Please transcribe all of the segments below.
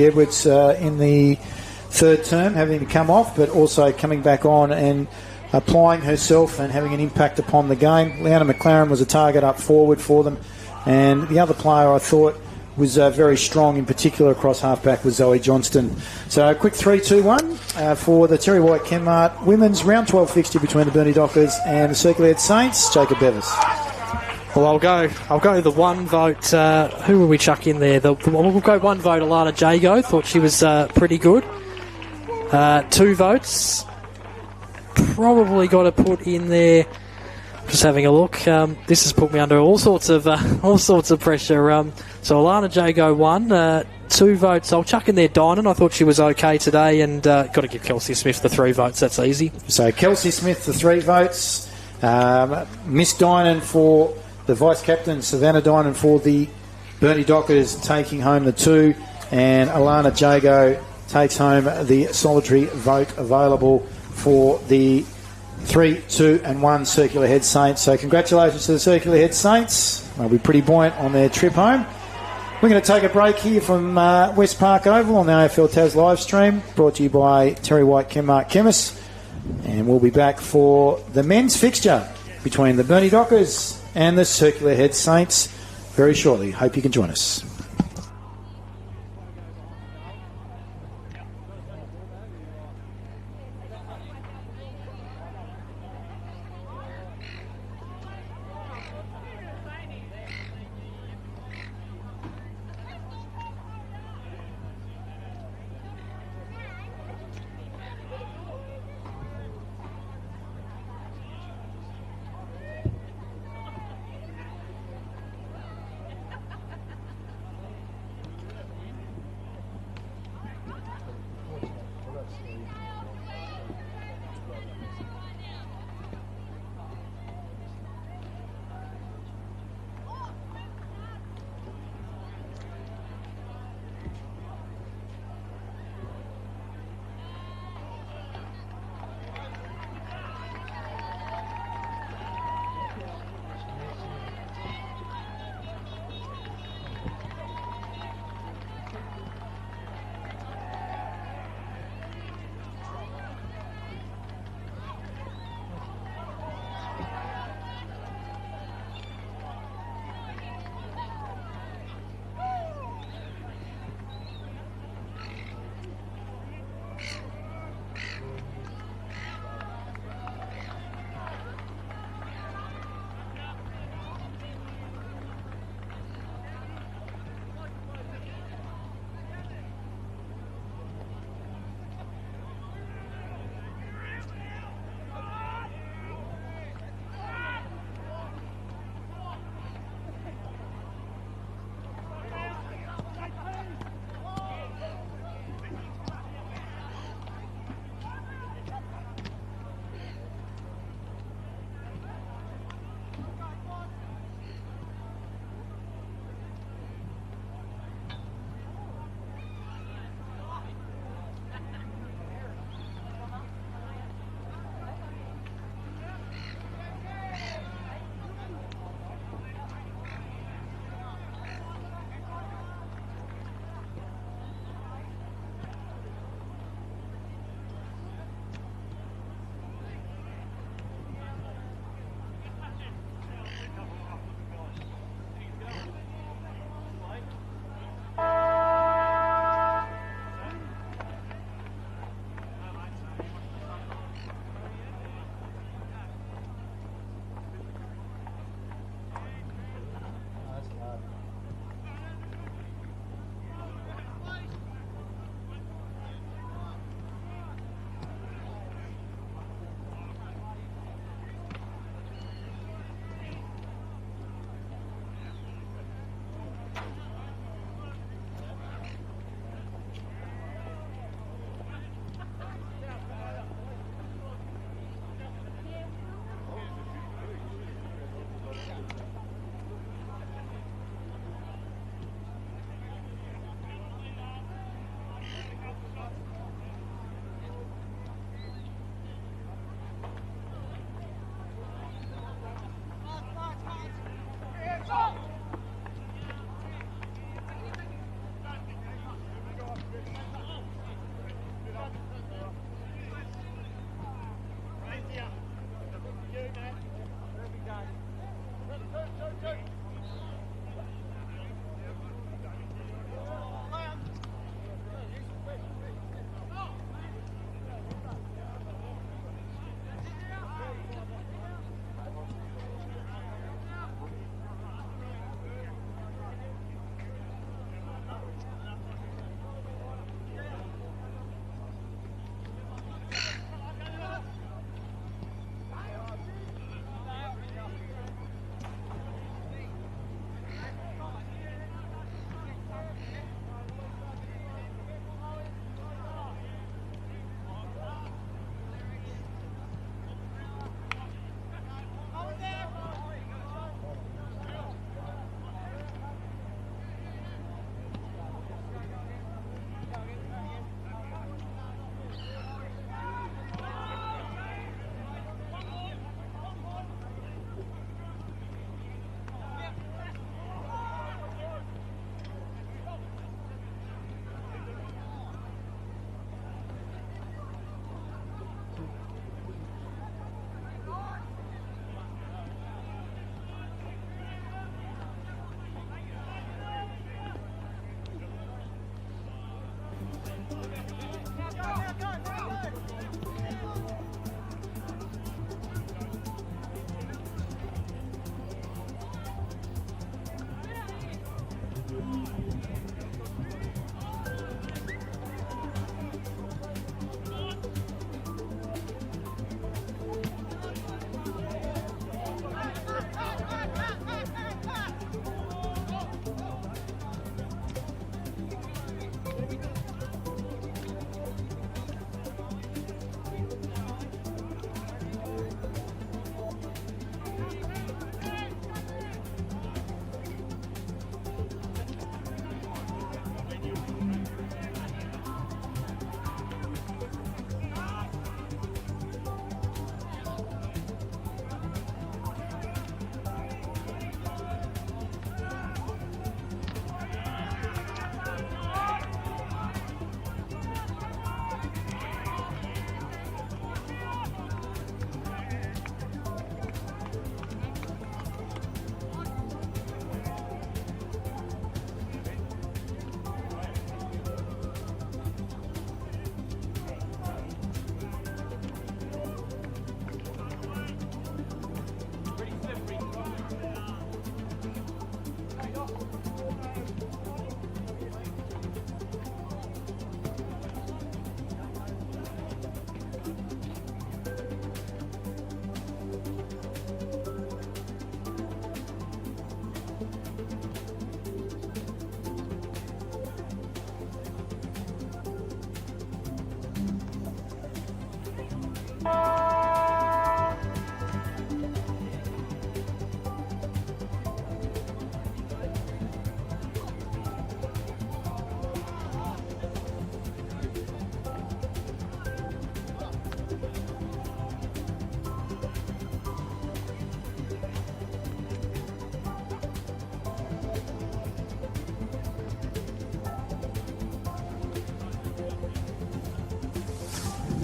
Edwards in the third term, having to come off, but also coming back on and applying herself and having an impact upon the game. Leanna McLaren was a target up forward for them, and the other player I thought was very strong, in particular across half-back, was Zoe Johnston. So a quick 3-2-1 for the Terry White Kenmart Women's Round 12 fixture between the Burnie Dockers and the Circular Head Saints. Jacob Bevis. Well, I'll go the one vote. Who will we chuck in there? We'll go one vote. Alana Jago, thought she was pretty good. 2 votes. Probably got to put in there. Just having a look. This has put me under all sorts of pressure. So Alana Jago 1. 2 votes. I'll chuck in there Dynan. I thought she was okay today, and got to give Kelsey Smith the 3 votes. That's easy. So Kelsey Smith the 3 votes. Miss Dynan for the vice-captain, Savannah Dynan for the Burnie Dockers, taking home the 2, and Alana Jago takes home the solitary vote available for the 3-2-1 Circular Head Saints. So congratulations to the Circular Head Saints. They'll be pretty buoyant on their trip home. We're going to take a break here from West Park Oval on the AFL Tas live stream, brought to you by Terry White Kenmart Chemists, and we'll be back for the men's fixture between the Burnie Dockers and the Circular Head Saints very shortly. Hope you can join us.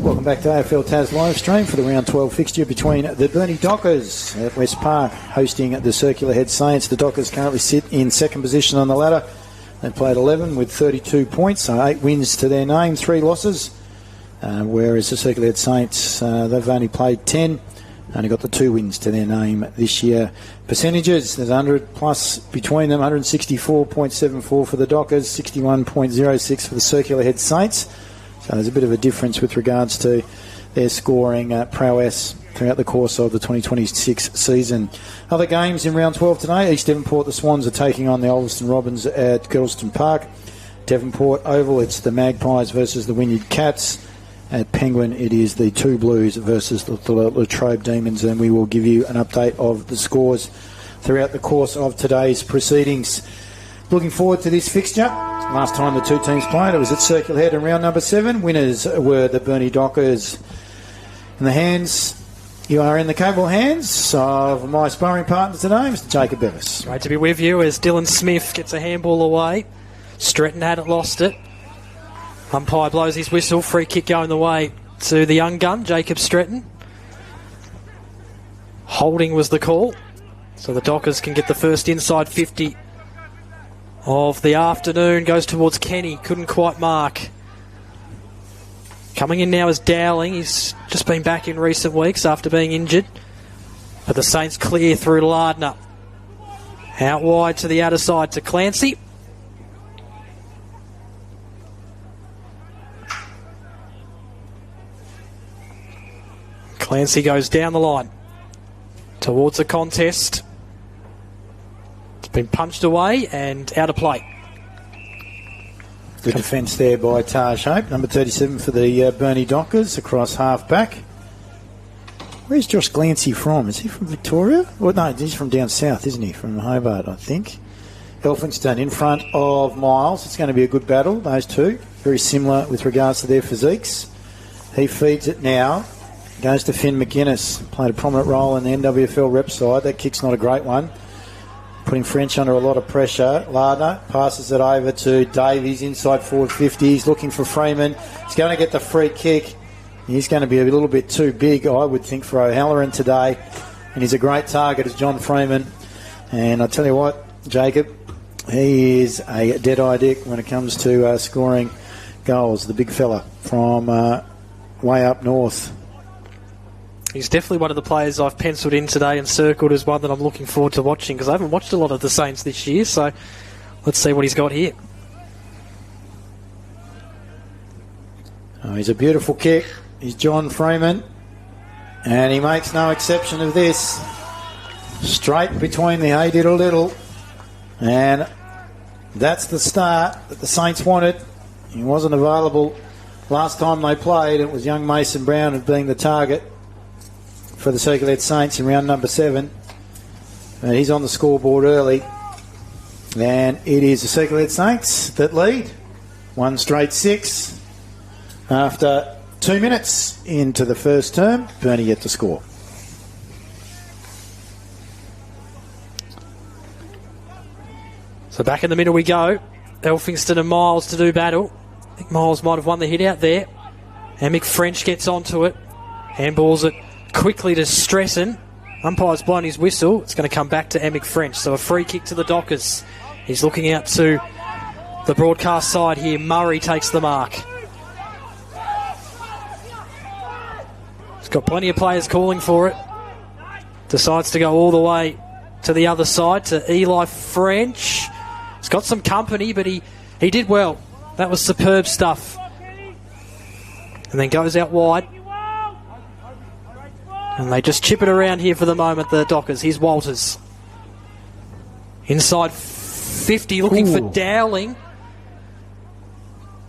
Welcome back to AFL Tas live stream for the round 12 fixture between the Burnie Dockers at West Park hosting the Circular Head Saints. The Dockers currently sit in second position on the ladder. They played 11 with 32 points, so 8 wins to their name, 3 losses. Whereas the Circular Head Saints, they've only played 10, only got the 2 wins to their name this year. Percentages, there's 100 plus between them, 164.74 for the Dockers, 61.06 for the Circular Head Saints. So there's a bit of a difference with regards to their scoring prowess throughout the course of the 2026 season. Other games in round 12 today. East Devonport, the Swans are taking on the Ulverston Robins at Girdleston Park. Devonport Oval, it's the Magpies versus the Wynyard Cats. At Penguin, it is the 2 Blues versus the Latrobe Demons, and we will give you an update of the scores throughout the course of today's proceedings. Looking forward to this fixture. Last time the 2 teams played, it was at Circular Head in round number 7. Winners were the Burnie Dockers. In the hands, you are in the capable hands of my sparring partner today, Mr. Jacob Bevis. Great to be with you as Dylan Smith gets a handball away. Stretton hadn't lost it. Umpire blows his whistle. Free kick going the way to the young gun, Jacob Stretton. Holding was the call. So the Dockers can get the first inside 50 of the afternoon. Goes towards Kenny. Couldn't quite mark. Coming in now is Dowling. He's just been back in recent weeks after being injured. But the Saints clear through Lardner. Out wide to the outer side to Clancy. Clancy goes down the line towards the contest. It's been punched away and out of play. Good defence there by Taj Hope, number 37 for the Burnie Dockers, across half-back. Where's Josh Clancy from? Is he from Victoria? Well, no, he's from down south, isn't he? From Hobart, I think. Elphinston in front of Miles. It's going to be a good battle, those two. Very similar with regards to their physiques. He feeds it now. Goes to Finn McGuinness. Played a prominent role in the NWFL rep side. That kick's not a great one. Putting French under a lot of pressure. Lardner passes it over to Davies inside forward 50. He's looking for Freeman. He's going to get the free kick. He's going to be a little bit too big, I would think, for O'Halloran today. And he's a great target as John Freeman. And I tell you what, Jacob, he is a dead-eye dick when it comes to scoring goals. The big fella from way up north. He's definitely one of the players I've penciled in today and circled as one that I'm looking forward to watching, because I haven't watched a lot of the Saints this year, so let's see what he's got here. Oh, he's a beautiful kick. He's John Freeman, and he makes no exception of this. Straight between the hey diddle diddle, and that's the start that the Saints wanted. He wasn't available last time they played. It was young Mason Brown as being the target for the Circular Head Saints in round number 7. And he's on the scoreboard early. And it is the Circular Head Saints that lead. 1 straight 6. After 2 minutes into the first term, Burnie yet to score. So back in the middle we go. Elphinston and Miles to do battle. I think Miles might have won the hit out there. And Mick French gets onto it. Handballs it quickly to Stresson. Umpire's blown his whistle. It's going to come back to Emick French. So a free kick to the Dockers. He's looking out to the broadcast side here. Murray takes the mark. He's got plenty of players calling for it. Decides to go all the way to the other side to Eli French. He's got some company, but he did well. That was superb stuff. And then goes out wide. And they just chip it around here for the moment, the Dockers. Here's Walters. Inside 50, looking for Dowling.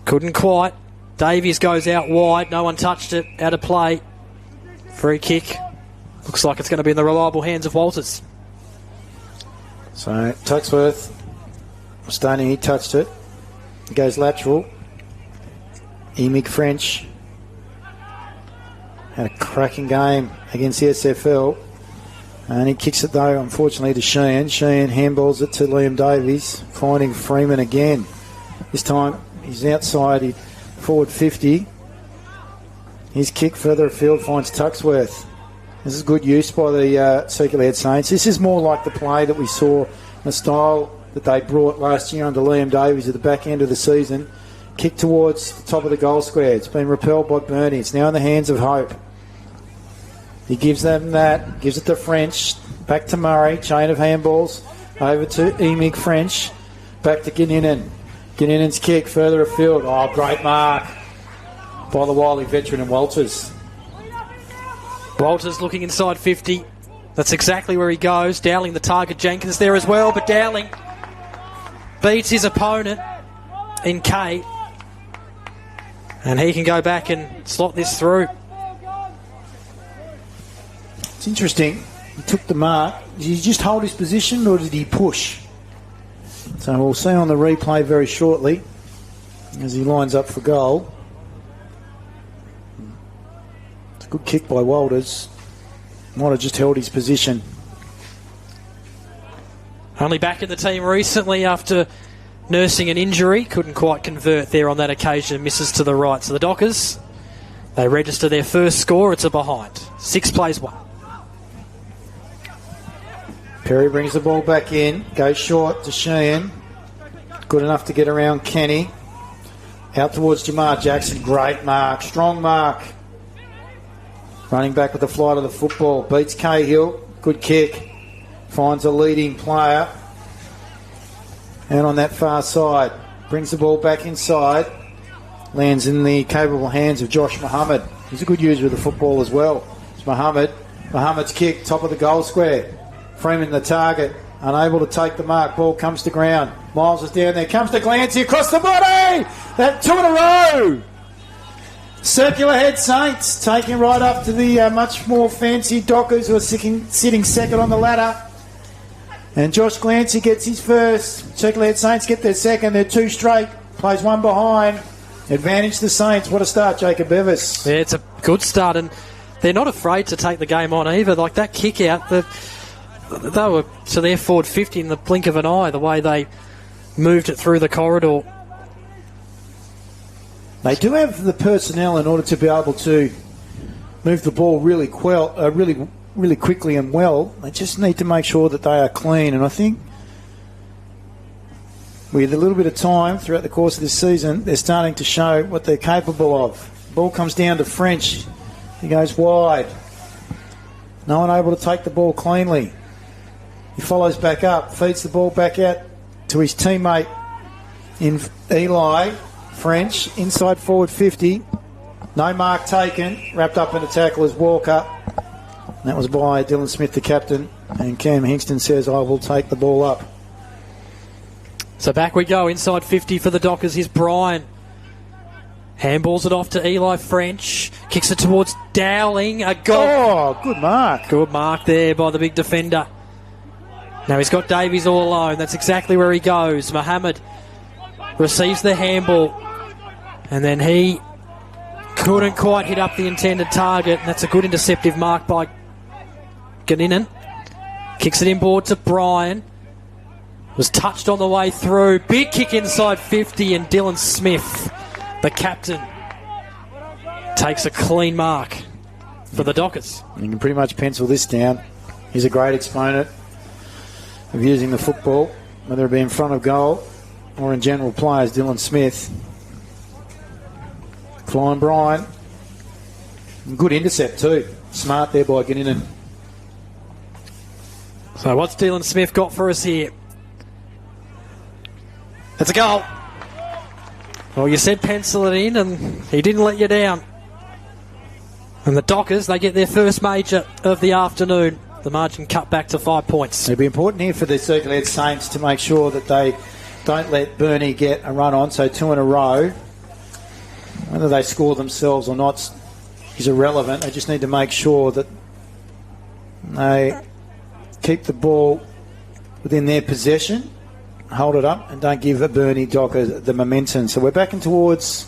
Couldn't quite. Davies goes out wide. No one touched it. Out of play. Free kick. Looks like it's going to be in the reliable hands of Walters. So, Tuxworth. Stoney, he touched it. He goes lateral. Emick French had a cracking game against the SFL. And he kicks it, though, unfortunately, to Sheehan. Sheehan handballs it to Liam Davies, finding Freeman again. This time, he's outside, forward 50. His kick further afield finds Tuxworth. This is good use by the Circular Head Saints. This is more like the play that we saw, the style that they brought last year under Liam Davies at the back end of the season. Kick towards the top of the goal square. It's been repelled by Burnie. It's now in the hands of Hope. He gives them that, gives it to French, back to Murray, chain of handballs, over to Emig French, back to Ginninan. Ginninan's kick further afield. Oh, great mark by the wily veteran and Walters. Walters looking inside 50. That's exactly where he goes. Dowling the target. Jenkins there as well, but Dowling beats his opponent in Kate. And he can go back and slot this through. It's interesting. He took the mark. Did he just hold his position or did he push? So we'll see on the replay very shortly as he lines up for goal. It's a good kick by Walters. Might have just held his position. Only back in the team recently after nursing an injury. Couldn't quite convert there on that occasion. Misses to the right. So the Dockers, they register their first score. It's a behind. 6 plays 1. Perry brings the ball back in. Goes short to Sheehan. Good enough to get around Kenny. Out towards Jamar Jackson. Great mark. Strong mark. Running back with the flight of the football. Beats Cahill. Good kick. Finds a leading player. And on that far side. Brings the ball back inside. Lands in the capable hands of Josh Muhammad. He's a good user of the football as well. It's Muhammad. Muhammad's kick. Top of the goal square. Freeman the target. Unable to take the mark. Ball comes to ground. Miles is down there. Comes to Glancy across the body. That 2 in a row. Circular Head Saints taking right up to the much more fancy Dockers who are sitting second on the ladder. And Josh Glancy gets his first. Circular Head Saints get their second. They're 2 straight. Plays 1 behind. Advantage the Saints. What a start, Jacob Bevis. Yeah, it's a good start, and they're not afraid to take the game on either. Like that kick out, they were to their forward 50 in the blink of an eye, the way they moved it through the corridor. They do have the personnel in order to be able to move the ball really quickly and well. They just need to make sure that they are clean. And I think with a little bit of time throughout the course of this season, they're starting to show what they're capable of. Ball comes down to French. He goes wide. No one able to take the ball cleanly. He follows back up, feeds the ball back out to his teammate in Eli French, inside forward 50. No mark taken. Wrapped up in a tackle as Walker. That was by Dylan Smith, the captain. And Cam Hingston says, I will take the ball up. So back we go, inside 50 for the Dockers. Here's Brian. Handballs it off to Eli French. Kicks it towards Dowling. A goal. Oh, good mark. Good mark there by the big defender. Now he's got Davies all alone. That's exactly where he goes. Mohammed receives the handball. And then he couldn't quite hit up the intended target. That's a good interceptive mark by Ganinen. Kicks it inboard to Brian. Was touched on the way through. Big kick inside 50, and Dylan Smith, the captain, takes a clean mark for the Dockers. You can pretty much pencil this down. He's a great exponent of using the football, whether it be in front of goal or in general play, as Dylan Smith. Flying Brian. Good intercept too. Smart there by Ganinen. So what's Dylan Smith got for us here? It's a goal. Well, you said pencil it in, and he didn't let you down. And the Dockers, they get their first major of the afternoon. The margin cut back to 5 points. It'll be important here for the Circular Head Saints to make sure that they don't let Burnie get a run on, so 2 in a row. Whether they score themselves or not is irrelevant. They just need to make sure that they keep the ball within their possession, hold it up, and don't give a Burnie Docker the momentum. So we're backing towards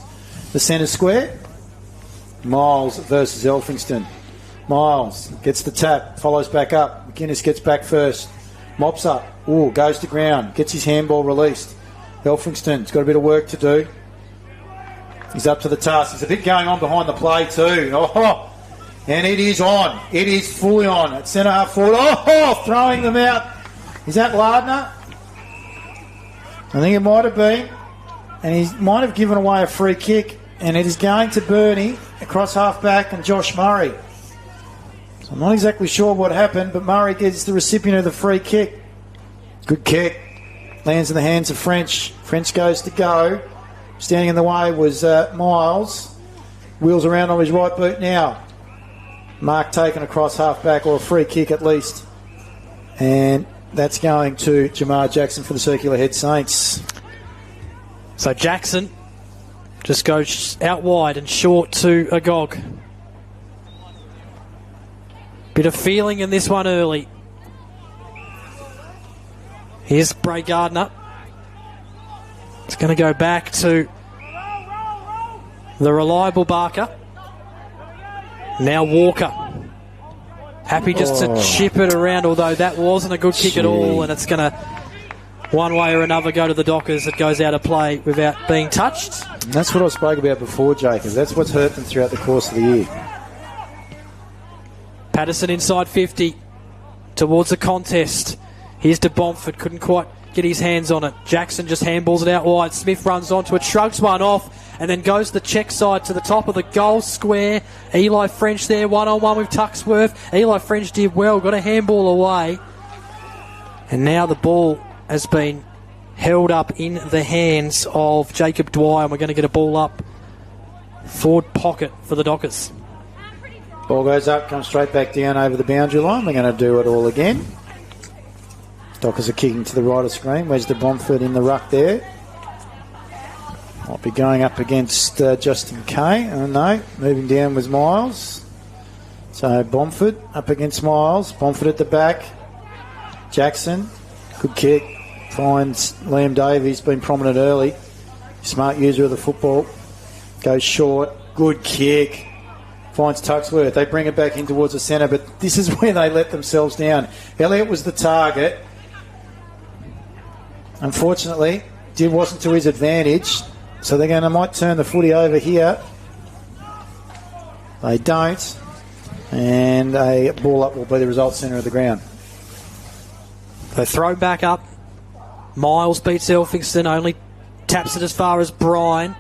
the centre square. Miles versus Elphingston. Miles gets the tap, follows back up. McInnes gets back first. Mops up. Ooh, goes to ground. Gets his handball released. Elphingston's got a bit of work to do. He's up to the task. There's a bit going on behind the play too. Oh, and it is on. It is fully on. At centre half forward. Oh, throwing them out. Is that Lardner? I think it might have been. And he might have given away a free kick. And it is going to Burnie across half back and Josh Murray. So I'm not exactly sure what happened, but Murray gets the recipient of the free kick. Good kick. Lands in the hands of French. French goes to go. Standing in the way was Miles. Wheels around on his right boot now. Mark taken across half back, or a free kick at least. And that's going to Jamar Jackson for the circular head Saints. So Jackson just goes out wide and short to Agog. Bit of feeling in this one early. Here's Bray Gardner. It's going to go back to the reliable Barker. Now Walker. Happy just to chip it around, although that wasn't a good kick at all, and it's going to, one way or another, go to the Dockers. It goes out of play without being touched. And that's what I spoke about before, Jacob. That's what's hurt them throughout the course of the year. Patterson inside 50 towards the contest. Here's to Bomford. Couldn't quite get his hands on it. Jackson just handballs it out wide. Smith runs onto it, shrugs one off, and then goes the check side to the top of the goal square. Eli French there, one-on-one with Tuxworth. Eli French did well, got a handball away. And now the ball has been held up in the hands of Jacob Dwyer, and we're going to get a ball up forward pocket for the Dockers. Ball goes up, comes straight back down over the boundary line. We're going to do it all again. Dockers are kicking to the right of screen. Where's the Bomford in the ruck there? Might be going up against Justin Kay. Oh no, moving down was Miles. So Bomford up against Miles. Bomford at the back. Jackson, good kick. Finds Liam Davies, been prominent early. Smart user of the football. Goes short. Good kick. Finds Tuxworth. They bring it back in towards the centre, but this is where they let themselves down. Elliott was the target. Unfortunately, it wasn't to his advantage. So they might turn the footy over here. They don't. And a ball up will be the result centre of the ground. They throw back up. Miles beats Elphingston, only taps it as far as Bryan.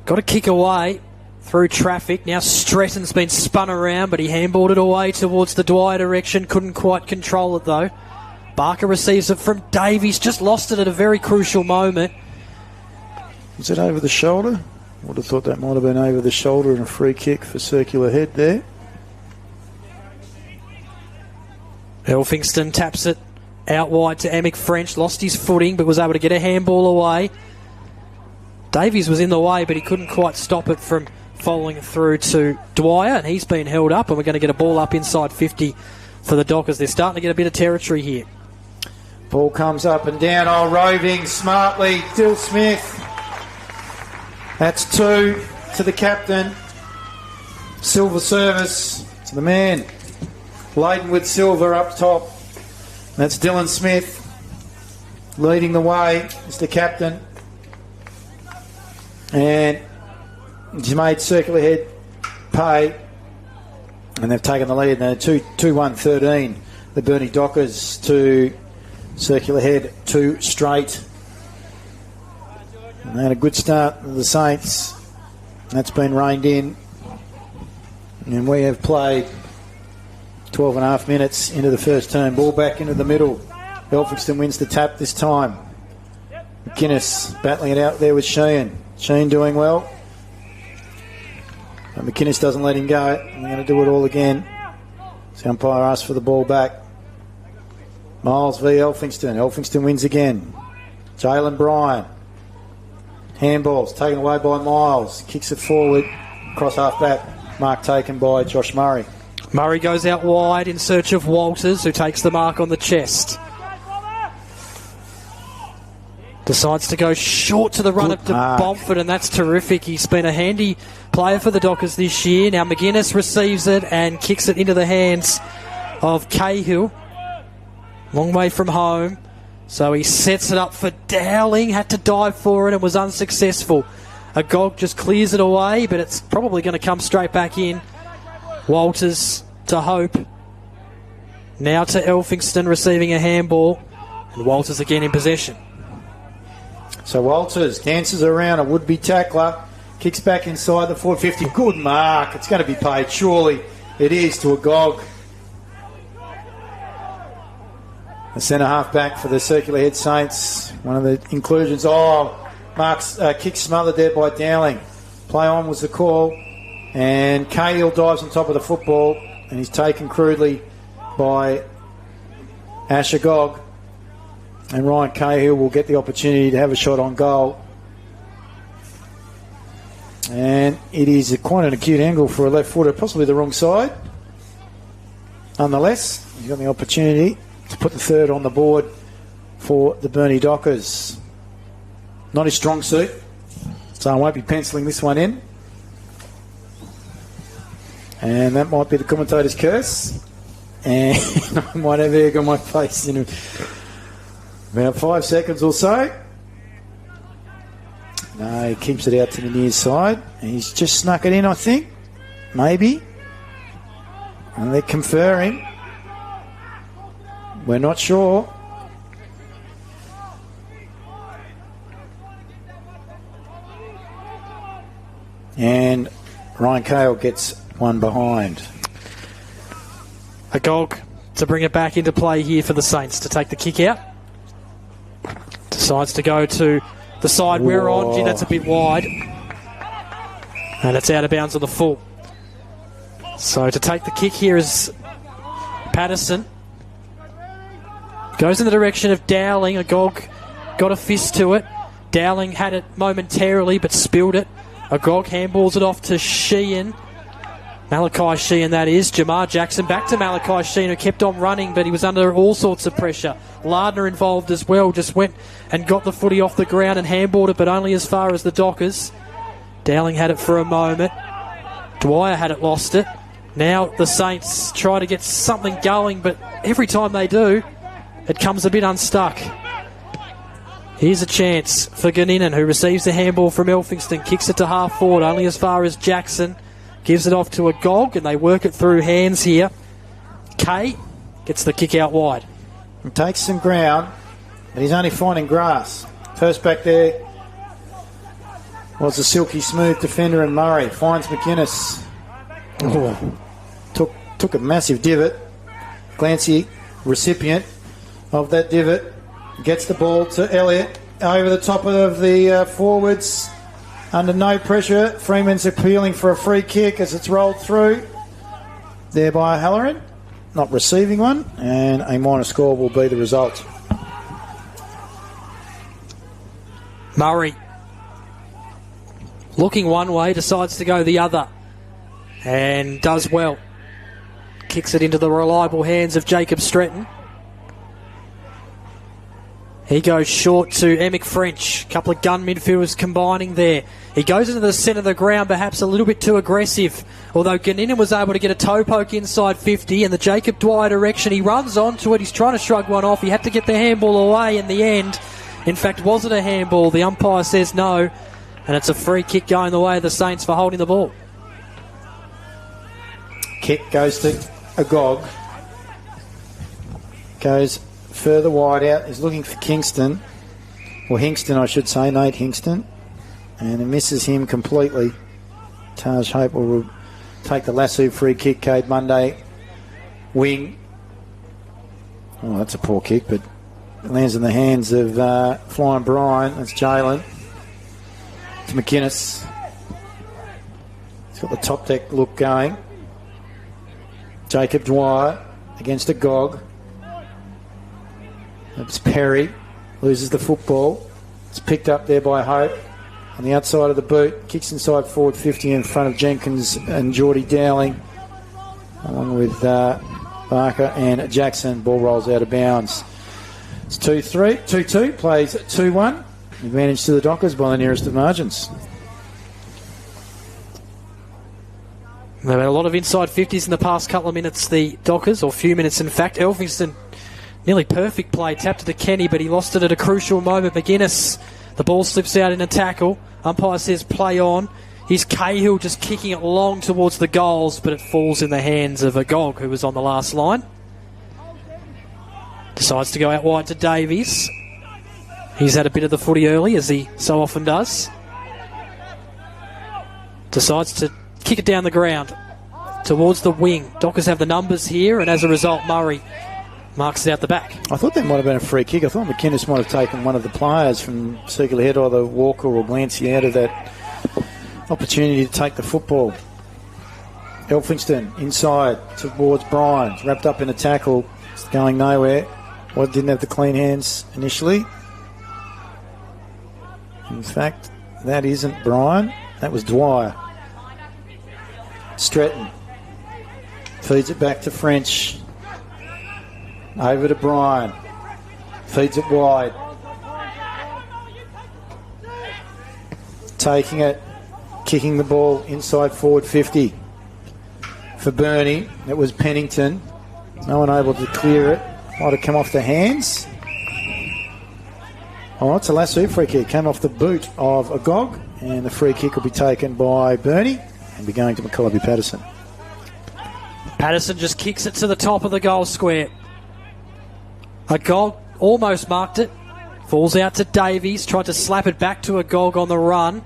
Got a kick away through traffic. Now Stretton's been spun around, but he handballed it away towards the Dwyer direction. Couldn't quite control it though. Barker receives it from Davies. Just lost it at a very crucial moment. Is it over the shoulder? I would have thought that might have been over the shoulder and a free kick for circular head there. Elphingston taps it out wide to Emick French. Lost his footing but was able to get a handball away. Davies was in the way, but he couldn't quite stop it from following through to Dwyer, and he's been held up, and we're going to get a ball up inside 50 for the Dockers. They're starting to get a bit of territory here. Ball comes up and down. Oh, roving smartly. Dill Smith. That's 2 to the captain. Silver service to the man. Laden with silver up top. That's Dylan Smith. Leading the way is the captain. And he's made circular head pay. And they've taken the lead now. 2-1-13. The Burnie Dockers to circular head 2 straight. And they had a good start with the Saints. That's been reined in. And we have played 12 and a half minutes into the first term. Ball back into the middle. Elphingston wins the tap this time. McInnes battling it out there with Sheehan. Sheehan doing well. But McInnes doesn't let him go. We're going to do it all again. The umpire asks for the ball back. Miles v Elphingston. Elphingston wins again. Jalen Bryan. Handballs taken away by Miles. Kicks it forward. Cross half back. Mark taken by Josh Murray. Murray goes out wide in search of Walters, who takes the mark on the chest. Decides to go short to the run up to Bomford, and that's terrific. He's been a handy player for the Dockers this year. Now McGuinness receives it and kicks it into the hands of Cahill. Long way from home. So he sets it up for Dowling. Had to dive for it and was unsuccessful. Agog just clears it away, but it's probably going to come straight back in. Walters to Hope. Now to Elphingston receiving a handball. And Walters again in possession. So Walters dances around a would-be tackler. Kicks back inside the 450. Good mark. It's going to be paid, surely. It is to Agog. The centre half back for the Circular Head Saints. One of the inclusions. Mark's kick smothered there by Dowling. Play on was the call. And Cahill dives on top of the football. And he's taken crudely by Ash Agog. And Ryan Cahill will get the opportunity to have a shot on goal. And it is quite an acute angle for a left footer, possibly the wrong side. Nonetheless, he's got the opportunity to put the third on the board for the Burnie Dockers. Not his strong suit, so I won't be penciling this one in. And that might be the commentator's curse. And I might have egg on my face in about 5 seconds or so. No, he keeps it out to the near side. And he's just snuck it in, I think. Maybe. And they're conferring. We're not sure. And Ryan Cahill gets one behind. Agog to bring it back into play here for the Saints to take the kick out. Decides to go to the side we're on. Gee, that's a bit wide. And it's out of bounds on the full. So to take the kick here is Patterson. Goes in the direction of Dowling. Agog got a fist to it. Dowling had it momentarily but spilled it. Agog handballs it off to Sheehan. Malachi Sheehan, that is. Jamar Jackson back to Malachi Sheehan, who kept on running, but he was under all sorts of pressure. Lardner involved as well, just went and got the footy off the ground and handballed it, but only as far as the Dockers. Dowling had it for a moment. Dwyer had it, lost it. Now the Saints try to get something going, but every time they do, it comes a bit unstuck. Here's a chance for Ganninan, who receives the handball from Elphingston, kicks it to half forward, only as far as Jackson. Gives it off to Agog, and they work it through hands here. Kay gets the kick out wide. He takes some ground, but he's only finding grass. First back there was a silky smooth defender, and Murray finds McInnes. Took a massive divot. Glancy, recipient of that divot, gets the ball to Elliott over the top of the forwards. Under no pressure, Freeman's appealing for a free kick as it's rolled through there by Halloran. Not receiving one, and a minor score will be the result. Murray, looking one way, decides to go the other, and does well. Kicks it into the reliable hands of Jacob Stretton. He goes short to Emick French. Couple of gun midfielders combining there. He goes into the centre of the ground, perhaps a little bit too aggressive. Although Ganninan was able to get a toe poke inside 50 in the Jacob Dwyer direction. He runs onto it. He's trying to shrug one off. He had to get the handball away in the end. In fact, was it a handball? The umpire says no. And it's a free kick going the way of the Saints for holding the ball. Kick goes to Agog. Goes further wide out. He's looking for Kingston. Or Hingston, I should say. Nate Hingston. And it misses him completely. Taj Hope will take the lasso free kick. Cade Monday. Wing. Oh, that's a poor kick, but it lands in the hands of Flying Brian. That's Jalen. To McInnes. He's got the top deck look going. Jacob Dwyer against Agog. It's Perry. Loses the football. It's picked up there by Hope. On the outside of the boot. Kicks inside forward 50 in front of Jenkins and Geordie Dowling. Along with Barker and Jackson. Ball rolls out of bounds. It's 2-3. 2-2. Plays 2-1. Advantage to the Dockers by the nearest of margins. They've had a lot of inside 50s in the past couple of minutes, the Dockers, or few minutes in fact. Elphingston, nearly perfect play, tapped it to Kenny, but he lost it at a crucial moment. McInnes, the ball slips out in a tackle. Umpire says play on. Here's Cahill just kicking it long towards the goals, but it falls in the hands of Agog, who was on the last line. Decides to go out wide to Davies. He's had a bit of the footy early, as he so often does. Decides to kick it down the ground towards the wing. Dockers have the numbers here, and as a result, Murray marks it out the back. I thought that might have been a free kick. I thought McInnes might have taken one of the players from circular head, either Walker or Glancy, out of that opportunity to take the football. Elphingston inside towards Bryan, wrapped up in a tackle. It's going nowhere. Well, didn't have the clean hands initially. In fact, that isn't Bryan. That was Dwyer. Stretton feeds it back to French. Over to Bryan. Feeds it wide. Taking it. Kicking the ball inside forward 50. For Burnie, it was Pennington. No one able to clear it. Might have come off the hands. Oh, it's a lasso free kick. Came off the boot of Agog. And the free kick will be taken by Burnie and be going to McCullum Patterson. Patterson just kicks it to the top of the goal square. Agog almost marked it. Falls out to Davies. Tried to slap it back to Agog on the run.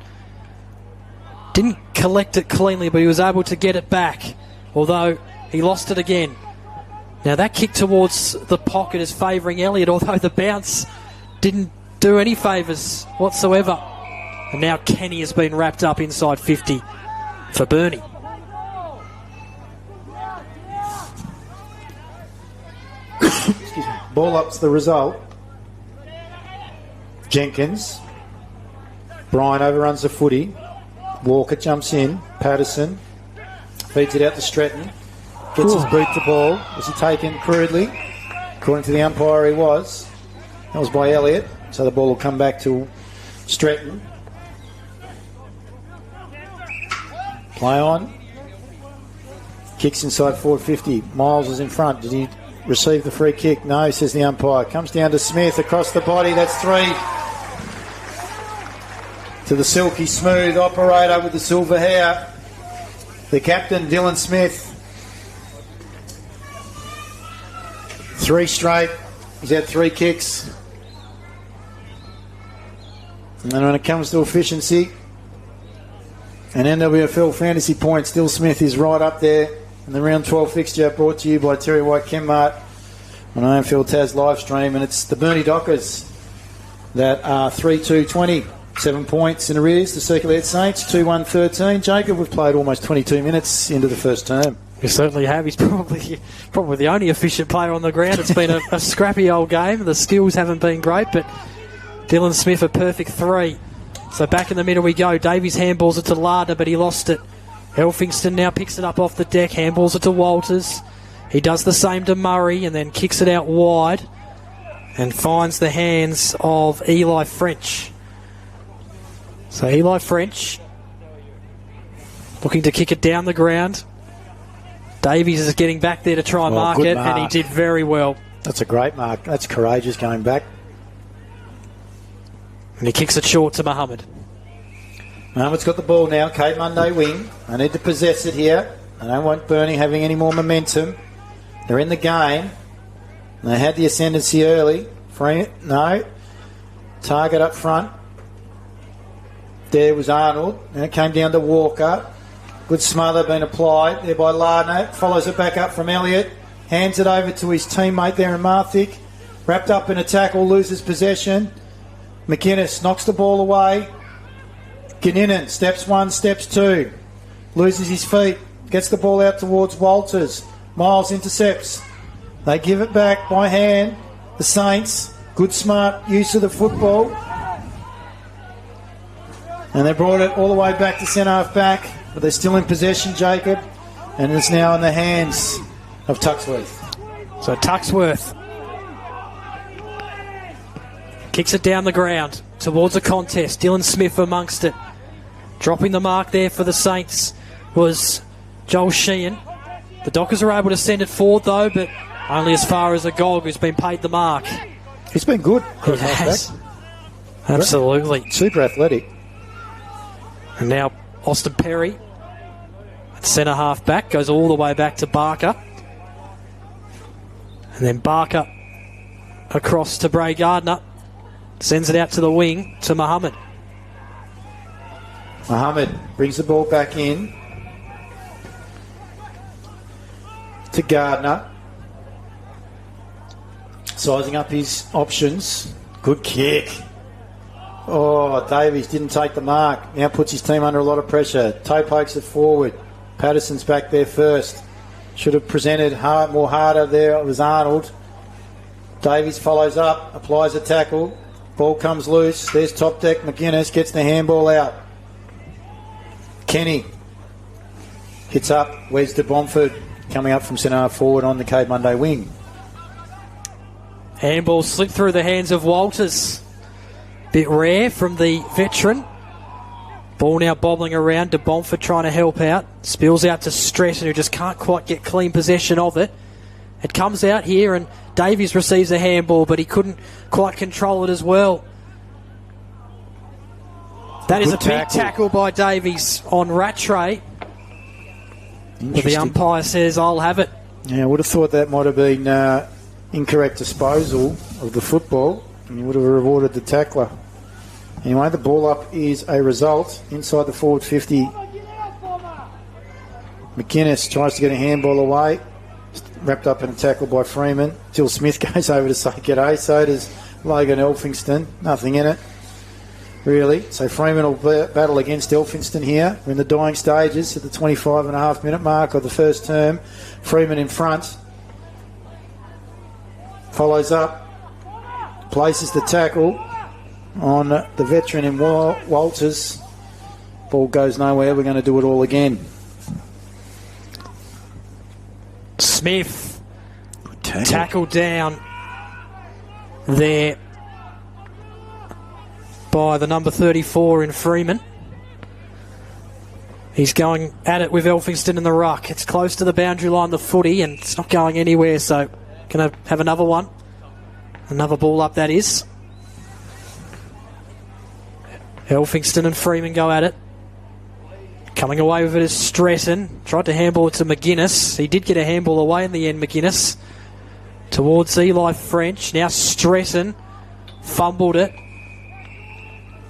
Didn't collect it cleanly, but he was able to get it back. Although he lost it again. Now that kick towards the pocket is favouring Elliott, although the bounce didn't do any favours whatsoever. And now Kenny has been wrapped up inside 50 for Burnie. Ball up's the result. Jenkins. Bryan overruns the footy. Walker jumps in. Patterson feeds it out to Stretton. Gets his boot to ball. Was he taken crudely? According to the umpire, he was. That was by Elliott. So the ball will come back to Stretton. Play on. Kicks inside forward 50. Miles is in front. Did he receive the free kick? No, says the umpire. Comes down to Smith across the body. That's 3. To the silky smooth operator with the silver hair. The captain, Dylan Smith. 3 straight. He's had 3 kicks. And then when it comes to efficiency and NWFL fantasy points, Dill Smith is right up there in the round 12 fixture, brought to you by Terry White Chemmart on AFL Taz live stream. And it's the Burnie Dockers that are 3-2-20. 7 points in arrears. The Circular Head Saints 2-1-13. Jacob, we've played almost 22 minutes into the first term. We certainly have. He's probably the only efficient player on the ground. It's been a scrappy old game. The skills haven't been great, but Dylan Smith a perfect 3. So back in the middle we go. Davies handballs it to Larder, but he lost it. Elphingston now picks it up off the deck, handballs it to Walters. He does the same to Murray and then kicks it out wide and finds the hands of Eli French. So Eli French looking to kick it down the ground. Davies is getting back there to try and mark it, and he did very well. That's a great mark. That's courageous going back. And he kicks it short to Muhammad. Muhammad's got the ball now. Cape Monday wing. I need to possess it here. I don't want Burnie having any more momentum. They're in the game. They had the ascendancy early. No. Target up front. There was Arnold. And it came down to Walker. Good smother being applied there by Lardner. Follows it back up from Elliott. Hands it over to his teammate there in Marthick. Wrapped up in a tackle. Loses possession. McInnes knocks the ball away. Ganninan steps 1, steps 2. Loses his feet. Gets the ball out towards Walters. Miles intercepts. They give it back by hand. The Saints. Good smart use of the football. And they brought it all the way back to centre half back. But they're still in possession, Jacob. And it's now in the hands of Tuxworth. So Tuxworth kicks it down the ground towards a contest. Dylan Smith amongst it. Dropping the mark there for the Saints was Joel Sheehan. The Dockers are able to send it forward though, but only as far as Agog, who's been paid the mark. He's been good. He has. Absolutely. Super athletic. And now Austin Perry at centre half back, goes all the way back to Barker. And then Barker across to Bray Gardner. Sends it out to the wing to Muhammad. Muhammad brings the ball back in to Gardner. Sizing up his options. Good kick. Oh, Davies didn't take the mark. Now puts his team under a lot of pressure. Toe pokes it forward. Patterson's back there first. Should have presented more harder there. It was Arnold. Davies follows up, applies a tackle. Ball comes loose. There's top deck. McGuinness gets the handball out. Kenny hits up. Where's De Bomford coming up from centre forward on the Cape Monday wing? Handball slipped through the hands of Walters. Bit rare from the veteran. Ball now bobbling around. De Bomford trying to help out. Spills out to Stratton, who just can't quite get clean possession of it. It comes out here and Davies receives a handball, but he couldn't quite control it as well. That is a big tackle by Davies on Rattray. But the umpire says, I'll have it. Yeah, I would have thought that might have been incorrect disposal of the football, and you would have rewarded the tackler. Anyway, the ball up is a result inside the forward 50. McInnes tries to get a handball away. Wrapped up in a tackle by Freeman. Till Smith goes over to say g'day. So does Logan Elphingston. Nothing in it, really. So Freeman will battle against Elphingston here. We're in the dying stages at the 25.5 minute mark of the first term. Freeman in front. Follows up. Places the tackle on the veteran in Walters. Ball goes nowhere. We're going to do it all again. Smith tackled down there by the number 34 in Freeman. He's going at it with Elphingston in the ruck. It's close to the boundary line, the footy, and it's not going anywhere, so going to have another one. Another ball up, that is. Elphingston and Freeman go at it. Coming away with it is Stratton. Tried to handball it to McGuinness. He did get a handball away in the end, McGuinness. Towards Eli French. Now Stratton fumbled it.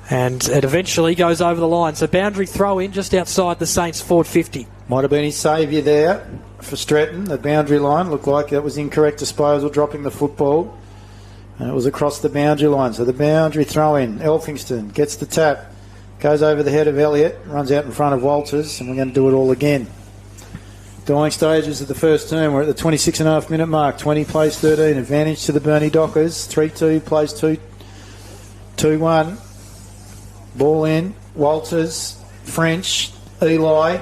And it eventually goes over the line. So boundary throw in just outside the Saints forward 50. Might have been his saviour there for Stratton. The boundary line looked like that was incorrect disposal, dropping the football. And it was across the boundary line. So the boundary throw in. Elphingston gets the tap. Goes over the head of Elliott, runs out in front of Walters, and we're going to do it all again. Dying stages of the first term. We're at the 26.5 minute mark. 20 plays 13. Advantage to the Burnie Dockers. 3-2 plays 2-1. Ball in. Walters, French, Eli.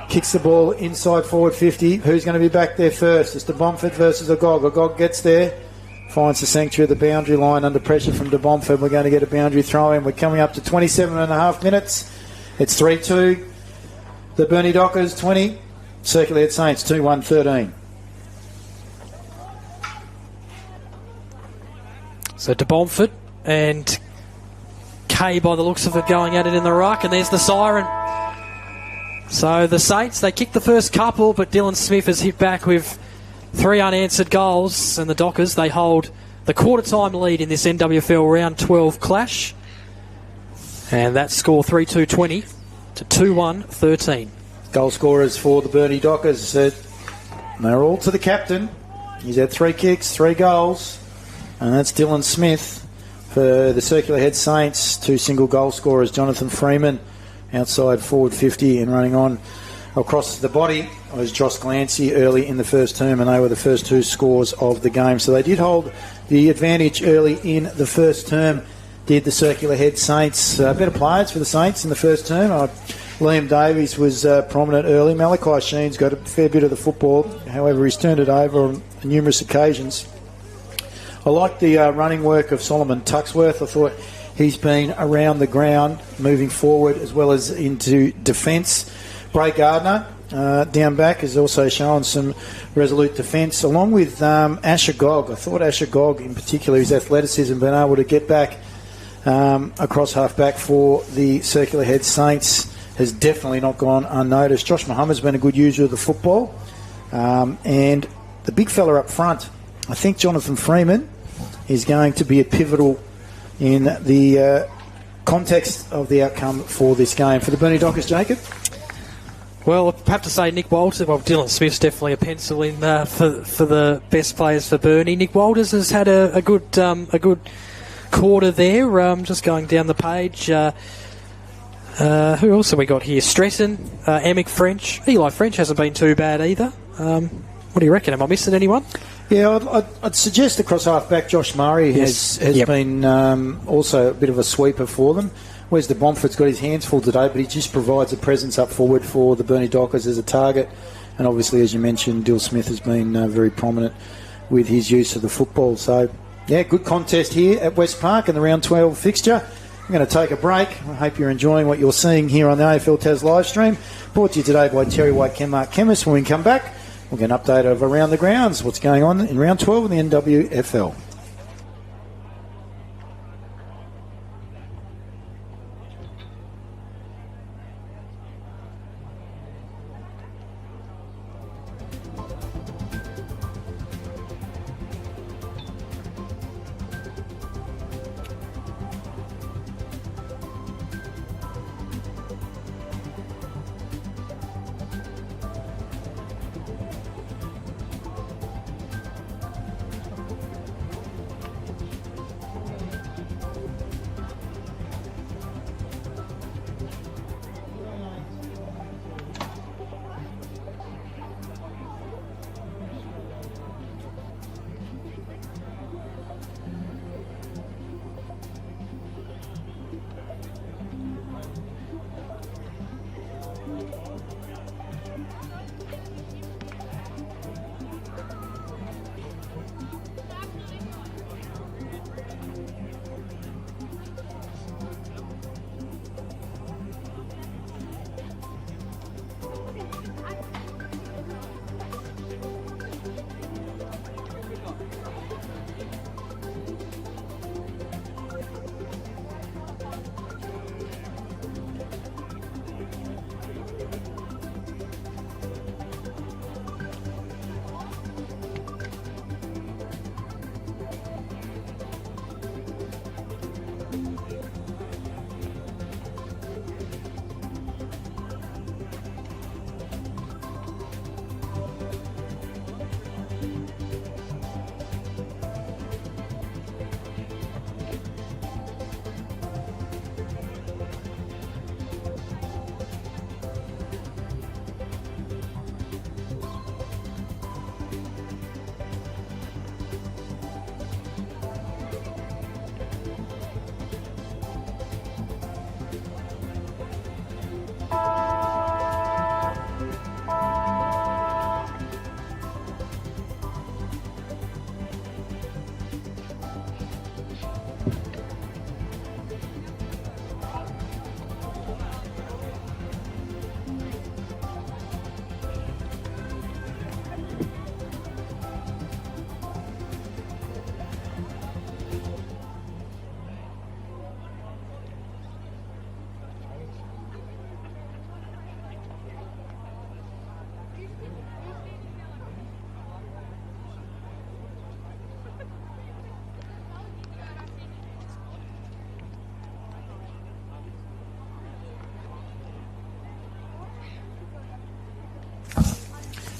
Kicks the ball inside forward 50. Who's going to be back there first? It's De Bomford versus Agog. Agog gets there. Finds the sanctuary of the boundary line under pressure from De Bomford. We're going to get a boundary throw in. We're coming up to 27.5 minutes. It's 3-2. The Burnie Dockers 20. Circular Head Saints 2-1-13. So De Bomford and Kay, by the looks of it, going at it in the ruck. And there's the siren. So the Saints, they kicked the first couple, but Dylan Smith has hit back with 3 unanswered goals, and the Dockers, they hold the quarter-time lead in this NWFL Round 12 clash. And that score 3-2-20 to 2-1-13. Goal scorers for the Burnie Dockers. They're all to the captain. He's had 3 kicks, 3 goals, and that's Dylan Smith. For the Circular Head Saints, 2 single goal scorers. Jonathan Freeman outside forward 50 and running on across the body was Josh Glancy early in the first term, and they were the first 2 scores of the game. So they did hold the advantage early in the first term, did the Circular Head Saints. Better players for the Saints in the first term. Liam Davies was prominent early. Malachi Sheen's got a fair bit of the football. However, he's turned it over on numerous occasions. I like the running work of Solomon Tuxworth. I thought he's been around the ground, moving forward as well as into defence. Bray Gardner down back has also shown some resolute defence, along with Asher Gog. I thought Asher Gog in particular, his athleticism, been able to get back across half back for the Circular Head Saints. has definitely not gone unnoticed. Josh Muhammad's been a good user of the football. And the big fella up front, I think Jonathan Freeman is going to be a pivotal in the context of the outcome for this game. For the Burnie Dockers, Jacob? Well, I have to say Nick Walters. Well, Dylan Smith's definitely a pencil in for the best players for Burnie. Nick Walters has had a good quarter there. Just going down the page. Who else have we got here? Stretton, Emic French. Eli French hasn't been too bad either. What do you reckon? Am I missing anyone? Yeah, I'd suggest across half-back Josh Murray has been also a bit of a sweeper for them. Where's the Bomford's got his hands full today, but he just provides a presence up forward for the Burnie Dockers as a target. And obviously, as you mentioned, Dill Smith has been very prominent with his use of the football. So, yeah, good contest here at West Park in the round 12 fixture. I'm going to take a break. I hope you're enjoying what you're seeing here on the AFL Tas live stream. Brought to you today by Terry White Chemart Chemist. When we come back, we'll get an update of Around the Grounds, what's going on in round 12 in the NWFL.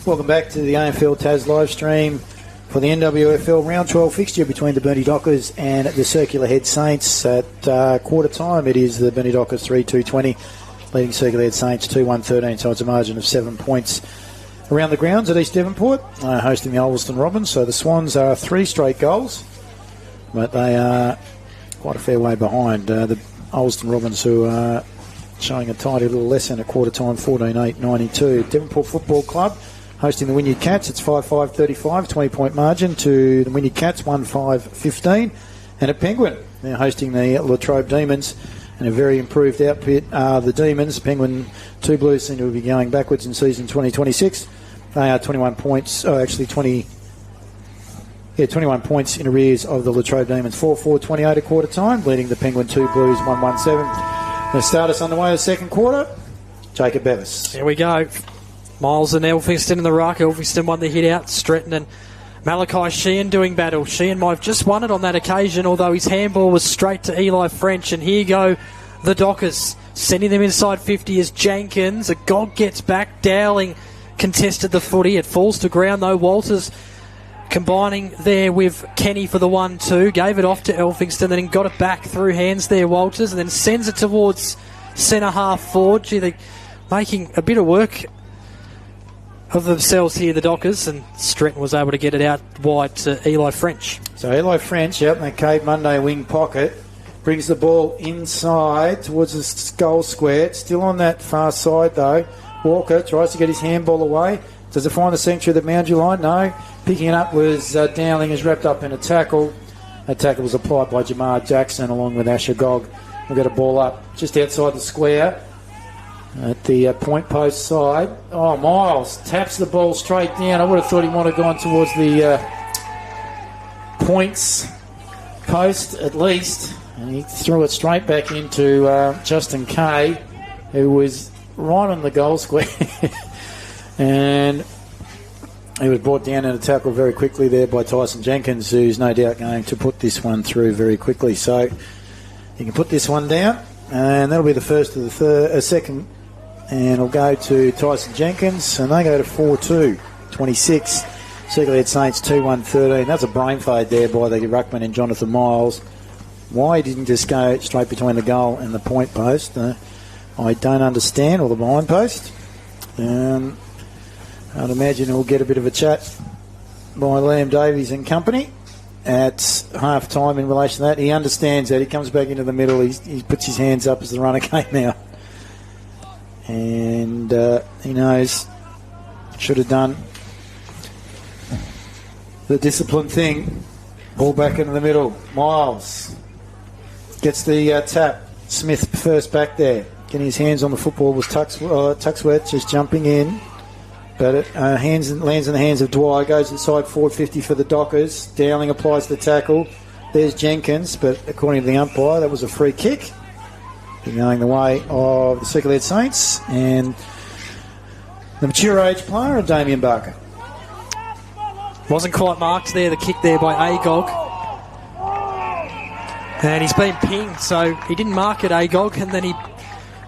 Welcome back to the AFL Tas live stream for the NWFL round 12 fixture between the Burnie Dockers and the Circular Head Saints. At quarter time, it is the Burnie Dockers 3-2-20, leading Circular Head Saints 2-1-13, so it's a margin of 7 points. Around the grounds at East Devonport, hosting the Ulverston Robins. So the Swans are 3 straight goals, but they are quite a fair way behind the Ulverston Robins, who are showing a tidy little lesson at quarter time, 14-8-92. Devonport Football Club hosting the Wynyard Cats. It's 5-5-35, 20-point margin to the Wynyard Cats, 1-5-15. And at Penguin, they're hosting the Latrobe Demons. And a very improved outfit are the Demons. Penguin 2 Blues seem to be going backwards in season 2026. They are 21 points, 21 points in arrears of the Latrobe Demons. 4-4-28 at quarter time, leading the Penguin 2 Blues 1-1-7. The start us underway the second quarter. Jacob Bevis. Here we go. Miles and Elphingston in the ruck. Elphingston won the hit out. Stretton and Malachi Sheehan doing battle. Sheehan might have just won it on that occasion, although his handball was straight to Eli French. And here go the Dockers, sending them inside 50 as Jenkins. Agog gets back. Dowling contested the footy. It falls to ground, though. Walters combining there with Kenny for the 1-2. Gave it off to Elphingston, then got it back through hands there, Walters, and then sends it towards centre half forward. Gee, they're making a bit of work of themselves here, the Dockers, and Stretton was able to get it out wide to Eli French. So Eli French out in the Cade Monday wing pocket, brings the ball inside towards the goal square. It's still on that far side though. Walker tries to get his handball away. Does it find the sanctuary of the boundary line? No. Picking it up was Dowling, is wrapped up in a tackle. That tackle was applied by Jamar Jackson along with Asher Gog. We'll get a ball up just outside the square at the point post side. Oh, Miles taps the ball straight down. I would have thought he might have gone towards the points post at least. And he threw it straight back into Justin Kay, who was right on the goal square. And he was brought down in a tackle very quickly there by Tyson Jenkins, who's no doubt going to put this one through very quickly. So he can put this one down, and that'll be the first of the second. And it'll go to Tyson Jenkins, and they go to 4-2, 26. Circlehead Saints 2-1-13. That's a brain fade there by the ruckman and Jonathan Miles. Why he didn't just go straight between the goal and the point post, I don't understand, or the behind post. I'd imagine he'll get a bit of a chat by Liam Davies and company at half time in relation to that. He understands that. He comes back into the middle. He puts his hands up as the runner came out. And he knows should have done the disciplined thing. Ball back into the middle. Miles gets the tap. Smith first back there. Getting his hands on the football was Tuxworth just jumping in. But it lands in the hands of Dwyer. Goes inside forward 50 for the Dockers. Dowling applies the tackle. There's Jenkins, but according to the umpire, that was a free kick. Going the way of the Circlehead Saints. And the mature age player of Damien Barker. Wasn't quite marked there, the kick there by Agog. And he's been pinged, so he didn't mark it, Agog, and then he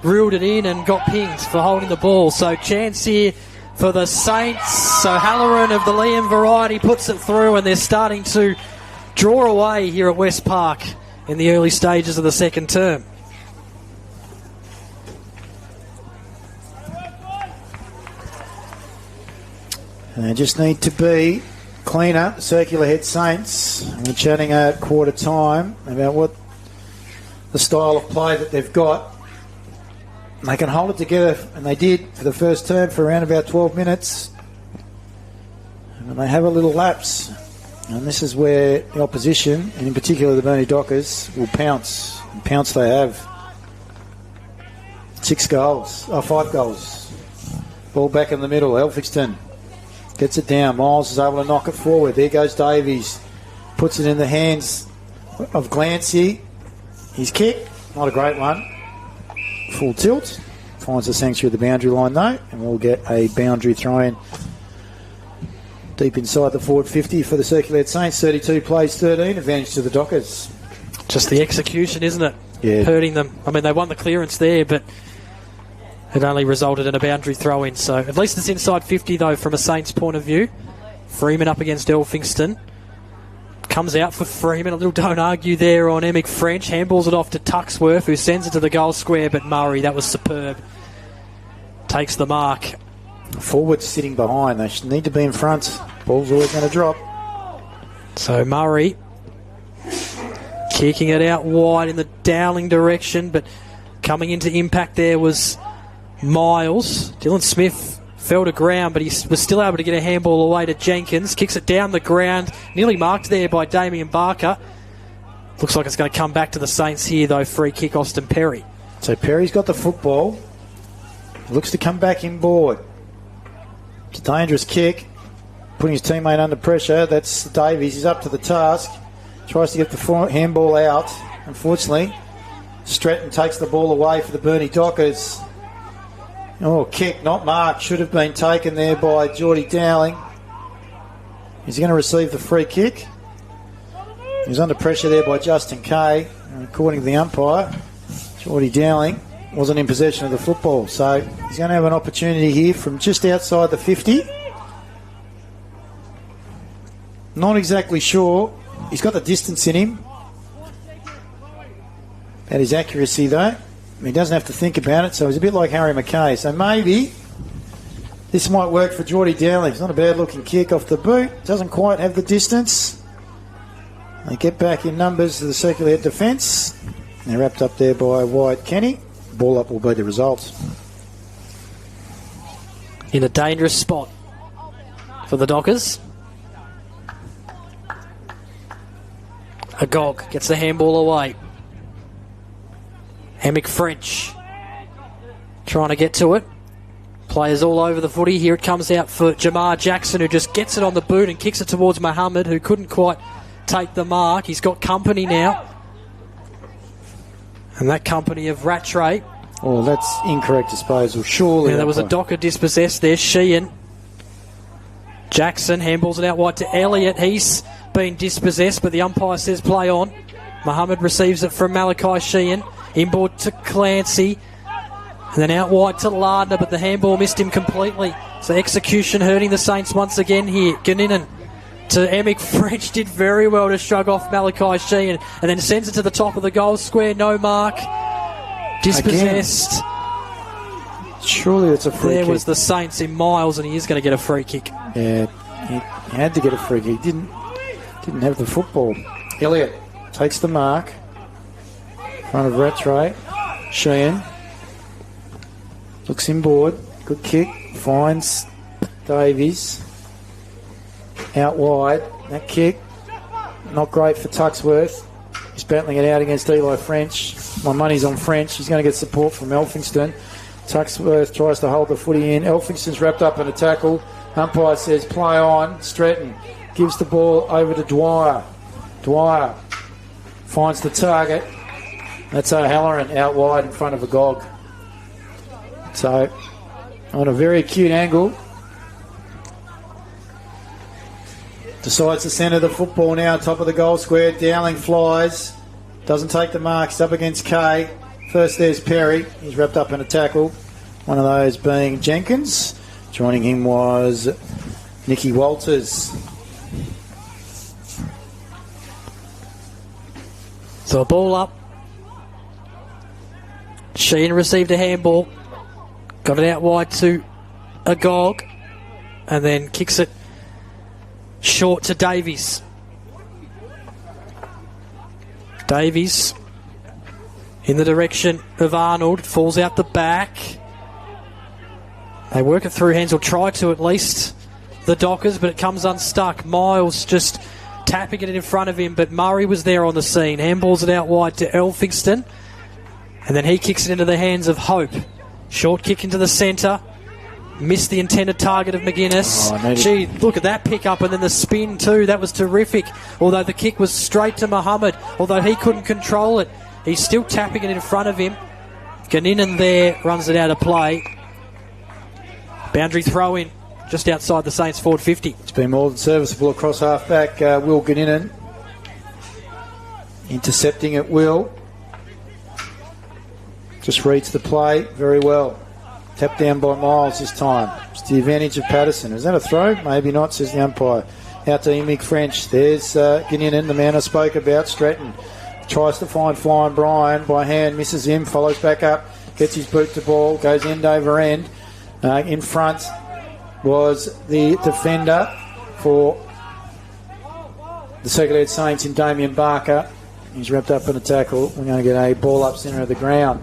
reeled it in and got pinged for holding the ball. So chance here for the Saints. So Halloran of the Liam variety puts it through, and they're starting to draw away here at West Park in the early stages of the second term. And they just need to be cleaner, Circular-Head Saints. We're chatting at quarter time about what the style of play that they've got. They can hold it together, and they did for the first term for around about 12 minutes. And they have a little lapse. And this is where the opposition, and in particular the Burnie Dockers, will pounce. And pounce they have. 5 goals. Ball back in the middle. Elphingston gets it down. Miles is able to knock it forward. There goes Davies. Puts it in the hands of Glancy. His kick, not a great one. Full tilt. Finds the sanctuary of the boundary line though, and we'll get a boundary throw in deep inside the forward 50 for the Circular Saints. 32 plays 13. Advantage to the Dockers. Just the execution, isn't it? Yeah. Hurting them. I mean, they won the clearance there, but it only resulted in a boundary throw in. So at least it's inside 50 though from a Saints point of view. Freeman up against Elphingston. Comes out for Freeman. A little don't argue there on Emick French. Handballs it off to Tuxworth, who sends it to the goal square, but Murray, that was superb, takes the mark. Forward sitting behind. They need to be in front. Ball's always going to drop. So Murray kicking it out wide in the Dowling direction, but coming into impact there was Miles. Dylan Smith fell to ground, but he was still able to get a handball away to Jenkins. Kicks it down the ground, nearly marked there by Damien Barker. Looks like it's going to come back to the Saints here, though. Free kick, Austin Perry. So Perry's got the football. Looks to come back inboard. It's a dangerous kick. Putting his teammate under pressure. That's Davies. He's up to the task. Tries to get the handball out. Unfortunately, Stretton takes the ball away for the Burnie Dockers. Oh, kick, not marked. Should have been taken there by Geordie Dowling. Is he going to receive the free kick? He was under pressure there by Justin Kay. And according to the umpire, Geordie Dowling wasn't in possession of the football. So he's going to have an opportunity here from just outside the 50. Not exactly sure. He's got the distance in him. About his accuracy, though. He doesn't have to think about it, so he's a bit like Harry Mackay. So maybe this might work for Geordie Dowling. It's not a bad-looking kick off the boot. Doesn't quite have the distance. They get back in numbers to the circular head defence. They're wrapped up there by Wyatt Kenny. Ball up will be the result. In a dangerous spot for the Dockers. Agog gets the handball away. Hammock French trying to get to it. Players all over the footy. Here it comes out for Jamar Jackson, who just gets it on the boot and kicks it towards Mohammed, who couldn't quite take the mark. He's got company now. And that company of Rattray. Oh, that's incorrect disposal. Surely. Yeah, there was a Docker dispossessed there. Sheehan. Jackson handballs it out wide to Elliott. He's been dispossessed, but the umpire says play on. Mohammed receives it from Malachi Sheehan. Inboard to Clancy. And then out wide to Lardner, but the handball missed him completely. So execution hurting the Saints once again here. Ganinen to Emick French, did very well to shrug off Malachi Sheehan, and then sends it to the top of the goal square. No mark. Dispossessed. Again. Surely it's a free kick. There was the Saints in Miles, and he is going to get a free kick. Yeah, he had to get a free kick. He didn't have the football. Elliott takes the mark. In front of Rattray. Sheehan looks inboard. Good kick. Finds Davies. Out wide. That kick, not great for Tuxworth. He's battling it out against Eli French. My money's on French. He's going to get support from Elphingston. Tuxworth tries to hold the footy in. Elphingston's wrapped up in a tackle. Umpire says play on. Stretton gives the ball over to Dwyer. Dwyer finds the target. That's O'Halloran out wide in front of Agog. So, on a very acute angle, decides to centre the football now, top of the goal square. Dowling flies, doesn't take the mark. He's up against Kay. First there's Perry. He's wrapped up in a tackle. One of those being Jenkins. Joining him was Nicky Walters. So a ball up. Sheehan received a handball. Got it out wide to Agog. And then kicks it short to Davies. Davies in the direction of Arnold. Falls out the back. They work it through hands, or try to at least, the Dockers, but it comes unstuck. Miles just tapping it in front of him, but Murray was there on the scene. Handballs it out wide to Elphingston. And then he kicks it into the hands of Hope. Short kick into the centre. Missed the intended target of McGuinness. Gee, look at that pick up, and then the spin too. That was terrific. Although the kick was straight to Mohammed. Although he couldn't control it. He's still tapping it in front of him. Ganinen there runs it out of play. Boundary throw in just outside the Saints forward 50. It's been more than serviceable across half-back. Will Ganinen intercepting at will. Just reads the play very well. Tapped down by Miles this time. It's the advantage of Patterson. Is that a throw? Maybe not, says the umpire. Out to Emick French. There's Ganinen, the man I spoke about. Stratton tries to find Flying Brian by hand. Misses him. Follows back up. Gets his boot to ball. Goes end over end. In front was the defender for the Circular Head Saints in Damien Barker. He's wrapped up in a tackle. We're going to get a ball up centre of the ground.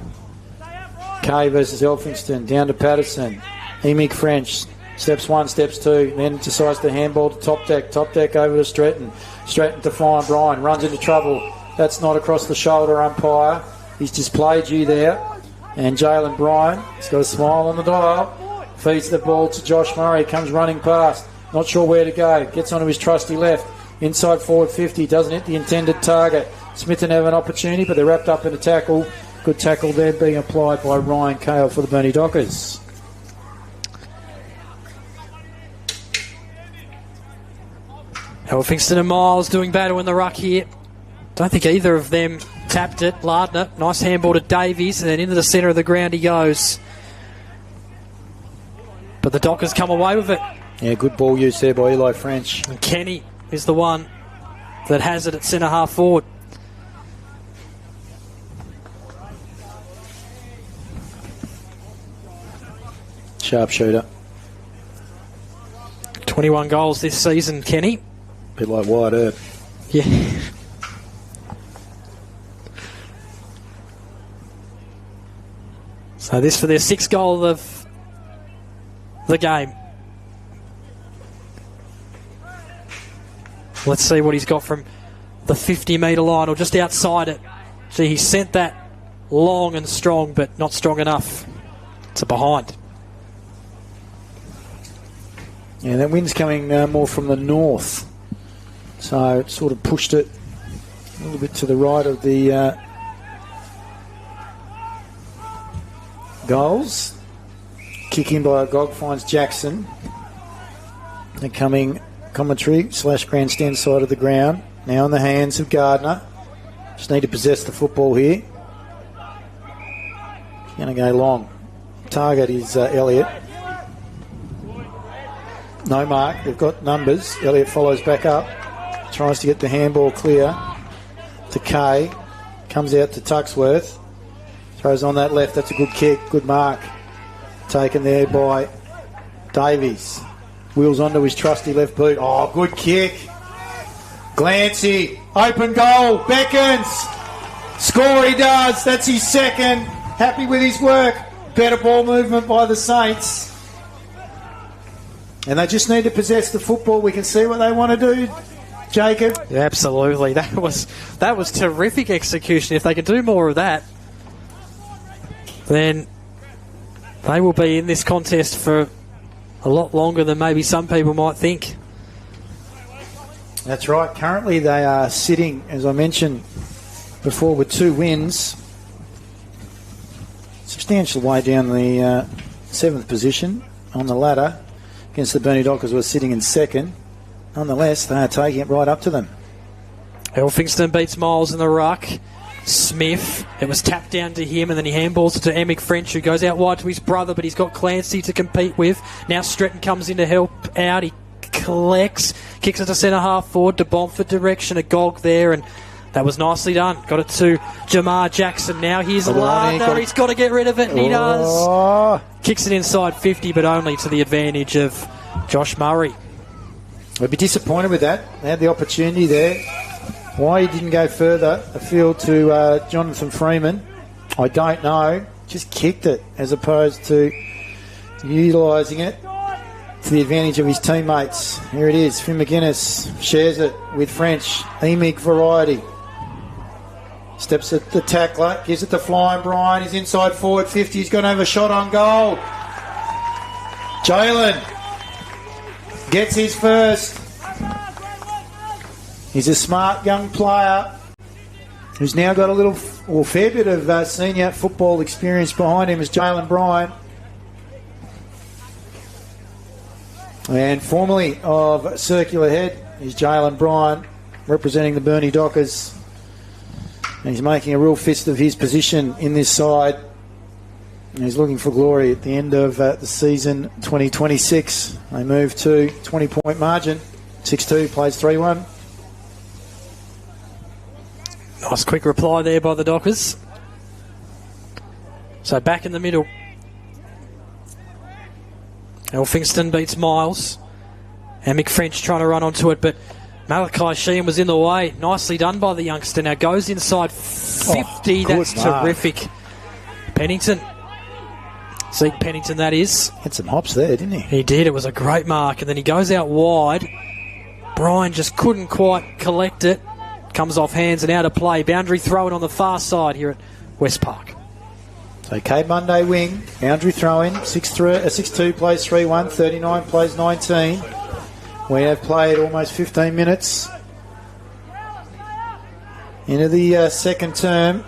Kay versus Elphingston, down to Patterson. Emick French, steps one, steps two, then decides to handball to Top Deck over to Stratton. Stratton to Fine Brian, runs into trouble. That's not across the shoulder, umpire. He's just played you there. And Jalen Bryan, he's got a smile on the dial. Feeds the ball to Josh Murray, comes running past. Not sure where to go. Gets onto his trusty left. Inside forward 50, doesn't hit the intended target. Smithton have an opportunity, but they're wrapped up in a tackle. Good tackle there being applied by Ryan Cale for the Burnie Dockers. Elphingston and Miles doing battle in the ruck here. Don't think either of them tapped it. Lardner, nice handball to Davies, and then into the centre of the ground he goes. But the Dockers come away with it. Yeah, good ball use there by Eli French. And Kenny is the one that has it at centre half forward. Sharpshooter. 21 goals this season, Kenny. Bit like Wyatt Earp. Yeah. So this for their 6th goal of the game. Let's see what he's got from the 50-metre line or just outside it. Gee, he sent that long and strong, but not strong enough. It's a behind. Yeah, that wind's coming more from the north. So it sort of pushed it a little bit to the right of the goals. Kick in by Agog finds Jackson. They're coming commentary / grandstand side of the ground. Now in the hands of Gardner. Just need to possess the football here. Going to go long. Target is Elliott. No mark. They've got numbers. Elliott follows back up. Tries to get the handball clear to Kay. Comes out to Tuxworth. Throws on that left. That's a good kick. Good mark. Taken there by Davies. Wheels onto his trusty left boot. Oh, good kick. Glancy. Open goal. Beckons. Score he does. That's his 2nd. Happy with his work. Better ball movement by the Saints. And they just need to possess the football. We can see what they want to do, Jacob. Yeah, absolutely. That was terrific execution. If they can do more of that, then they will be in this contest for a lot longer than maybe some people might think. That's right. Currently they are sitting, as I mentioned before, with 2 wins. Substantial way down the 7th position on the ladder. Against the Burnie Dockers, who are sitting in 2nd. Nonetheless, they are taking it right up to them. Elphingston beats Miles in the ruck. Smith, it was tapped down to him, and then he handballs it to Emick French, who goes out wide to his brother, but he's got Clancy to compete with. Now Stretton comes in to help out. He collects, kicks it to centre half forward to Bomford direction. A gog there, and that was nicely done. Got it to Jamar Jackson. Now here's Lardner. He's got to get rid of it, and he does. Kicks it inside 50, but only to the advantage of Josh Murray. I'd be disappointed with that. They had the opportunity there. Why he didn't go further afield to Jonathan Freeman, I don't know. Just kicked it as opposed to utilising it to the advantage of his teammates. Here it is. Finn McGuinness shares it with French. Emick variety. Steps at the tackler, gives it to Flying Brian. He's inside forward 50. He's going to have a shot on goal. Jalen gets his first. He's a smart young player who's now got a fair bit of senior football experience behind him as Jalen Bryan. And formerly of Circular Head is Jalen Bryan, representing the Burnie Dockers. And he's making a real fist of his position in this side. And he's looking for glory at the end of the season 2026. They move to 20-point margin. 6-2, plays 3-1. Nice quick reply there by the Dockers. So back in the middle. Elphingston beats Miles. And McFrench trying to run onto it, but Malachi Sheehan was in the way. Nicely done by the youngster. Now goes inside 50. That's terrific. Pennington. Zeke Pennington, that is. Had some hops there, didn't he? He did. It was a great mark. And then he goes out wide. Brian just couldn't quite collect it. Comes off hands and out of play. Boundary throw-in on the far side here at West Park. So Cade Monday wing. Boundary throw-in. 6-2 plays 3-1. 39 plays 19. We have played almost 15 minutes into the second term.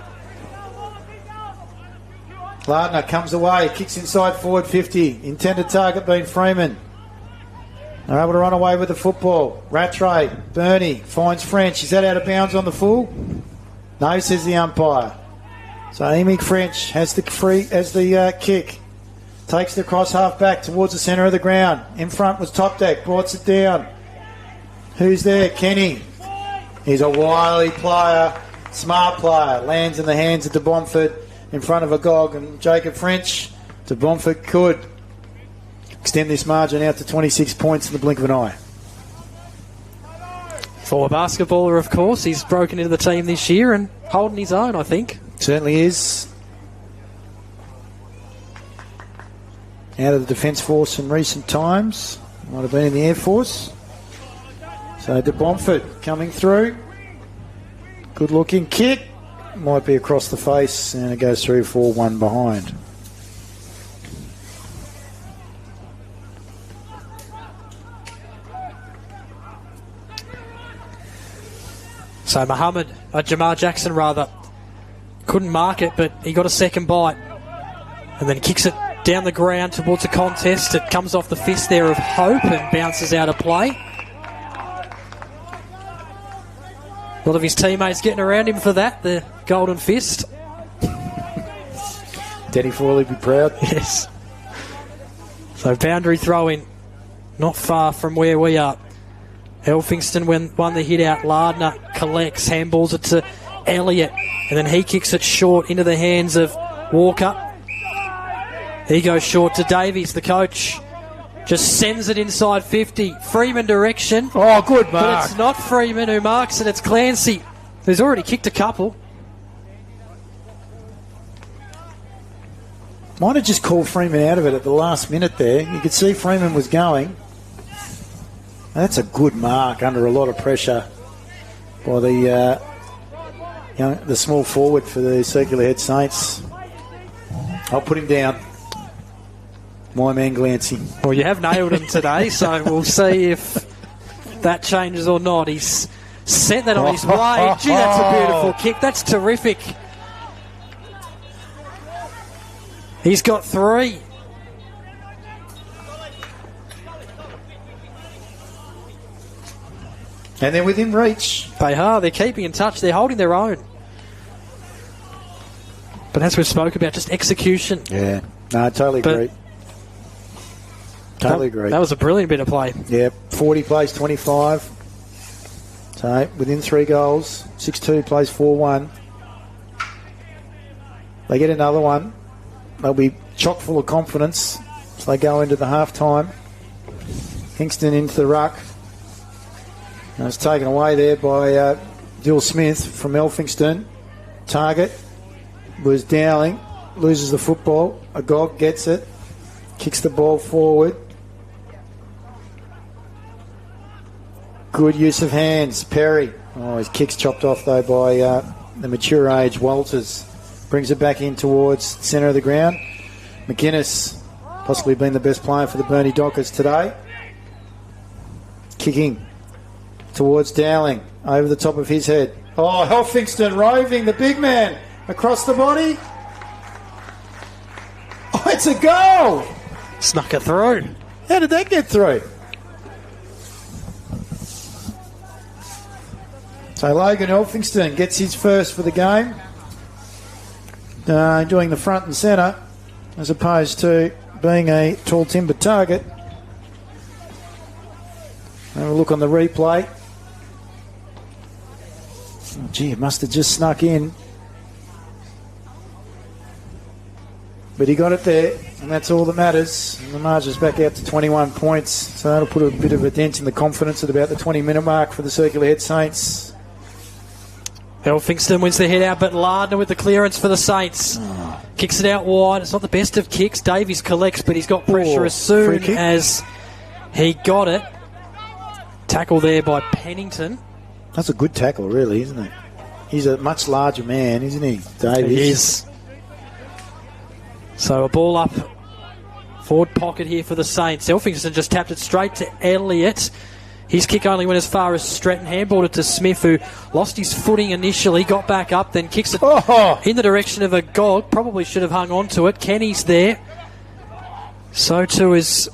Lardner comes away, kicks inside forward 50. Intended target being Freeman. They're able to run away with the football. Rattray, Burnie finds French. Is that out of bounds on the full? No, says the umpire. So Amy French has the kick. Takes the cross half back towards the centre of the ground. In front was Top Deck. Brought it down. Who's there? Kenny. He's a wily player. Smart player. Lands in the hands of De Bomford in front of a Gog. And Jacob French. De Bomford could extend this margin out to 26 points in the blink of an eye. Former basketballer, of course. He's broken into the team this year and holding his own, I think. Certainly is. Out of the Defence Force in recent times. Might have been in the Air Force. So De Bomford coming through. Good looking kick. Might be across the face and it goes through for 1 behind. So Jamar Jackson couldn't mark it, but he got a second bite and then kicks it down the ground towards a contest. It comes off the fist there of Hope and bounces out of play. A lot of his teammates getting around him for that, the golden fist. Denny Frawley be proud. Yes. So boundary throw in, not far from where we are. Elphingston won the hit out. Lardner collects, handballs it to Elliott, and then he kicks it short into the hands of Walker. He goes short to Davies, the coach. Just sends it inside 50. Freeman direction. Oh, good mark. But it's not Freeman who marks it, it's Clancy, who's already kicked a couple. Might have just called Freeman out of it at the last minute there. You could see Freeman was going. That's a good mark under a lot of pressure by the small forward for the Circular Head Saints. I'll put him down. My man Glancy. Well, you have nailed him today, so we'll see if that changes or not. He's sent that on his way. Gee, that's a beautiful kick. That's terrific. He's got 3. And they're within reach. They are. They're keeping in touch. They're holding their own. But as we spoke about, just execution. Yeah. No, I totally agree. Totally agree. That was a brilliant bit of play. Yeah. 40 plays 25. So within 3 goals. 6-2 plays 4-1. They get another one. They'll be chock full of confidence as they go into the half time. Hingston into the ruck. And it's taken away there by Dill Smith from Elphingston. Target was Dowling. Loses the football. Agog gets it. Kicks the ball forward. Good use of hands. Perry. Oh, his kick's chopped off though by the mature age Walters. Brings it back in towards the centre of the ground. McInnes possibly been the best player for the Burnie Dockers today. Kicking towards Dowling, over the top of his head. Oh, Elphingston roving, the big man, across the body. Oh, it's a goal! Snuck it through. How did that get through? So Logan Elphingston gets his first for the game. Doing the front and centre, as opposed to being a tall timber target. Have a look on the replay. Oh, gee, it must have just snuck in. But he got it there, and that's all that matters. And the margin's back out to 21 points. So that'll put a bit of a dent in the confidence at about the 20-minute mark for the Circular Head Saints. Elphingston wins the head out, but Lardner with the clearance for the Saints. Kicks it out wide. It's not the best of kicks. Davies collects, but he's got pressure as soon as he got it. Tackle there by Pennington. That's a good tackle, really, isn't it? He's a much larger man, isn't he, Davies? He is. So a ball up. Forward pocket here for the Saints. Elphingston just tapped it straight to Elliott. His kick only went as far as Stratton. Handballed it to Smith, who lost his footing initially, got back up, then kicks it in the direction of a Gog. Probably should have hung on to it. Kenny's there. So too is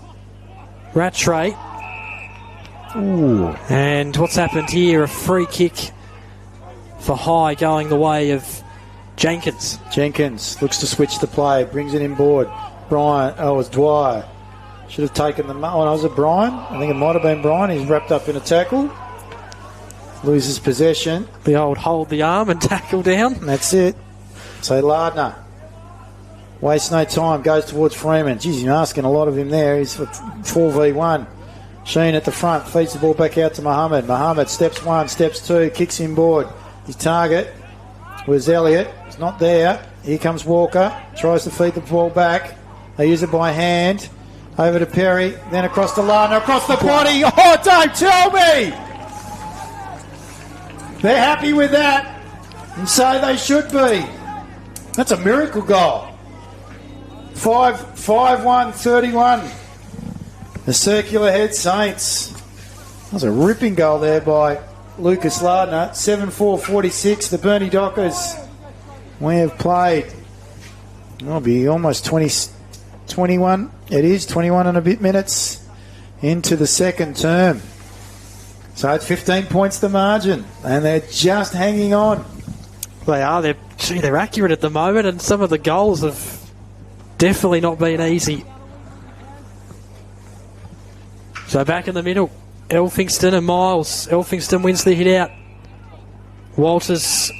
Rattray. Ooh. And what's happened here? A free kick for High going the way of Jenkins. Jenkins looks to switch the play, brings it inboard. Brian, it was Dwyer. Should have taken the... Oh, was it Brian? I think it might have been Brian. He's wrapped up in a tackle. Loses possession. The old hold the arm and tackle down. And that's it. So Lardner wastes no time, goes towards Freeman. Geez, you're asking a lot of him there. He's 4v1. Sheen at the front, feeds the ball back out to Mohammed. Mohammed steps 1, steps 2, kicks inboard. His target was Elliott. It's not there. Here comes Walker. Tries to feed the ball back. They use it by hand. Over to Perry. Then across to Lardner. Across the body. Oh, don't tell me! They're happy with that. And so they should be. That's a miracle goal. 5-1-31. The circular head Saints. That was a ripping goal there by Lucas Lardner. 7-4-46. The Burnie Dockers. We have played. It'll be almost 21. It is 21 and a bit minutes into the second term. So it's 15 points the margin. And they're just hanging on. They are. They're accurate at the moment, and some of the goals have definitely not been easy. So back in the middle, Elphingston and Miles. Elphingston wins the hit out. Walters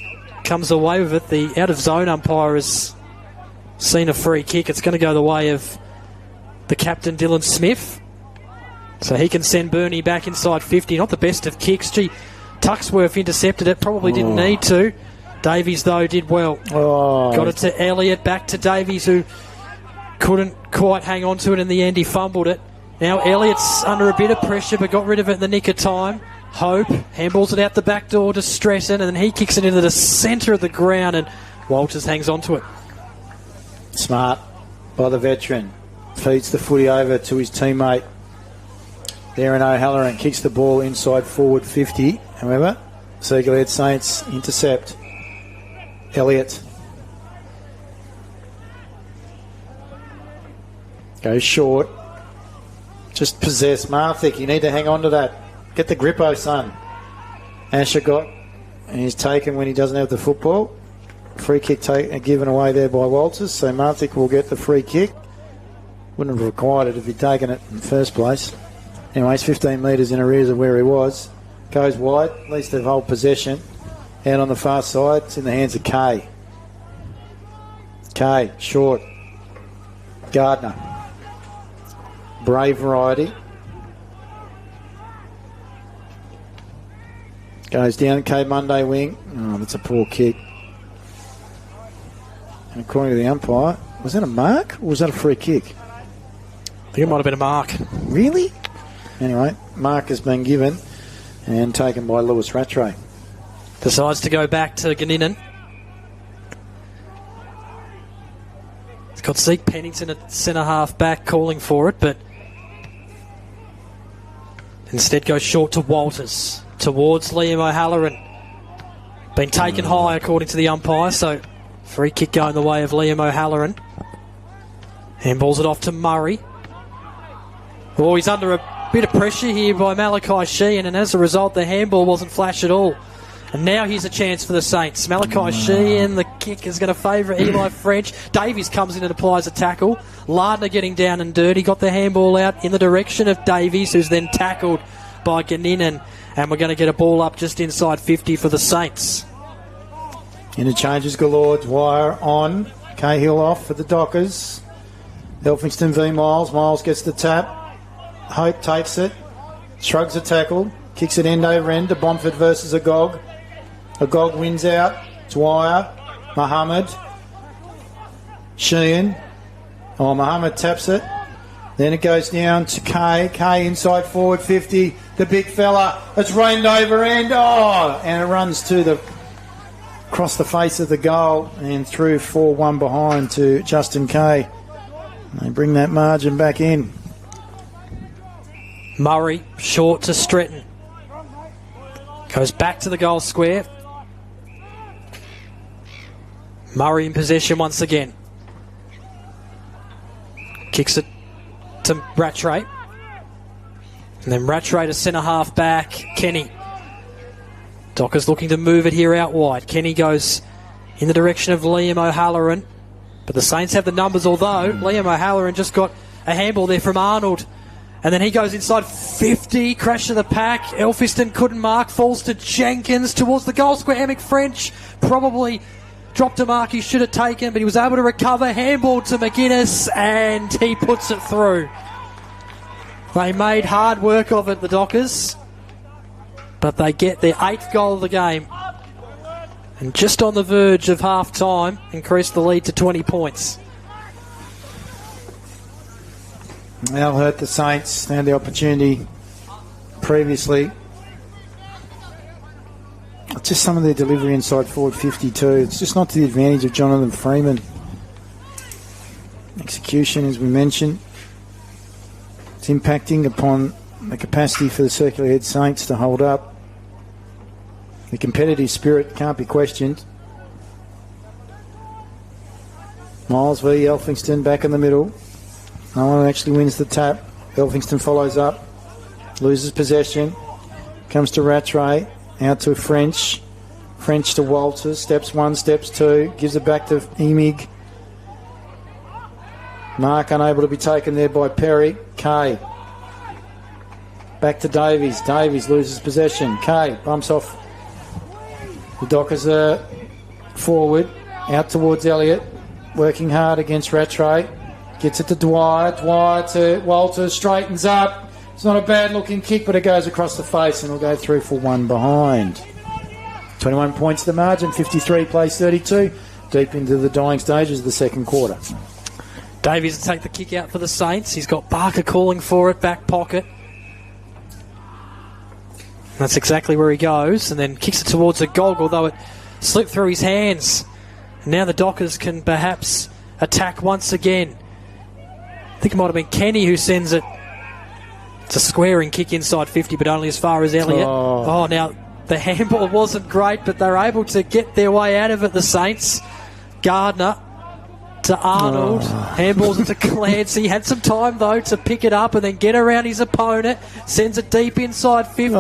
comes away with it. The out-of-zone umpire has seen a free kick. It's going to go the way of the captain, Dylan Smith. So he can send Burnie back inside 50. Not the best of kicks. Gee, Tuxworth intercepted it. Probably didn't need to. Davies, though, did well. Got it to Elliott. Back to Davies, who couldn't quite hang on to it in the end. He fumbled it. Now Elliott's under a bit of pressure, but got rid of it in the nick of time. Hope handballs it out the back door to Stretton, and then he kicks it into the centre of the ground, and Walters hangs on to it. Smart by the veteran. Feeds the footy over to his teammate. Darren O'Halloran kicks the ball inside forward 50. However, Circular Head Saints intercept. Elliott goes short. Just possess Marthick. You need to hang on to that. Get the grippo, son. Asher got, and he's taken when he doesn't have the football. Free kick given away there by Walters, so Marthick will get the free kick. Wouldn't have required it if he'd taken it in the first place. Anyways, 15 metres in arrears of where he was. Goes wide, at least they hold possession. Out on the far side, it's in the hands of Kay. Kay, short. Gardner. Brave variety. Goes down, Kay Monday wing. Oh, that's a poor kick. And according to the umpire, was that a mark or was that a free kick? I think it might have been a mark. Really? Anyway, mark has been given and taken by Lewis Rattray. Decides to go back to Ganninan. He's got Zeke Pennington at centre half back calling for it, but instead goes short to Walters. Towards Liam O'Halloran. Been taken high according to the umpire, so free kick going the way of Liam O'Halloran. Handballs it off to Murray. Oh, he's under a bit of pressure here by Malachi Sheehan, and as a result the handball wasn't flash at all. And now here's a chance for the Saints. Malachi Sheehan, the kick is going to favour Eli French. Davies comes in and applies a tackle. Lardner getting down and dirty. Got the handball out in the direction of Davies, who's then tackled by Ganninan. And we're going to get a ball up just inside 50 for the Saints. Interchanges galore. Dwyer on. Cahill off for the Dockers. Elphingston v Miles. Miles gets the tap. Hope takes it. Shrugs a tackle. Kicks it end over end to Bomford versus Agog. Agog wins out. Dwyer. Mohammed. Sheehan. Oh, Mohammed taps it. Then it goes down to Kay. Kay inside forward 50. The big fella. It's rained over end. Oh, and it runs to the across the face of the goal and through 4-1 behind to Justin Kay. They bring that margin back in. Murray short to Stretton. Goes back to the goal square. Murray in possession once again. Kicks it to Rattray. And then Rattray to centre half back. Kenny. Dockers looking to move it here out wide. Kenny goes in the direction of Liam O'Halloran. But the Saints have the numbers, although Liam O'Halloran just got a handball there from Arnold. And then he goes inside 50, crash to the pack. Elphiston couldn't mark, falls to Jenkins towards the goal square. Emic French probably dropped a mark he should have taken, but he was able to recover. Handball to McGuinness, and he puts it through. They made hard work of it, the Dockers, but they get their 8th goal of the game. And just on the verge of half-time, increased the lead to 20 points. They'll hurt the Saints. They had the opportunity previously. Just some of their delivery inside forward 52. It's just not to the advantage of Jonathan Freeman. Execution, as we mentioned. It's impacting upon the capacity for the circular head Saints to hold up. The competitive spirit can't be questioned. Miles v. Elphingston back in the middle. No one actually wins the tap. Elphingston follows up. Loses possession. Comes to Rattray. Out to French. French to Walters. Steps 1, steps 2. Gives it back to Emig. Mark unable to be taken there by Perry. Kay. Back to Davies. Davies loses possession. Kay bumps off. The Dockers are forward. Out towards Elliott. Working hard against Rattray. Gets it to Dwyer. Dwyer to Walters. Straightens up. It's not a bad looking kick, but it goes across the face and will go through for one behind. 21 points the margin. 53 plays 32. Deep into the dying stages of the second quarter. Davies to take the kick out for the Saints. He's got Barker calling for it, back pocket. That's exactly where he goes, and then kicks it towards the goal, although it slipped through his hands. Now the Dockers can perhaps attack once again. I think it might have been Kenny who sends it. It's a squaring kick inside 50, but only as far as Elliott. Oh, now the handball wasn't great, but they're able to get their way out of it, the Saints. Gardner to Arnold. Handballs to Clancy. Had some time, though, to pick it up and then get around his opponent. Sends it deep inside 50.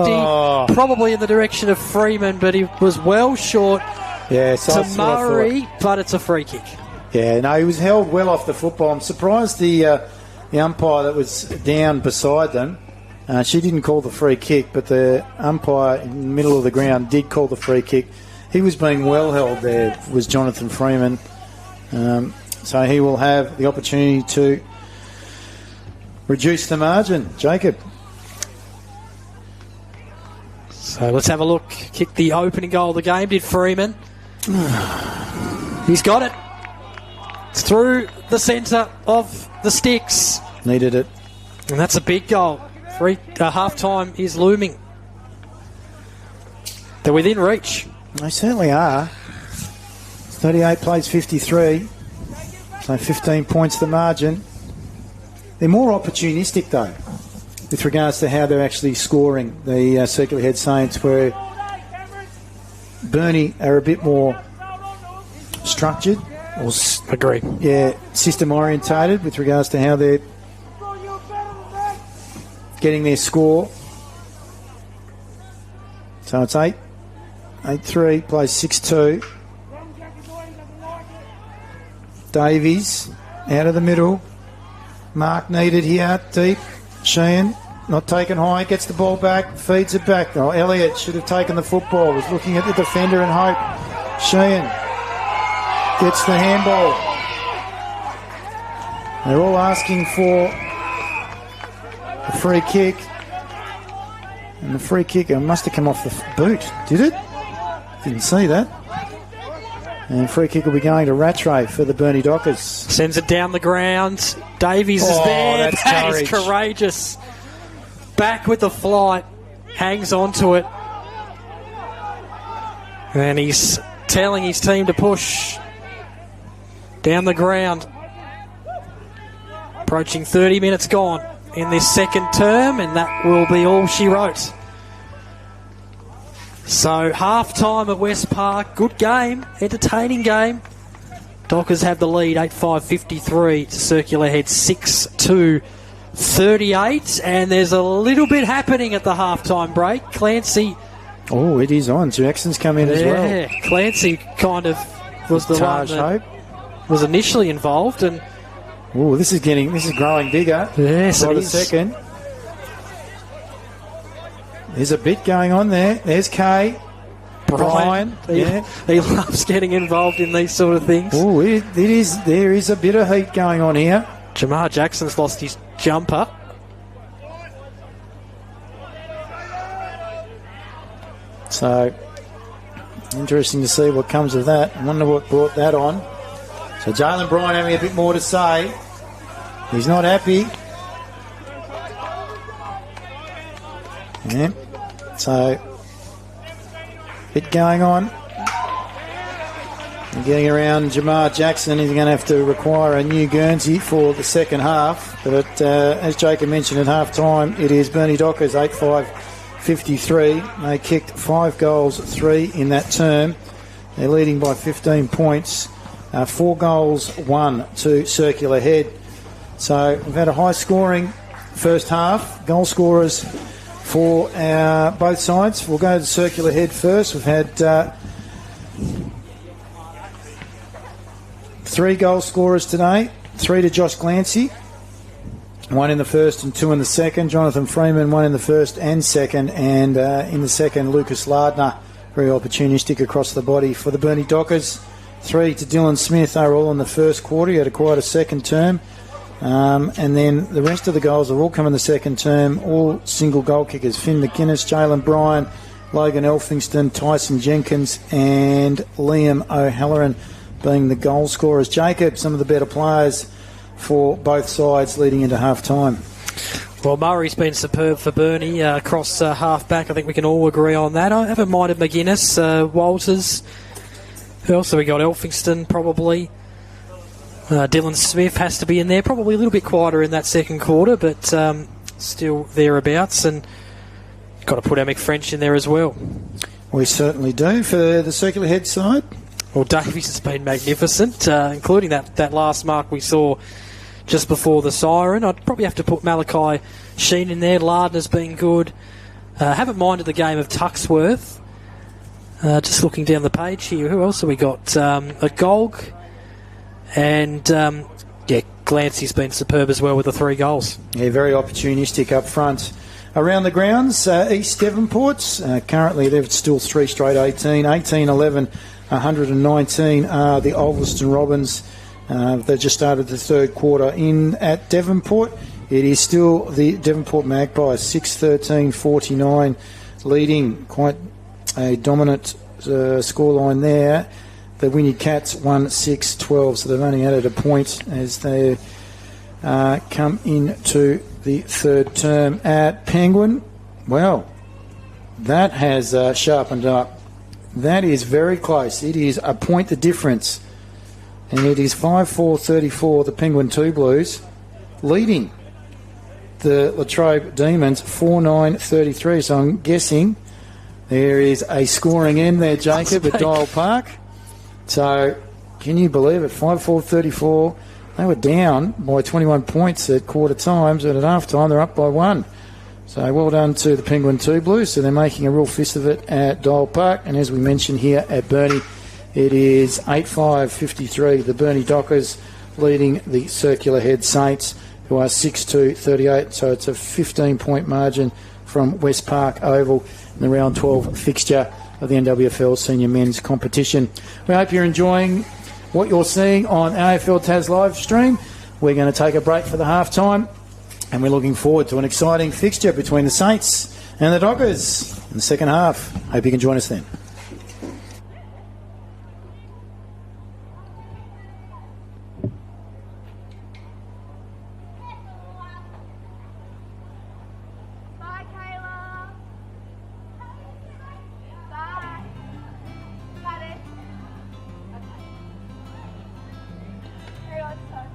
Probably in the direction of Freeman, but he was well short to Murray, but it's a free kick. Yeah, no, he was held well off the football. I'm surprised the umpire that was down beside them, she didn't call the free kick, but the umpire in the middle of the ground did call the free kick. He was being well held there, was Jonathan Freeman. So he will have the opportunity to reduce the margin. Jacob. So let's have a look. Kicked the opening goal of the game, did Freeman. He's got it. It's through the centre of the sticks. Needed it. And that's a big goal. Half-time is looming. They're within reach. They certainly are. 38 plays 53. So 15 points the margin. They're more opportunistic, though, with regards to how they're actually scoring. The circular head Saints, where Burnie are a bit more structured. Agree. Yeah, system orientated with regards to how they're getting their score. So it's 8-3, plays 6-2. Davies out of the middle. Mark needed here, deep. Sheehan not taken high, gets the ball back, feeds it back. Oh, Elliott should have taken the football, was looking at the defender and hope. Sheehan gets the handball. They're all asking for a free kick. And the free kick must have come off the boot. Did it? Didn't see that. And free kick will be going to Rattray for the Burnie Dockers. Sends it down the ground. Davies is there. That is courageous. Back with the flight. Hangs on to it. And he's telling his team to push down the ground. Approaching 30 minutes gone in this second term, and that will be all she wrote. So, half-time at West Park. Good game. Entertaining game. Dockers have the lead, 8-5-53 to circular head 6-2 38, and there's a little bit happening at the halftime break. Clancy. Oh, it is on. Jackson's come in as well. Yeah, Clancy kind of was the one that was initially involved, and this is growing bigger. Yes, by the second. There's a bit going on there. There's Kay. Brian. He loves getting involved in these sort of things. Oh, there is a bit of heat going on here. Jamar Jackson's lost his jumper. So, interesting to see what comes of that. I wonder what brought that on. So, Jalen Bryan having a bit more to say. He's not happy. Yeah. So, bit going on. And getting around Jamar Jackson, he's going to have to require a new Guernsey for the second half. But as Jacob mentioned at half time, it is Burnie Dockers 8-5-53. They kicked 5 goals, 3 in that term. They're leading by 15 points. 4 goals, 1 to Circular Head. So we've had a high scoring first half. Goal scorers for both sides. We'll go to Circular Head first. We've had 3 goal scorers today. 3 to Josh Glancy. 1 in the first and 2 in the second. Jonathan Freeman, 1 in the first and second. And in the second, Lucas Lardner. Very opportunistic across the body for the Burnie Dockers. 3 to Dylan Smith. They were all in the first quarter. He had quite a second term. And then the rest of the goals have all come in the second term. All single goal kickers. Finn McGuinness, Jalen Bryan, Logan Elphingston, Tyson Jenkins and Liam O'Halloran being the goal scorers. Jacob, some of the better players for both sides leading into half-time. Well, Murray's been superb for Burnie across half-back. I think we can all agree on that. I haven't minded McGuinness, Walters. Who else have we got? Elphingston, probably. Dylan Smith has to be in there. Probably a little bit quieter in that second quarter, but still thereabouts. And got to put our McFrench in there as well. We certainly do. For the Circular Head side? Well, Davies has been magnificent, including that last mark we saw just before the siren. I'd probably have to put Malachi Sheen in there. Lardner's been good. Haven't minded the game of Tuxworth. Just looking down the page here, who else have we got? A Golg. And, Glancy's been superb as well with the 3 goals. Yeah, very opportunistic up front. Around the grounds, East Devonport's. Currently, they've still 3 straight 18. 18-11. 119 are the Ulverston Robins. They've just started the third quarter in at Devonport. It is still the Devonport Magpies, 6-13-49, leading quite a dominant scoreline there. The Wynyard Cats 1-6-12, so they've only added a point as they come into the third term at Penguin. Well, that has sharpened up. That is very close. It is a point the difference. And it is 5-4-34, the Penguin 2 Blues, leading the Latrobe Demons 4-9-33. So I'm guessing there is a scoring end there, Jacob, at Dial Park. So can you believe it? 5-4-34. They were down by 21 points at quarter times, and at half time they're up by 1. So well done to the Penguin 2 Blues. So they're making a real fist of it at Dial Park. And as we mentioned here at Burnie, it is 8-5-53. The Burnie Dockers leading the Circular Head Saints, who are 6-2-38. So it's a 15-point margin from West Park Oval in the round 12 fixture of the NWFL Senior Men's Competition. We hope you're enjoying what you're seeing on AFL Tas live stream. We're going to take a break for the half-time. And we're looking forward to an exciting fixture between the Saints and the Dockers in the second half. Hope you can join us then. Bye, Kayla. Bye. Got it. Okay. Here, let's start.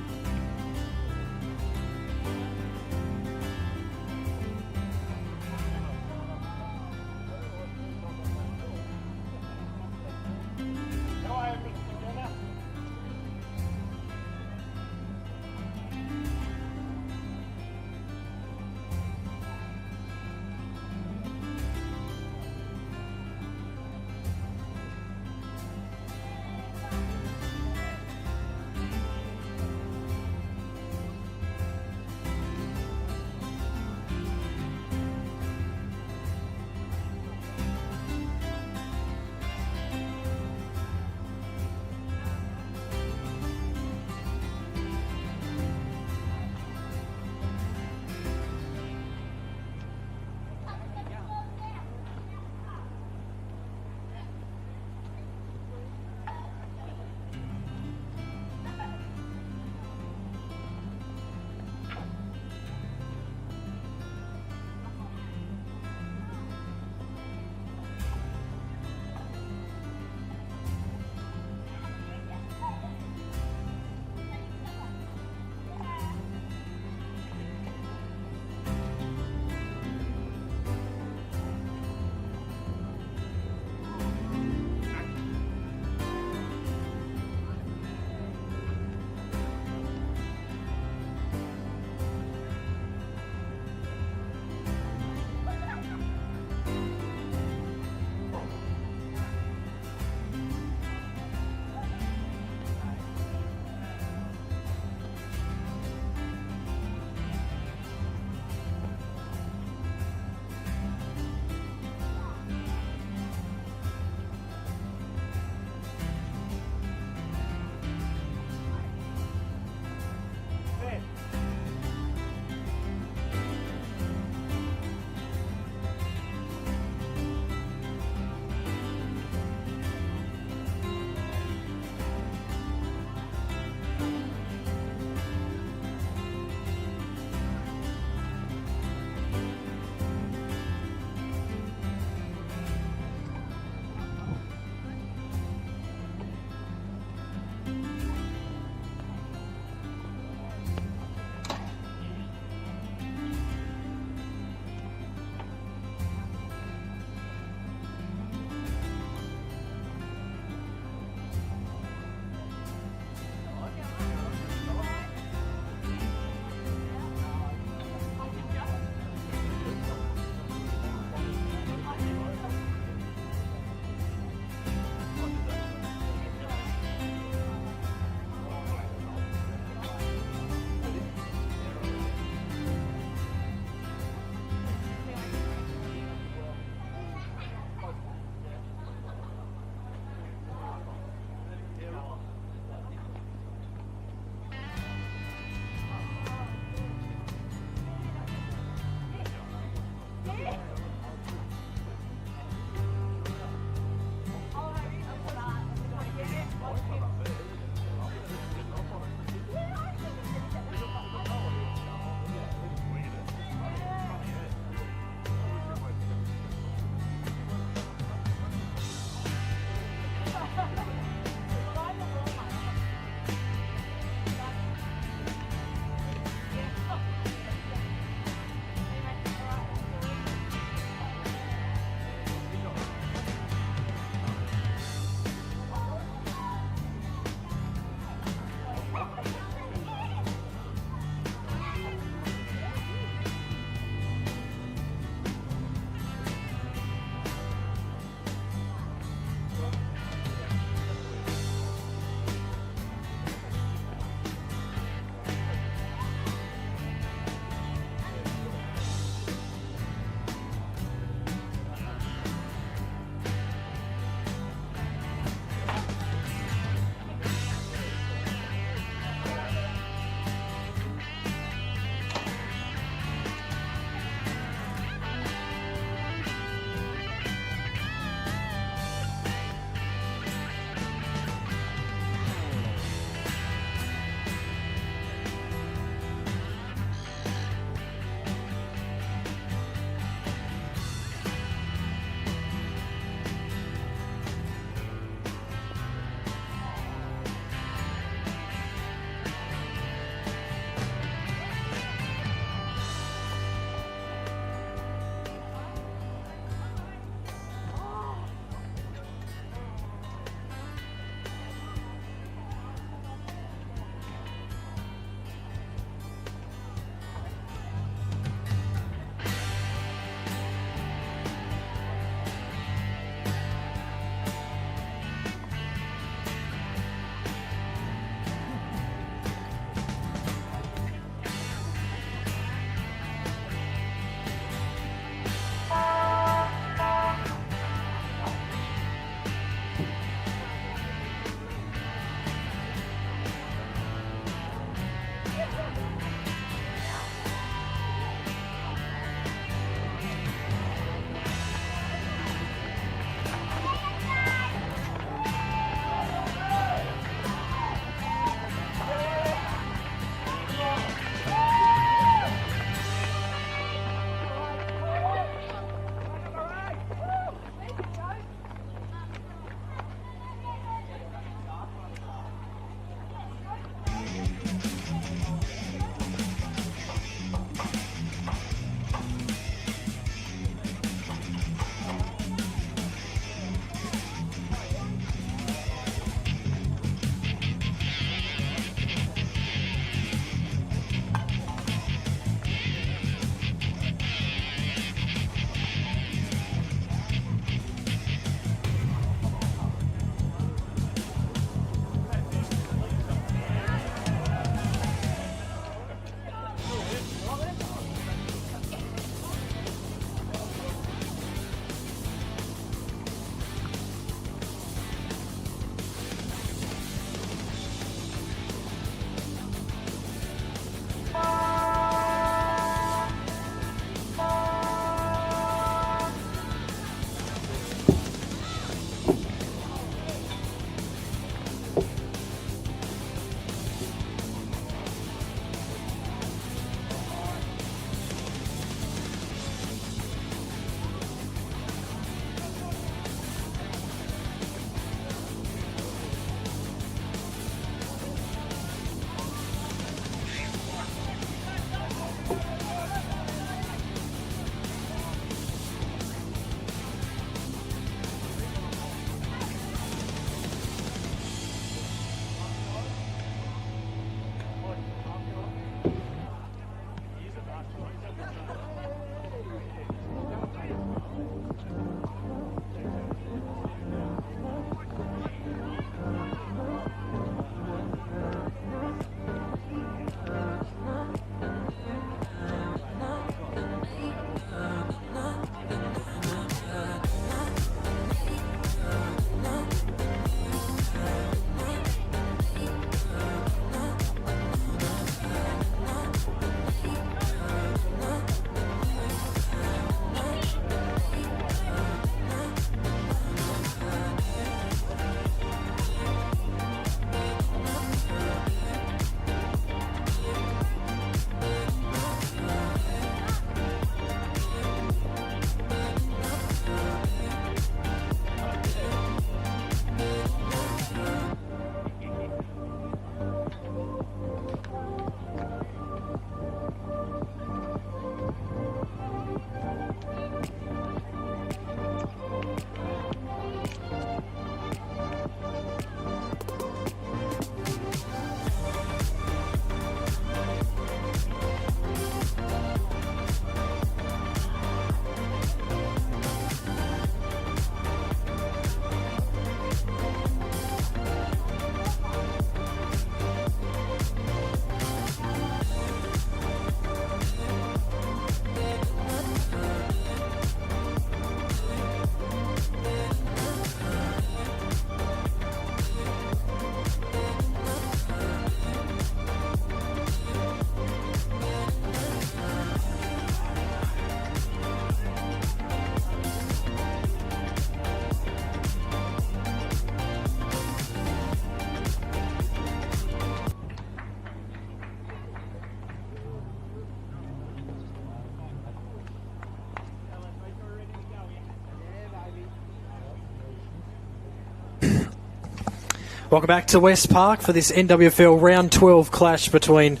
Welcome back to West Park for this NWFL Round 12 clash between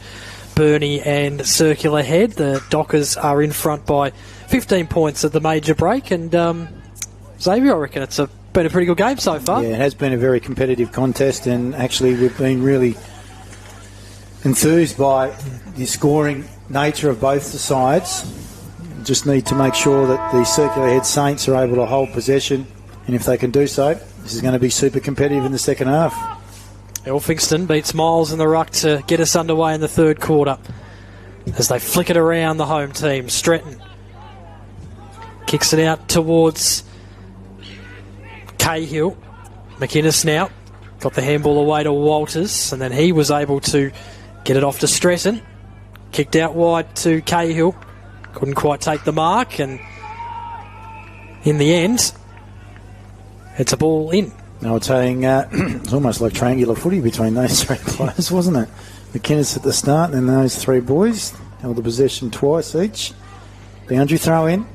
Burnie and Circular Head. The Dockers are in front by 15 points at the major break, and Xavier, I reckon it's been a pretty good game so far. Yeah, it has been a very competitive contest, and actually we've been really enthused by the scoring nature of both the sides. Just need to make sure that the Circular Head Saints are able to hold possession, and if they can do so, this is going to be super competitive in the second half. Elphingston beats Miles in the ruck to get us underway in the third quarter as they flick it around the home team. Stretton kicks it out towards Cahill. McInnes now got the handball away to Walters, and then he was able to get it off to Stretton. Kicked out wide to Cahill. Couldn't quite take the mark, and in the end, it's a ball in. I was saying it's almost like triangular footy between those three players, wasn't it? McInnes at the start, and then those three boys held the possession twice each. Boundary throw in.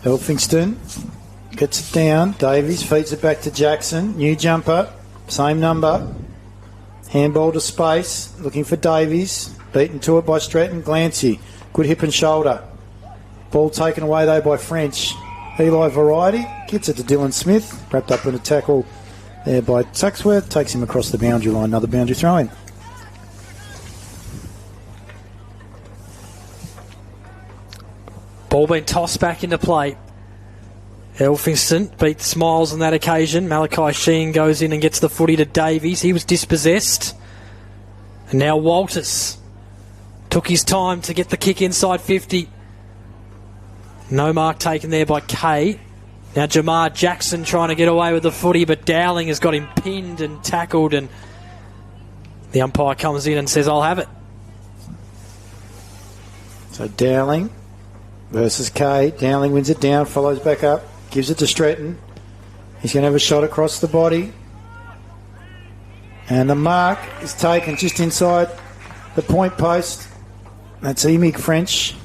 Elphingston gets it down. Davies feeds it back to Jackson. New jumper, same number. Handball to space, looking for Davies. Beaten to it by Stratton. Glancy, good hip and shoulder. Ball taken away though by French. Eli Variety gets it to Dylan Smith. Wrapped up in a tackle there by Tuxworth. Takes him across the boundary line. Another boundary throw in. Ball being tossed back into play. Elphingston beats Miles on that occasion. Malachi Sheen goes in and gets the footy to Davies. He was dispossessed. And now Walters took his time to get the kick inside 50. No mark taken there by Kay. Now Jamar Jackson trying to get away with the footy, but Dowling has got him pinned and tackled, and the umpire comes in and says, I'll have it. So Dowling versus Kay. Dowling wins it down, follows back up, gives it to Stretton. He's going to have a shot across the body. And the mark is taken just inside the point post. That's Emig French.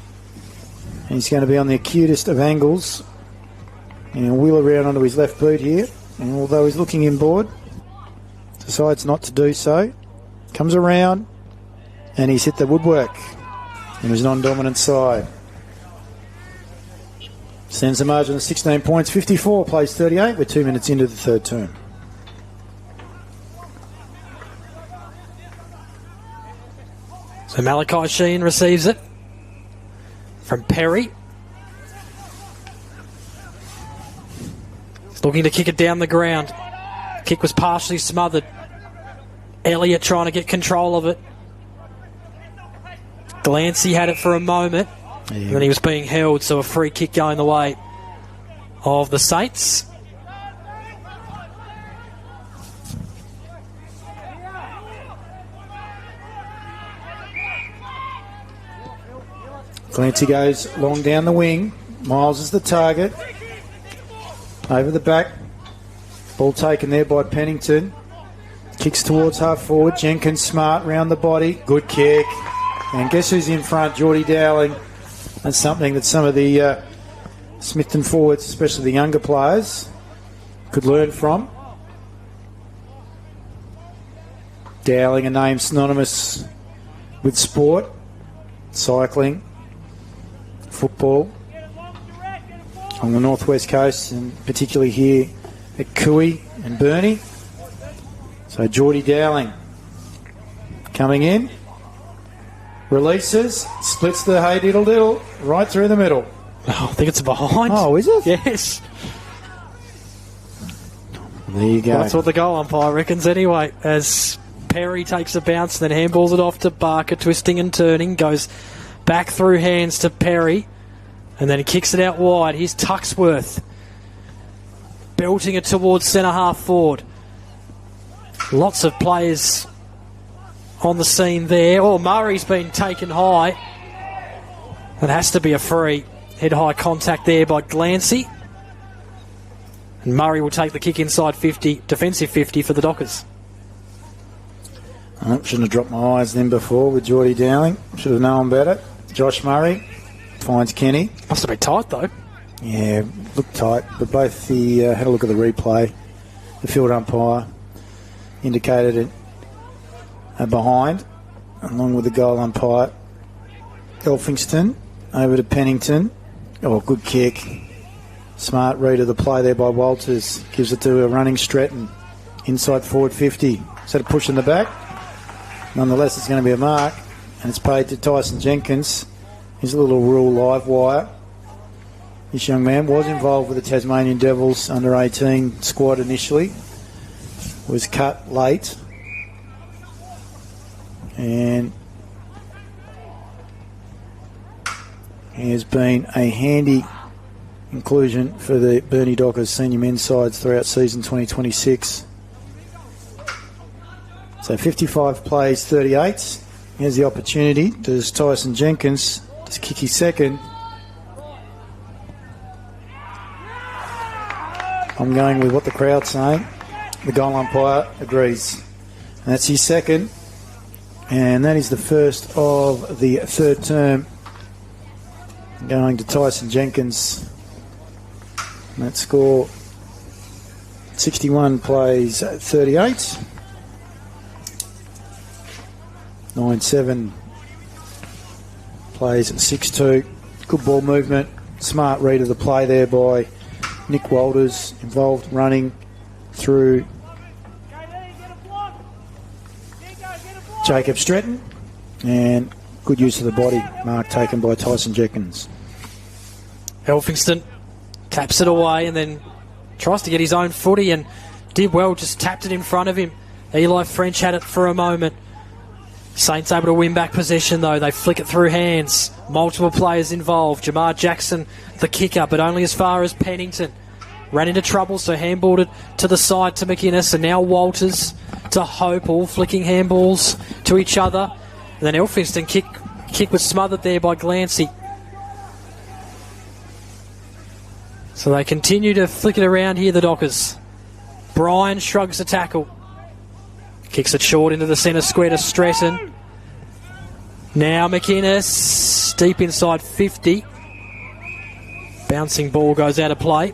And he's going to be on the acutest of angles. And he'll wheel around onto his left boot here. And although he's looking inboard, decides not to do so. Comes around, and he's hit the woodwork in his non-dominant side. Sends the margin to 16 points, 54, plays 38. We're 2 minutes into the third term. So Malachi Sheen receives it from Perry. He's looking to kick it down the ground. Kick was partially smothered. Elliott trying to get control of it. Glancy had it for a moment, and then he was being held, so a free kick going the way of the Saints. Glancy goes long down the wing. Miles is the target. Over the back. Ball taken there by Pennington. Kicks towards half forward. Jenkins smart round the body. Good kick. And guess who's in front? Geordie Dowling. That's something that some of the Smithton forwards, especially the younger players, could learn from. Dowling, a name synonymous with sport, cycling, football on the northwest coast, and particularly here at Cooey and Burnie. So Geordie Dowling coming in, releases, splits the hey diddle diddle right through the middle. Oh, I think it's behind. Oh, is it? Yes. There you go. Well, that's what the goal umpire reckons anyway, as Perry takes a bounce and then handballs it off to Barker, twisting and turning, goes back through hands to Perry, and then he kicks it out wide. Here's Tuxworth belting it towards centre half forward. Lots of players on the scene there. Oh, Murray's been taken high. That has to be a free. Head high contact there by Glancy. And Murray will take the kick inside 50, defensive 50 for the Dockers. I shouldn't have dropped my eyes then before with Geordie Dowling. Should have known better. Josh Murray finds Kenny. Must have been tight though. Yeah, looked tight, but both had a look at the replay. The field umpire indicated a behind, along with the goal umpire. Elphingston over to Pennington. Oh, good kick. Smart read of the play there by Walters. Gives it to a running Stretton. Inside forward 50. Instead of pushing the back. Nonetheless, it's going to be a mark. And it's paid to Tyson Jenkins. His little rural live wire. This young man was involved with the Tasmanian Devils under 18 squad initially. Was cut late. And he has been a handy inclusion for the Burnie Dockers senior men's sides throughout season 2026. So 55 plays 38. Here's the opportunity. Does Tyson Jenkins just kick his second? I'm going with what the crowd's saying. The goal umpire agrees. And that's his second. And that is the first of the third term going to Tyson Jenkins. And that score 61 plays 38. 9-7 plays 6-2. Good ball movement. Smart read of the play there by Nick Walters, involved running through Jacob Stretton, and good use of the body. Mark taken by Tyson Jenkins. Elphingston taps it away and then tries to get his own footy and did well, just tapped it in front of him. Eli French had it for a moment. Saints able to win back possession though. They flick it through hands. Multiple players involved. Jamar Jackson, the kicker, but only as far as Pennington. Ran into trouble, so handballed it to the side to McInnes, and now Walters to Hope, all flicking handballs to each other. And then Elphingston kick was smothered there by Glancy. So they continue to flick it around here, the Dockers. Bryan shrugs the tackle. Kicks it short into the centre square to Stretton. Now McInnes, deep inside 50. Bouncing ball goes out of play.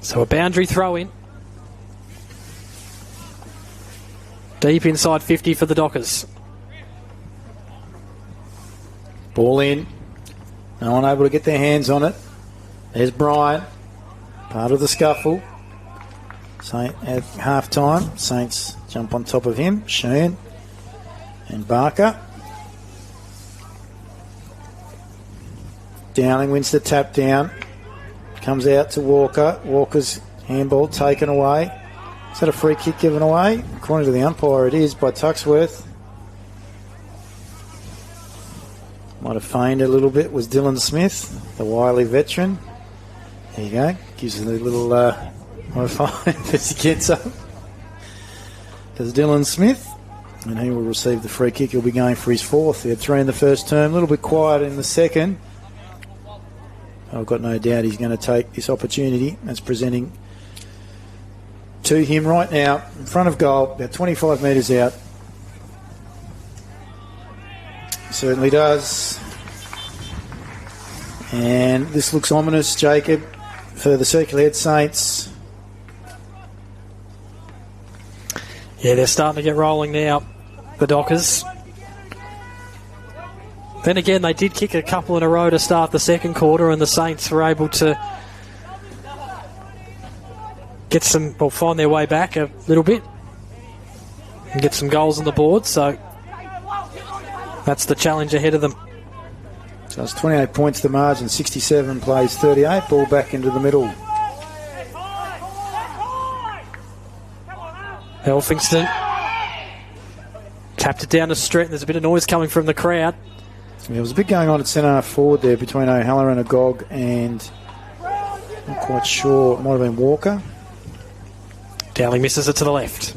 So a boundary throw in. Deep inside 50 for the Dockers. Ball in. No one able to get their hands on it. There's Bryan. Part of the scuffle. At half time, Saints jump on top of him. Sheehan and Barker. Dowling wins the tap down. Comes out to Walker. Walker's handball taken away. Is that a free kick given away? According to the umpire, it is by Tuxworth. Might have feigned a little bit. Was Dylan Smith, the wily veteran. There you go. Gives him a little high five as he gets up. There's Dylan Smith. And he will receive the free kick. He'll be going for his fourth. He had 3 in the first term. A little bit quiet in the second. I've got no doubt he's going to take this opportunity that's presenting to him right now in front of goal, about 25 metres out. Certainly does. And this looks ominous, Jacob, for the Circular Head Saints. Yeah, they're starting to get rolling now, the Dockers. Then again, they did kick a couple in a row to start the second quarter, and the Saints were able to get find their way back a little bit and get some goals on the board. So that's the challenge ahead of them. So it's 28 points to margin, 67 plays 38. Ball back into the middle. Elphingston tapped it down to Stretton. There's a bit of noise coming from the crowd. There was a bit going on at centre half forward there between O'Halloran and Agog and not quite sure, it might have been Walker. Dowling misses it to the left.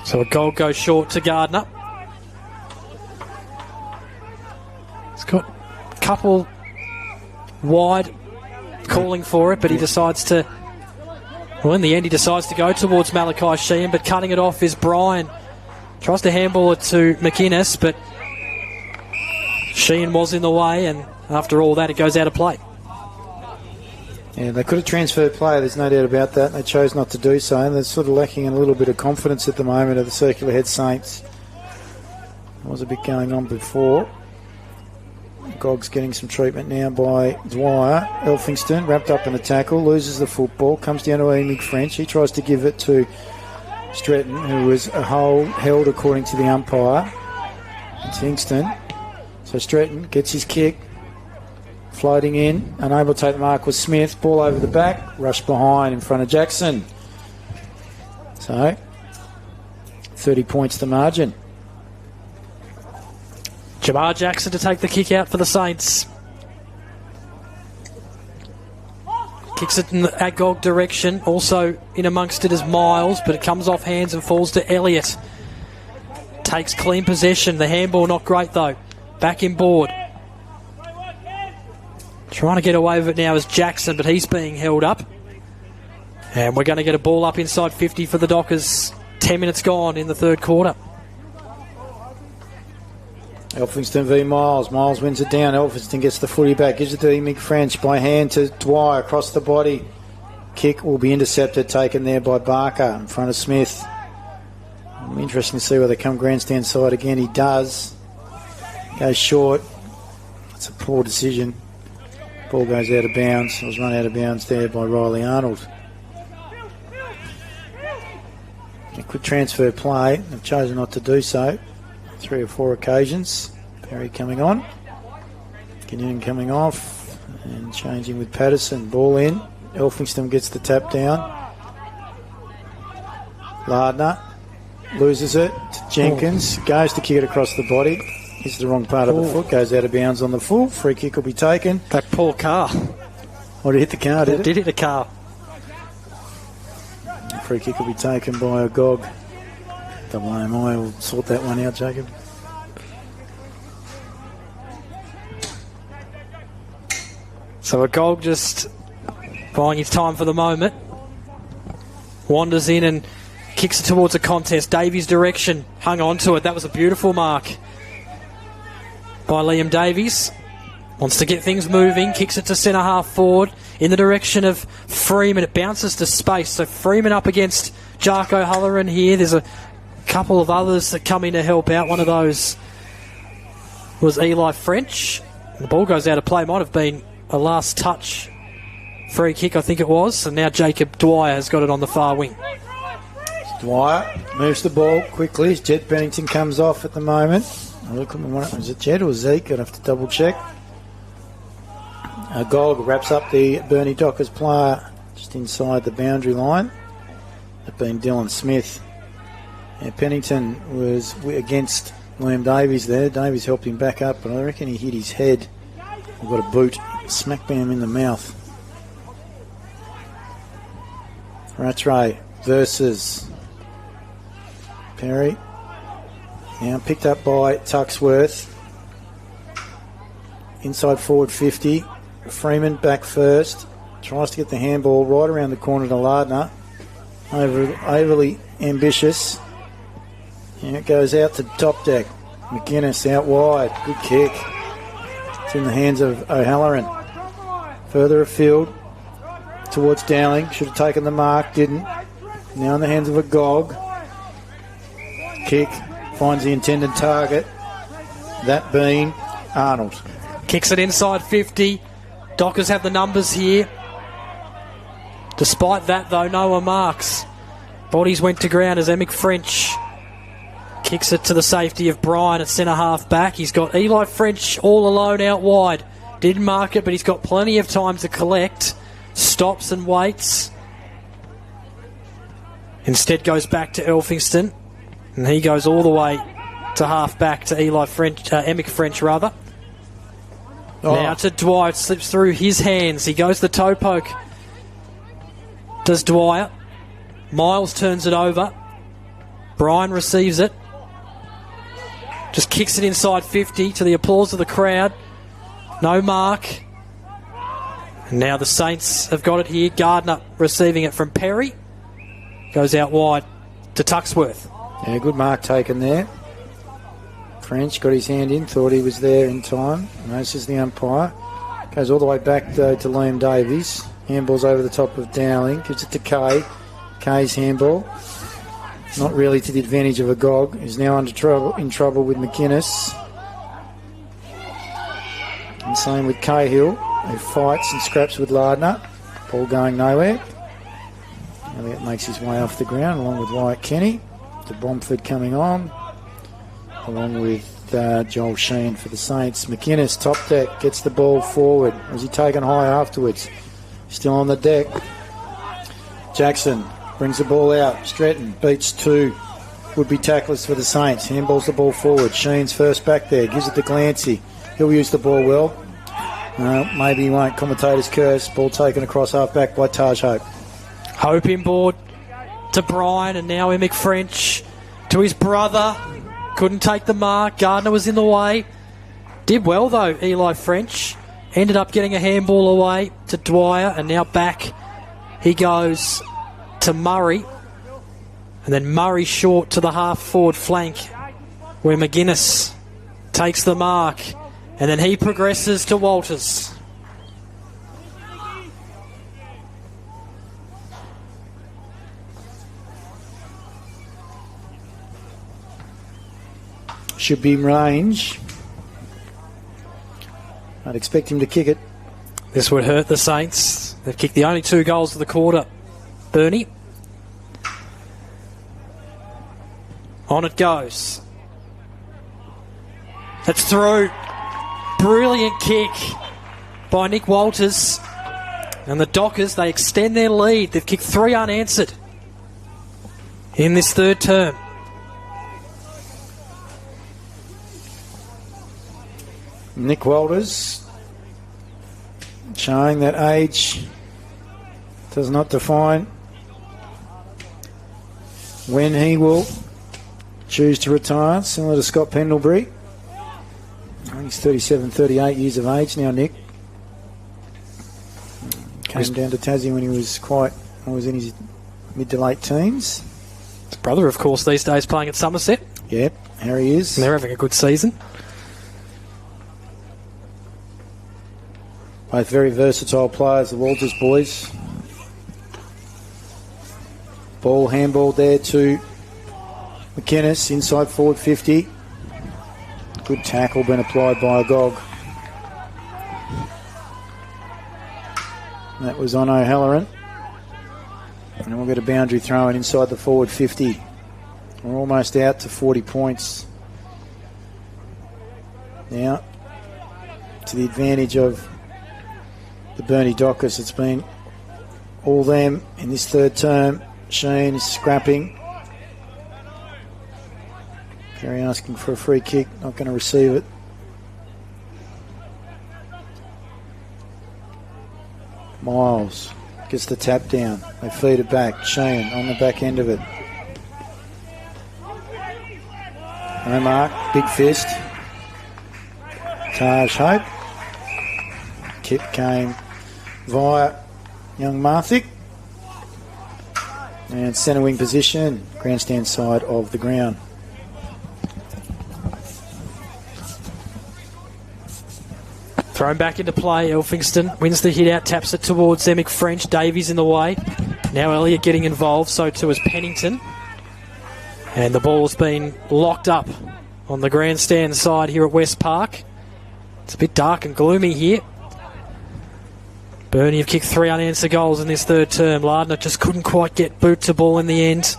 So Agog goes short to Gardner. He's got a couple wide calling for it, but he decides to, well, in the end he decides to go towards Malachi Sheehan, but cutting it off is Bryan. Tries to handball it to McInnes, but Sheehan was in the way, and after all that, it goes out of play. Yeah, they could have transferred play, there's no doubt about that. They chose not to do so, and they're sort of lacking in a little bit of confidence at the moment of the Circular Head Saints. There was a bit going on before. Gogg's getting some treatment now by Dwyer. Elphingston wrapped up in a tackle, loses the football, comes down to Amy French. He tries to give it to Stretton, who was a hole held according to the umpire. It's Hingston. So Stretton gets his kick, floating in, unable to take the mark was Smith. Ball over the back, rush behind in front of Jackson. So 30 points to margin. Jamar Jackson to take the kick out for the Saints. Kicks it in the Agog direction. Also in amongst it is Miles, but it comes off hands and falls to Elliott. Takes clean possession. The handball not great though. Back in board. Trying to get away with it now is Jackson, but he's being held up. And we're going to get a ball up inside 50 for the Dockers. 10 minutes gone in the third quarter. Elphingston v Miles. Miles wins it down. Elphingston gets the footy back. Gives it to Mick French by hand to Dwyer across the body. Kick will be intercepted, taken there by Barker in front of Smith. It'll be interesting to see whether they come grandstand side again. He does. Goes short. It's a poor decision. Ball goes out of bounds. It was run out of bounds there by Riley Arnold. They could transfer play. They've chosen not to do so. 3 or 4 occasions. Perry coming on. Kinnunen coming off. And changing with Patterson. Ball in. Elphingston gets the tap down. Lardner loses it to Jenkins. Goes to kick it across the body. Hits the wrong part of the foot. Goes out of bounds on the full. Free kick will be taken. That poor car. Oh, it hit the car, did it? It did hit the car. Free kick will be taken by a Gog. WMI will sort that one out, Jacob. So a Gog just buying his time for the moment. Wanders in and kicks it towards a contest. Davies' direction. Hung on to it. That was a beautiful mark by Liam Davies. Wants to get things moving. Kicks it to centre half forward in the direction of Freeman. It bounces to space. So Freeman up against Jarko Hulleran here. There's a couple of others that come in to help out. One of those was Eli French. The ball goes out of play. Might have been a last touch free kick, I think it was. And now Jacob Dwyer has got it on the far wing. Dwyer moves the ball quickly. Jet Bennington comes off at the moment. Is it Jet or Zeke? I'd have to double check. Gog wraps up the Burnie Dockers player just inside the boundary line. That being Dylan Smith. And Pennington was against Liam Davies there. Davies helped him back up, but I reckon he hit his head. He got a boot, smack bam in the mouth. Rattray versus Perry. Now picked up by Tuxworth. Inside forward 50. Freeman back first. Tries to get the handball right around the corner to Lardner. Overly ambitious. And it goes out to top deck. McGuinness out wide. Good kick. It's in the hands of O'Halloran. Further afield towards Dowling. Should have taken the mark. Didn't. Now in the hands of a Gog. Kick. Finds the intended target. That being Arnold. Kicks it inside 50. Dockers have the numbers here. Despite that, though, Noah marks. Bodies went to ground as Emick French kicks it to the safety of Bryan at centre half back. He's got Eli French all alone out wide. Didn't mark it, but he's got plenty of time to collect. Stops and waits. Instead goes back to Elphingston. And he goes all the way to half back to Emick French rather. Oh. Now to Dwyer. It slips through his hands. He goes the toe poke. Does Dwyer. Miles turns it over. Bryan receives it. Just kicks it inside 50 to the applause of the crowd. No mark. And now the Saints have got it here. Gardner receiving it from Perry. Goes out wide to Tuxworth. Yeah, good mark taken there. French got his hand in, thought he was there in time. Notices the umpire. Goes all the way back, though, to Liam Davies. Handball's over the top of Dowling. Gives it to Kay. Kay's handball. Not really to the advantage of Agog. He's now in trouble with McInnes. And same with Cahill, who fights and scraps with Lardner. Ball going nowhere. Elliott makes his way off the ground along with Wyatt Kenny. To Bomford coming on, along with Joel Sheen for the Saints. McInnes, top deck, gets the ball forward. Was he taken high afterwards? Still on the deck. Jackson brings the ball out. Stretton beats two would-be tacklers for the Saints. Handballs the ball forward. Sheen's first back there. Gives it to Glancy. He'll use the ball well. Maybe he won't. Commentator's curse. Ball taken across half-back by Taj Hope. Hope inboard to Brian, and now Emick French to his brother. Couldn't take the mark. Gardner was in the way. Did well, though, Eli French. Ended up getting a handball away to Dwyer, and now back he goes to Murray. And then Murray short to the half-forward flank, where McGuinness takes the mark. And then he progresses to Walters. Should be in range. I'd expect him to kick it. This would hurt the Saints. They've kicked the only 2 goals of the quarter. Burnie. On it goes. It's through. Brilliant kick by Nick Walters. And the Dockers, they extend their lead. They've kicked 3 unanswered in this third term. Nick Walters showing that age does not define when he will choose to retire, similar to Scott Pendlebury. I think he's 37, 38 years of age now, Nick. Came down to Tassie when he was in his mid to late teens. His brother, of course, these days playing at Somerset. Yep, here he is. And they're having a good season. Both very versatile players, the Walters boys. Ball handball there to McInnes, inside forward 50. Good tackle been applied by Agog. That was on O'Halloran. And then we'll get a boundary throw in inside the forward 50. We're almost out to 40 points. Now, to the advantage of the Burnie Dockers. It's been all them in this third term. Sheen is scrapping. Perry asking for a free kick, not going to receive it. Miles gets the tap down. They feed it back. Sheen on the back end of it. No mark, big fist. Taj Hope. Kick came via young Marthick. And centre wing position, grandstand side of the ground. Thrown back into play, Elphingston wins the hit out, taps it towards Emick French. Davies in the way. Now Elliott getting involved, so too is Pennington. And the ball's been locked up on the grandstand side here at West Park. It's a bit dark and gloomy here. Burnie have kicked 3 unanswered goals in this third term. Lardner just couldn't quite get boot to ball in the end.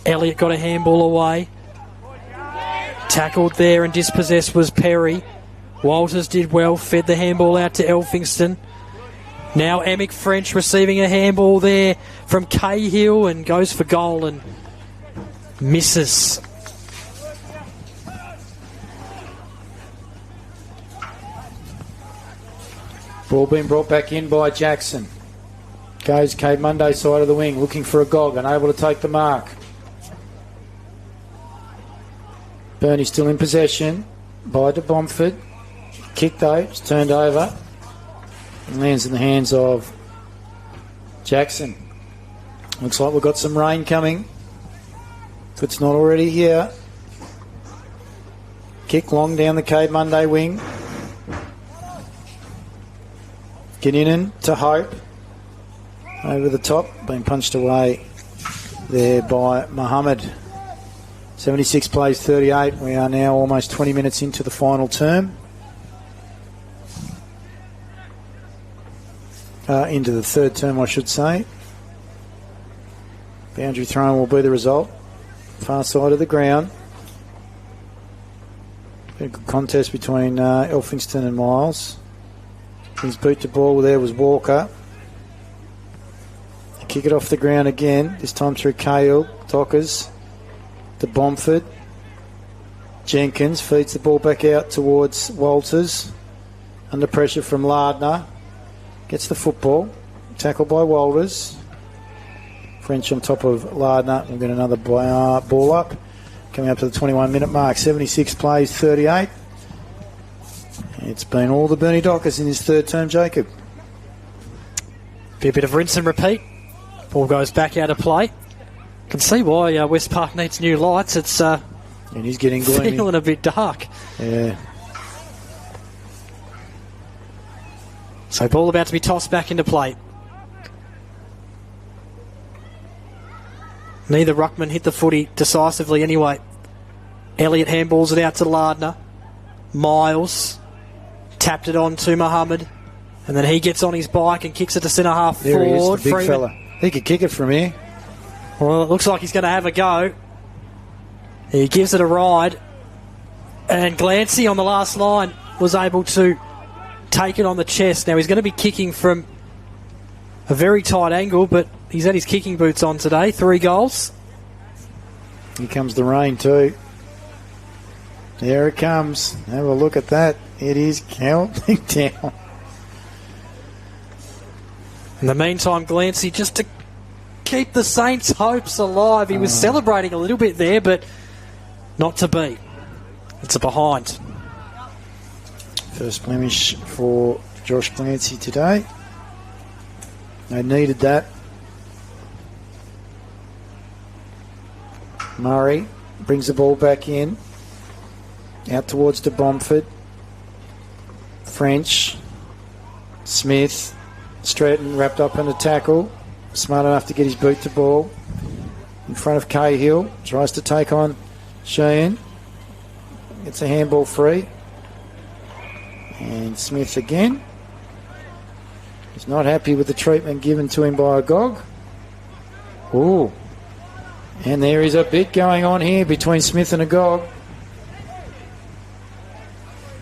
Elliott got a handball away. Tackled there and dispossessed was Perry. Walters did well, fed the handball out to Elphingston. Now Emick French receiving a handball there from Cahill and goes for goal and misses. Ball being brought back in by Jackson. Goes Cade Monday side of the wing, looking for a gog, unable to take the mark. Burnie still in possession by De Bomford. Kick though, it's turned over and lands in the hands of Jackson. Looks like we've got some rain coming. If it's not already here. Kick long down the Cade Monday wing. Kinnunen to Hope. Over the top. Being punched away there by Mohammed. 76 plays 38. We are now almost 20 minutes into the final term. Into the third term, I should say. Boundary throw will be the result. Far side of the ground. A good contest between Elphingston and Miles. His boot to ball there was Walker. Kick it off the ground again, this time through Cahill. Dockers to Bomford. Jenkins feeds the ball back out towards Walters. Under pressure from Lardner. Gets the football. Tackled by Walters. French on top of Lardner. We'll get another ball up. Coming up to the 21-minute mark. 76 plays 38. It's been all the Burnie Dockers in his third term, Jacob. Be a bit of rinse and repeat. Ball goes back out of play. Can see why West Park needs new lights. It's and he's getting gloomy. Feeling a bit dark. Yeah. So ball about to be tossed back into play. Neither ruckman hit the footy decisively anyway. Elliott handballs it out to Lardner. Miles tapped it on to Mohammed. And then he gets on his bike and kicks it to centre half there forward. He is, the big fella. He could kick it from here. Well, it looks like he's going to have a go. He gives it a ride. And Glancy on the last line was able to take it on the chest. Now he's going to be kicking from a very tight angle, but he's had his kicking boots on today. 3 goals. Here comes the rain too. There it comes. Have a look at that. It is counting down. In the meantime, Glancy, just to keep the Saints' hopes alive. He was celebrating a little bit there, but not to be. It's a behind. First blemish for Josh Glancy today. They needed that. Murray brings the ball back in. Out towards de Bomford. French. Smith. Stratton wrapped up in a tackle. Smart enough to get his boot to ball. In front of Cahill. Tries to take on Sheehan. Gets a handball free. And Smith again. He's not happy with the treatment given to him by a Gog. Ooh. And there is a bit going on here between Smith and a Gog.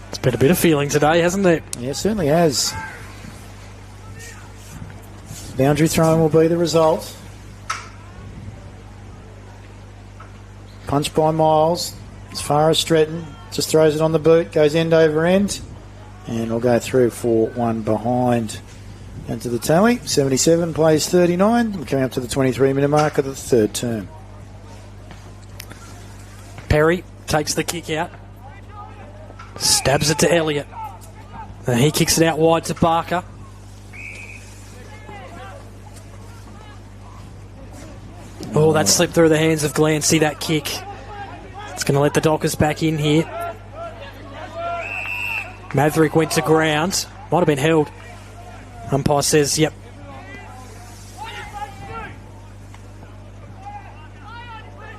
It's been a bit of feeling today, hasn't it? Yeah, it certainly has. Boundary throw will be the result. Punch by Miles. As far as Stratton. Just throws it on the boot. Goes end over end. And we'll go through for one behind. Into the tally. 77 plays 39. We're coming up to the 23-minute mark of the third term. Perry takes the kick out. Stabs it to Elliott. And he kicks it out wide to Barker. Oh, that slipped through the hands of Glancy, that kick. It's going to let the Dockers back in here. Maverick went to ground. Might have been held. Umpire says, yep.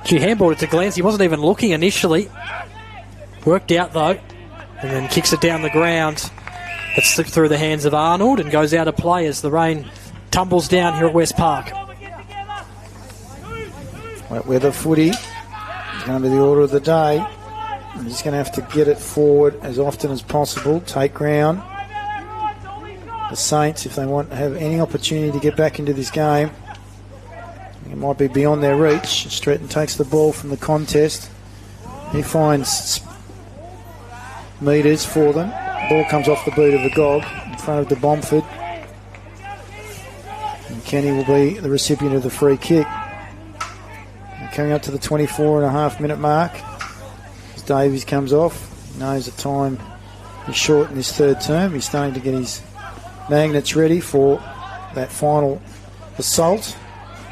She handballed it to Glancy. He wasn't even looking initially. Worked out, though. And then kicks it down the ground. It slipped through the hands of Arnold and goes out of play as the rain tumbles down here at West Park. Wet weather footy is going to be the order of the day. I'm just going to have to get it forward as often as possible. Take ground. The Saints, if they want to have any opportunity to get back into this game, it might be beyond their reach. Stratton takes the ball from the contest. He finds metres for them. Ball comes off the boot of the Gog in front of de Bomford. And Kenny will be the recipient of the free kick. And coming up to the 24.5-minute mark, as Davies comes off, he knows the time is short in this third term. He's starting to get his magnets ready for that final assault,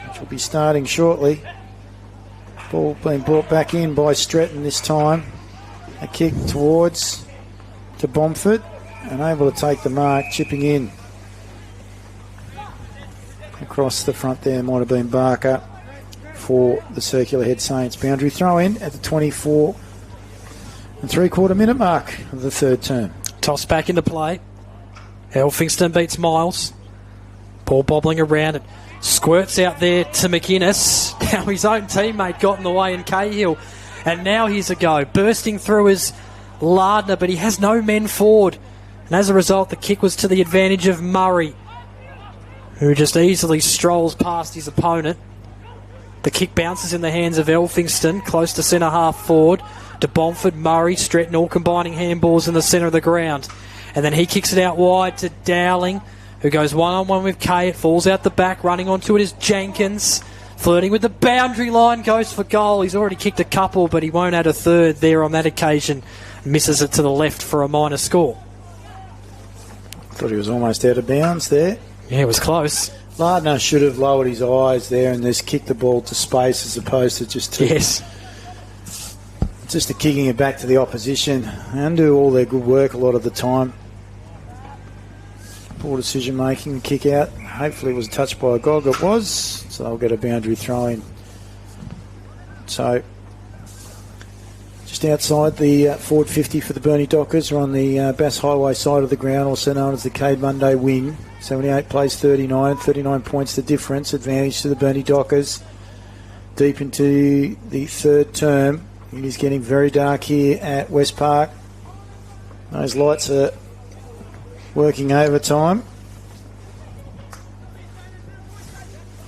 which will be starting shortly. Ball being brought back in by Stratton this time. A kick towards to Bomford, and able to take the mark, chipping in. Across the front there might have been Barker for the Circular Head Saints. Boundary throw in at the 24 and 3/4 minute mark of the third term. Toss back into play. Elphingston beats Miles. Ball bobbling around. It squirts out there to McInnes. Now his own teammate got in the way in Cahill. And now here's a go. Bursting through is Lardner, but he has no men forward. And as a result, the kick was to the advantage of Murray, who just easily strolls past his opponent. The kick bounces in the hands of Elphingston, close to centre half forward. To Bomford, Murray, Stretton, all combining handballs in the centre of the ground. And then he kicks it out wide to Dowling, who goes one-on-one with Kay. It falls out the back. Running onto it is Jenkins. Flirting with the boundary line, goes for goal. He's already kicked a couple, but he won't add a third there on that occasion. Misses it to the left for a minor score. Thought he was almost out of bounds there. Yeah, it was close. Lardner should have lowered his eyes there and just kicked the ball to space as opposed to just to kicking it back to the opposition, and do all their good work a lot of the time. Poor decision making, kick out. Hopefully it was touched by a gog. It was, so they'll get a boundary throw in. So just outside the forward 50 for the Burnie Dockers, are on the Bass Highway side of the ground, also known as the Cade Monday wing. 78 plays 39, 39 points the difference, advantage to the Burnie Dockers. Deep into the third term, it is getting very dark here at West Park. Those lights are working overtime.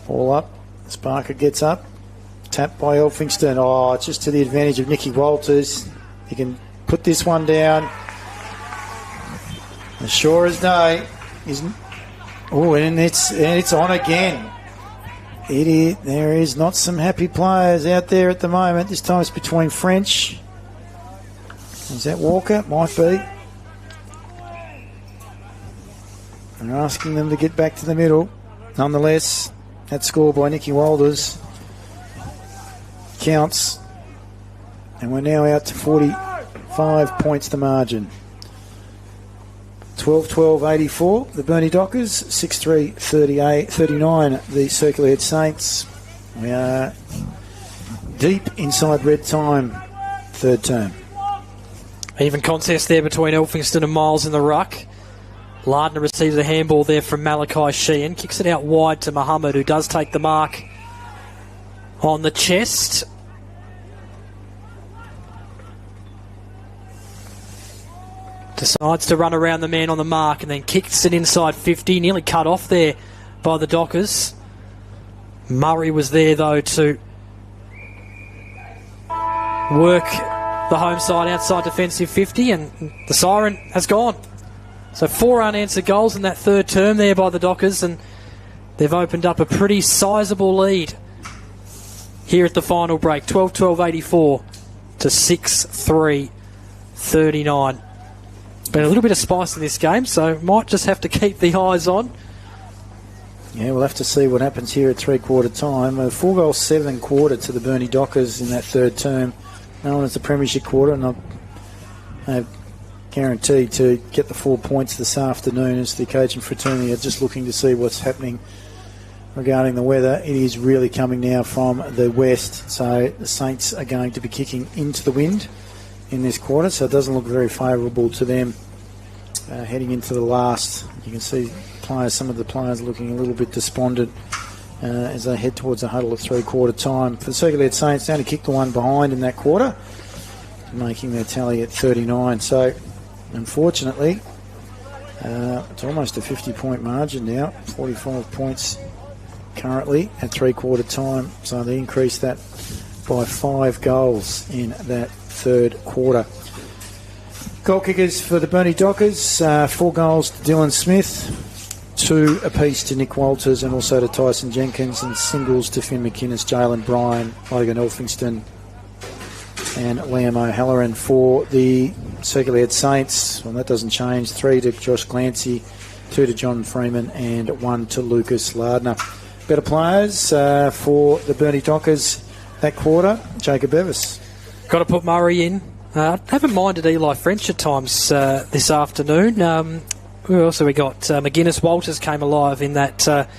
Ball up, Sparker gets up, tapped by Elphingston. Oh, just to the advantage of Nicky Walters. He can put this one down. As sure as day, isn't. Oh, and it's on again. There is not some happy players out there at the moment. This time it's between French. Is that Walker? Might be. They're asking them to get back to the middle. Nonetheless, that score by Nicky Walters counts. And we're now out to 45 points the margin. 12-12-84, the Burnie Dockers. 6-3-39, the Circular Head Saints. We are deep inside red time, third term. Even contest there between Elphingston and Miles in the ruck. Lardner receives a handball there from Malachi Sheehan. Kicks it out wide to Muhammad, who does take the mark on the chest. Decides to run around the man on the mark and then kicks it inside 50. Nearly cut off there by the Dockers. Murray was there, though, to work the home side outside defensive 50, and the siren has gone. So 4 unanswered goals in that third term there by the Dockers, and they've opened up a pretty sizable lead here at the final break. 12-12-84 to 6-3-39. Been a little bit of spice in this game, so might just have to keep the eyes on. Yeah, we'll have to see what happens here at three-quarter time. A 4-goal 7 quarter to the Burnie Dockers in that third term. Known as the Premiership quarter, and I'm guaranteed to get the 4 points this afternoon as the coaching fraternity are just looking to see what's happening regarding the weather. It is really coming now from the west, so the Saints are going to be kicking into the wind in this quarter, so it doesn't look very favourable to them heading into the last. You can see some of the players looking a little bit despondent as they head towards a huddle at three-quarter time. For the Circular Head Saints, they only kicked the one behind in that quarter, making their tally at 39. So, unfortunately, it's almost a 50-point margin now, 45 points currently at three-quarter time. So they increased that by 5 goals in that third quarter. Goal kickers for the Burnie Dockers, 4 goals to Dylan Smith, 2 apiece to Nick Walters and also to Tyson Jenkins, and singles to Finn McInnes, Jalen Bryan, Logan Elphingston and Liam O'Halloran. For the Circular Head Saints, well, that doesn't change, 3 to Josh Glancy, 2 to John Freeman and 1 to Lucas Lardner. Better players for the Burnie Dockers that quarter, Jacob Bevis. Got to put Murray in. Haven't minded Eli French at times this afternoon. Who else have we got? McGuinness Walters came alive in that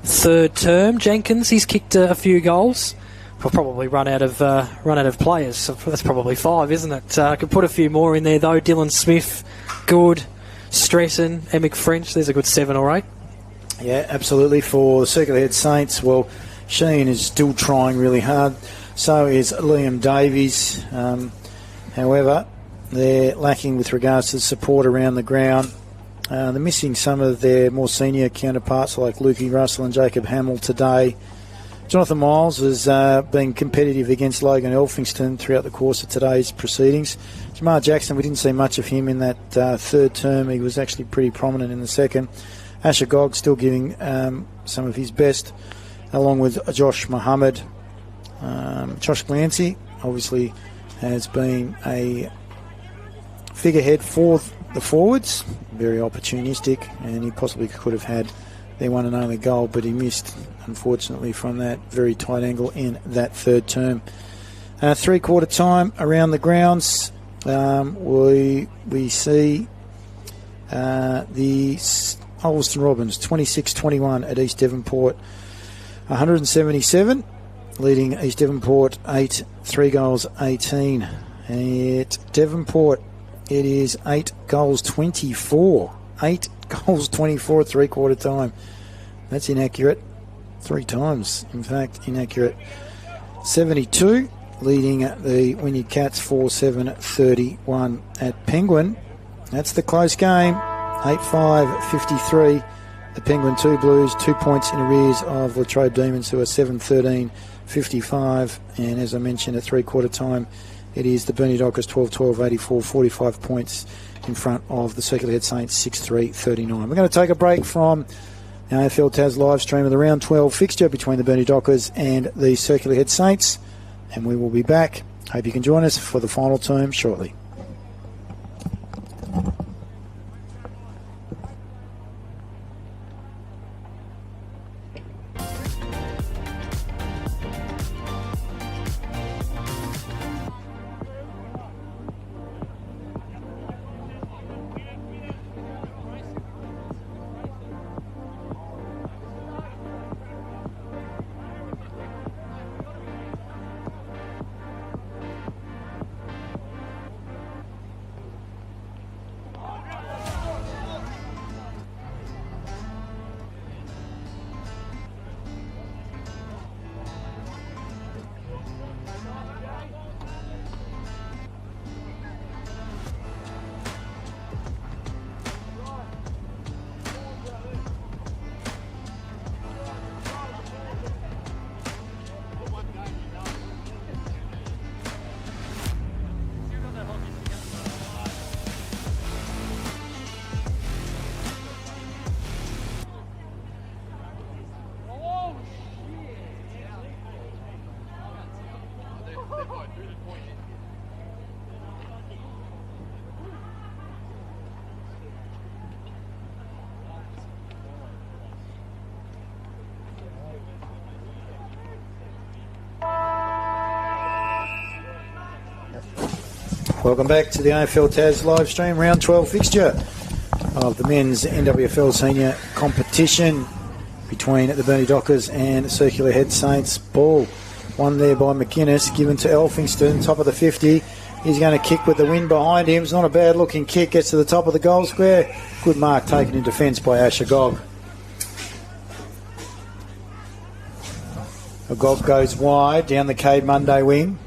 third term. Jenkins, he's kicked a few goals. We'll probably run out of players. So that's probably 5, isn't it? I could put a few more in there though. Dylan Smith, good. Stretton, Emic French. There's a good 7 or 8. Yeah, absolutely. For the Circular Head Saints, well, Sheen is still trying really hard. So is Liam Davies. However, they're lacking with regards to support around the ground. They're missing some of their more senior counterparts like Lukey Russell and Jacob Hamill today. Jonathan Miles has been competitive against Logan Elphingston throughout the course of today's proceedings. Jamar Jackson, we didn't see much of him in that third term. He was actually pretty prominent in the second. Asher Gogg still giving some of his best, along with Josh Mohammed. Josh Glancy obviously has been a figurehead for the forwards, very opportunistic, and he possibly could have had their one and only goal, but he missed, unfortunately, from that very tight angle in that third term. 3/4 time around the grounds, we see the Ulverston Robins 26-21 at East Devonport, 177, leading East Devonport 3 goals 18. At Devonport, it is 8 goals 24. 8 goals 24 at 3/4 time. That's inaccurate. 3 times, in fact, inaccurate. 72, leading the Wynyard Cats 4-7-31 at Penguin. That's the close game. 8-5-53. The Penguin 2 Blues, 2 points in arrears of Latrobe Demons, who are 7-13-55. And as I mentioned, at 3/4 time, it is the Burnie Dockers 12-12-84, 45 points in front of the Circular Head Saints 6-3-39. We're going to take a break from the AFL Tas live stream of the round 12 fixture between the Burnie Dockers and the Circular Head Saints, and we will be back. Hope you can join us for the final term shortly. Welcome back to the AFL Tas live stream, round 12 fixture of the men's NWFL senior competition between the Burnie Dockers and Circular Head Saints. Ball won there by McGuinness, given to Elphingston, top of the 50. He's going to kick with the wind behind him. It's not a bad looking kick, gets to the top of the goal square. Good mark taken in defence by Asher Gogg. Gogg goes wide down the Cade Monday wing.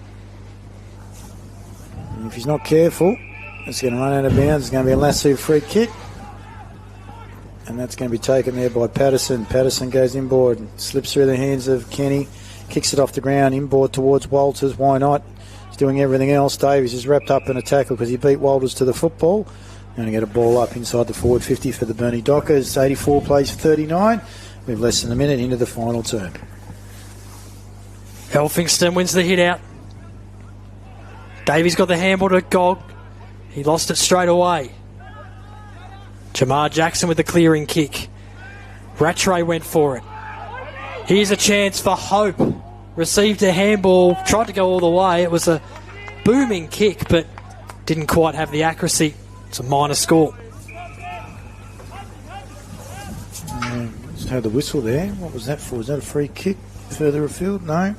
If he's not careful, it's going to run out of bounds. It's going to be a lasso free kick. And that's going to be taken there by Patterson. Patterson goes inboard and slips through the hands of Kenny. Kicks it off the ground, inboard towards Walters. Why not? He's doing everything else. Davies is wrapped up in a tackle because he beat Walters to the football. Going to get a ball up inside the forward 50 for the Burnie Dockers. 84 plays for 39. We have less than a minute into the final term. Elphingston wins the hit out. Davies got the handball to Gogg. He lost it straight away. Jamar Jackson with the clearing kick. Rattray went for it. Here's a chance for Hope. Received a handball, tried to go all the way. It was a booming kick, but didn't quite have the accuracy. It's a minor score. Just had the whistle there. What was that for? Was that a free kick further afield? No.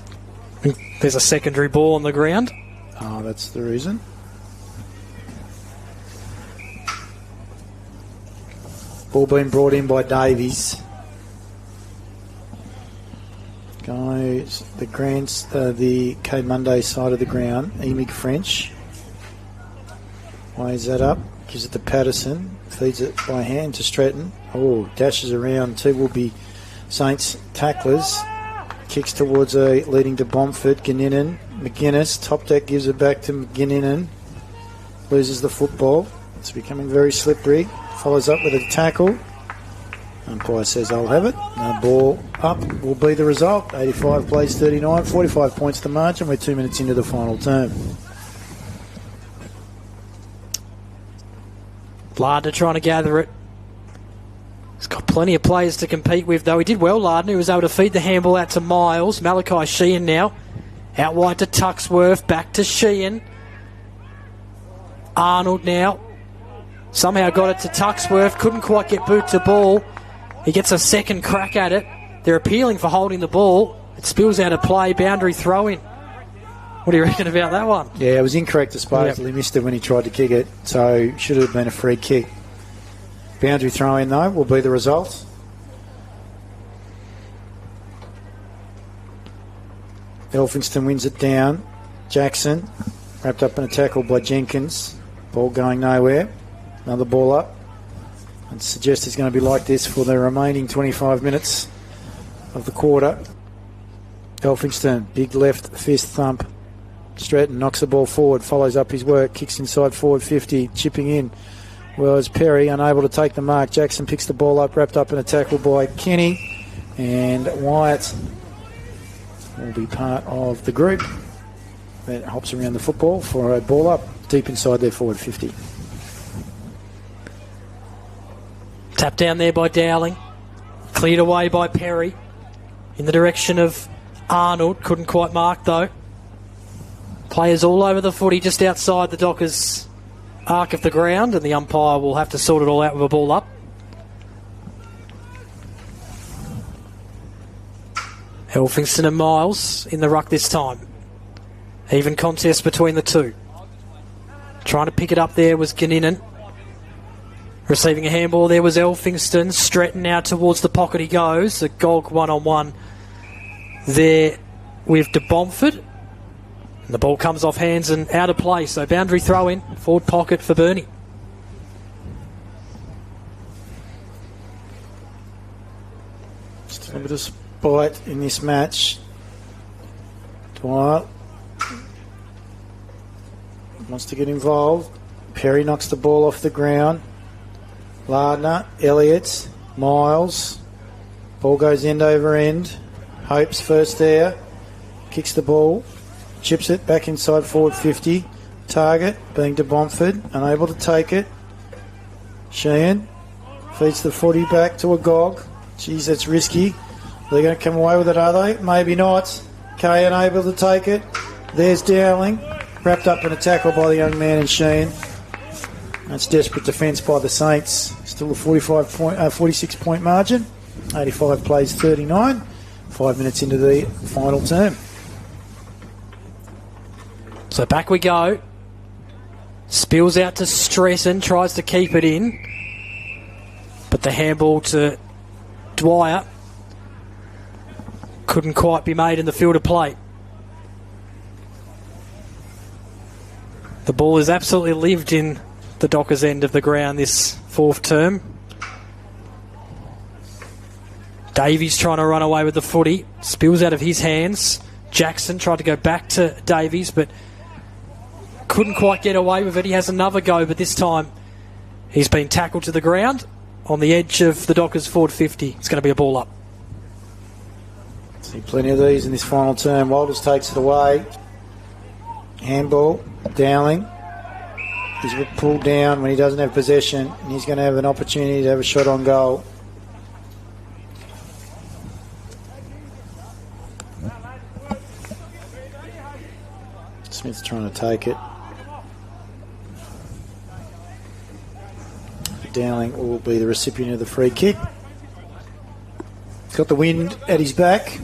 There's a secondary ball on the ground. Oh, that's the reason. Ball being brought in by Davies. Goes the K Monday side of the ground. Emig French weighs that up, gives it to Patterson, feeds it by hand to Stratton. Oh, dashes around. Two will be Saints tacklers. Kicks towards leading to Bomford. Ganninan, McGuinness, top deck gives it back to McGinninan. Loses the football. It's becoming very slippery. Follows up with a tackle. Umpire says I'll have it. No ball up will be the result. 85 plays 39, 45 points to margin. We're 2 minutes into the final term. Lardner trying to gather it. He's got plenty of players to compete with, though. He did well, Lardner. He was able to feed the handball out to Miles. Malachi Sheehan now. Out wide to Tuxworth. Back to Sheehan. Arnold now. Somehow got it to Tuxworth. Couldn't quite get boot to ball. He gets a second crack at it. They're appealing for holding the ball. It spills out of play. Boundary throw-in. What do you reckon about that one? Yeah, it was incorrect disposal. He missed it when he tried to kick it, so should have been a free kick. Boundary throw-in, though, will be the result. Elphinston wins it down. Jackson, wrapped up in a tackle by Jenkins. Ball going nowhere. Another ball up. And suggest it's going to be like this for the remaining 25 minutes of the quarter. Elphinston, big left fist thump. Stratton knocks the ball forward, follows up his work, kicks inside forward 50, chipping in. Well, as Perry unable to take the mark. Jackson picks the ball up, wrapped up in a tackle by Kenny. And Wyatt will be part of the group that hops around the football for a ball up deep inside their forward 50. Tapped down there by Dowling. Cleared away by Perry. In the direction of Arnold. Couldn't quite mark, though. Players all over the footy, just outside the Dockers' arc of the ground, and the umpire will have to sort it all out with a ball up. Elphinston and Miles in the ruck this time. Even contest between the two. Trying to pick it up there was Ganninan. Receiving a handball there was Elphinston. Stratton now towards the pocket he goes. The Golg one-on-one there with de Bomford. And the ball comes off hands and out of play. So boundary throw in. Forward pocket for Burnie. Just a bit of spite in this match. Dwyer wants to get involved. Perry knocks the ball off the ground. Lardner, Elliott, Miles. Ball goes end over end. Hope's first there. Kicks the ball. Chips it back inside forward 50. Target being de Bomford. Unable to take it. Sheehan feeds the footy back to a Gog. Geez, that's risky. They're going to come away with it, are they? Maybe not. Kay unable to take it. There's Dowling. Wrapped up in a tackle by the young man in Sheehan. That's desperate defence by the Saints. Still a 46-point margin. 85 plays 39. 5 minutes into the final term. So back we go. Spills out to Stresson. Tries to keep it in. But the handball to Dwyer couldn't quite be made in the field of play. The ball has absolutely lived in the Dockers' end of the ground this fourth term. Davies trying to run away with the footy. Spills out of his hands. Jackson tried to go back to Davies, but couldn't quite get away with it. He has another go, but this time he's been tackled to the ground on the edge of the Dockers' forward 50. It's going to be a ball up. See plenty of these in this final term. Walters takes it away. Handball. Dowling. He's pulled down when he doesn't have possession, and he's going to have an opportunity to have a shot on goal. Smith's trying to take it. Dowling will be the recipient of the free kick. He's got the wind at his back.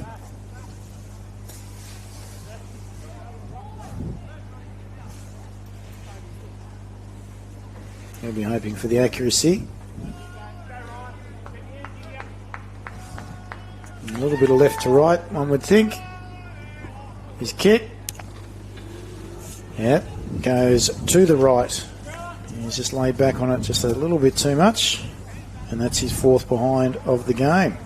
He'll be hoping for the accuracy. A little bit of left to right, one would think. His kick. Yep, goes to the right. He's just laid back on it just a little bit too much. And that's his fourth behind of the game.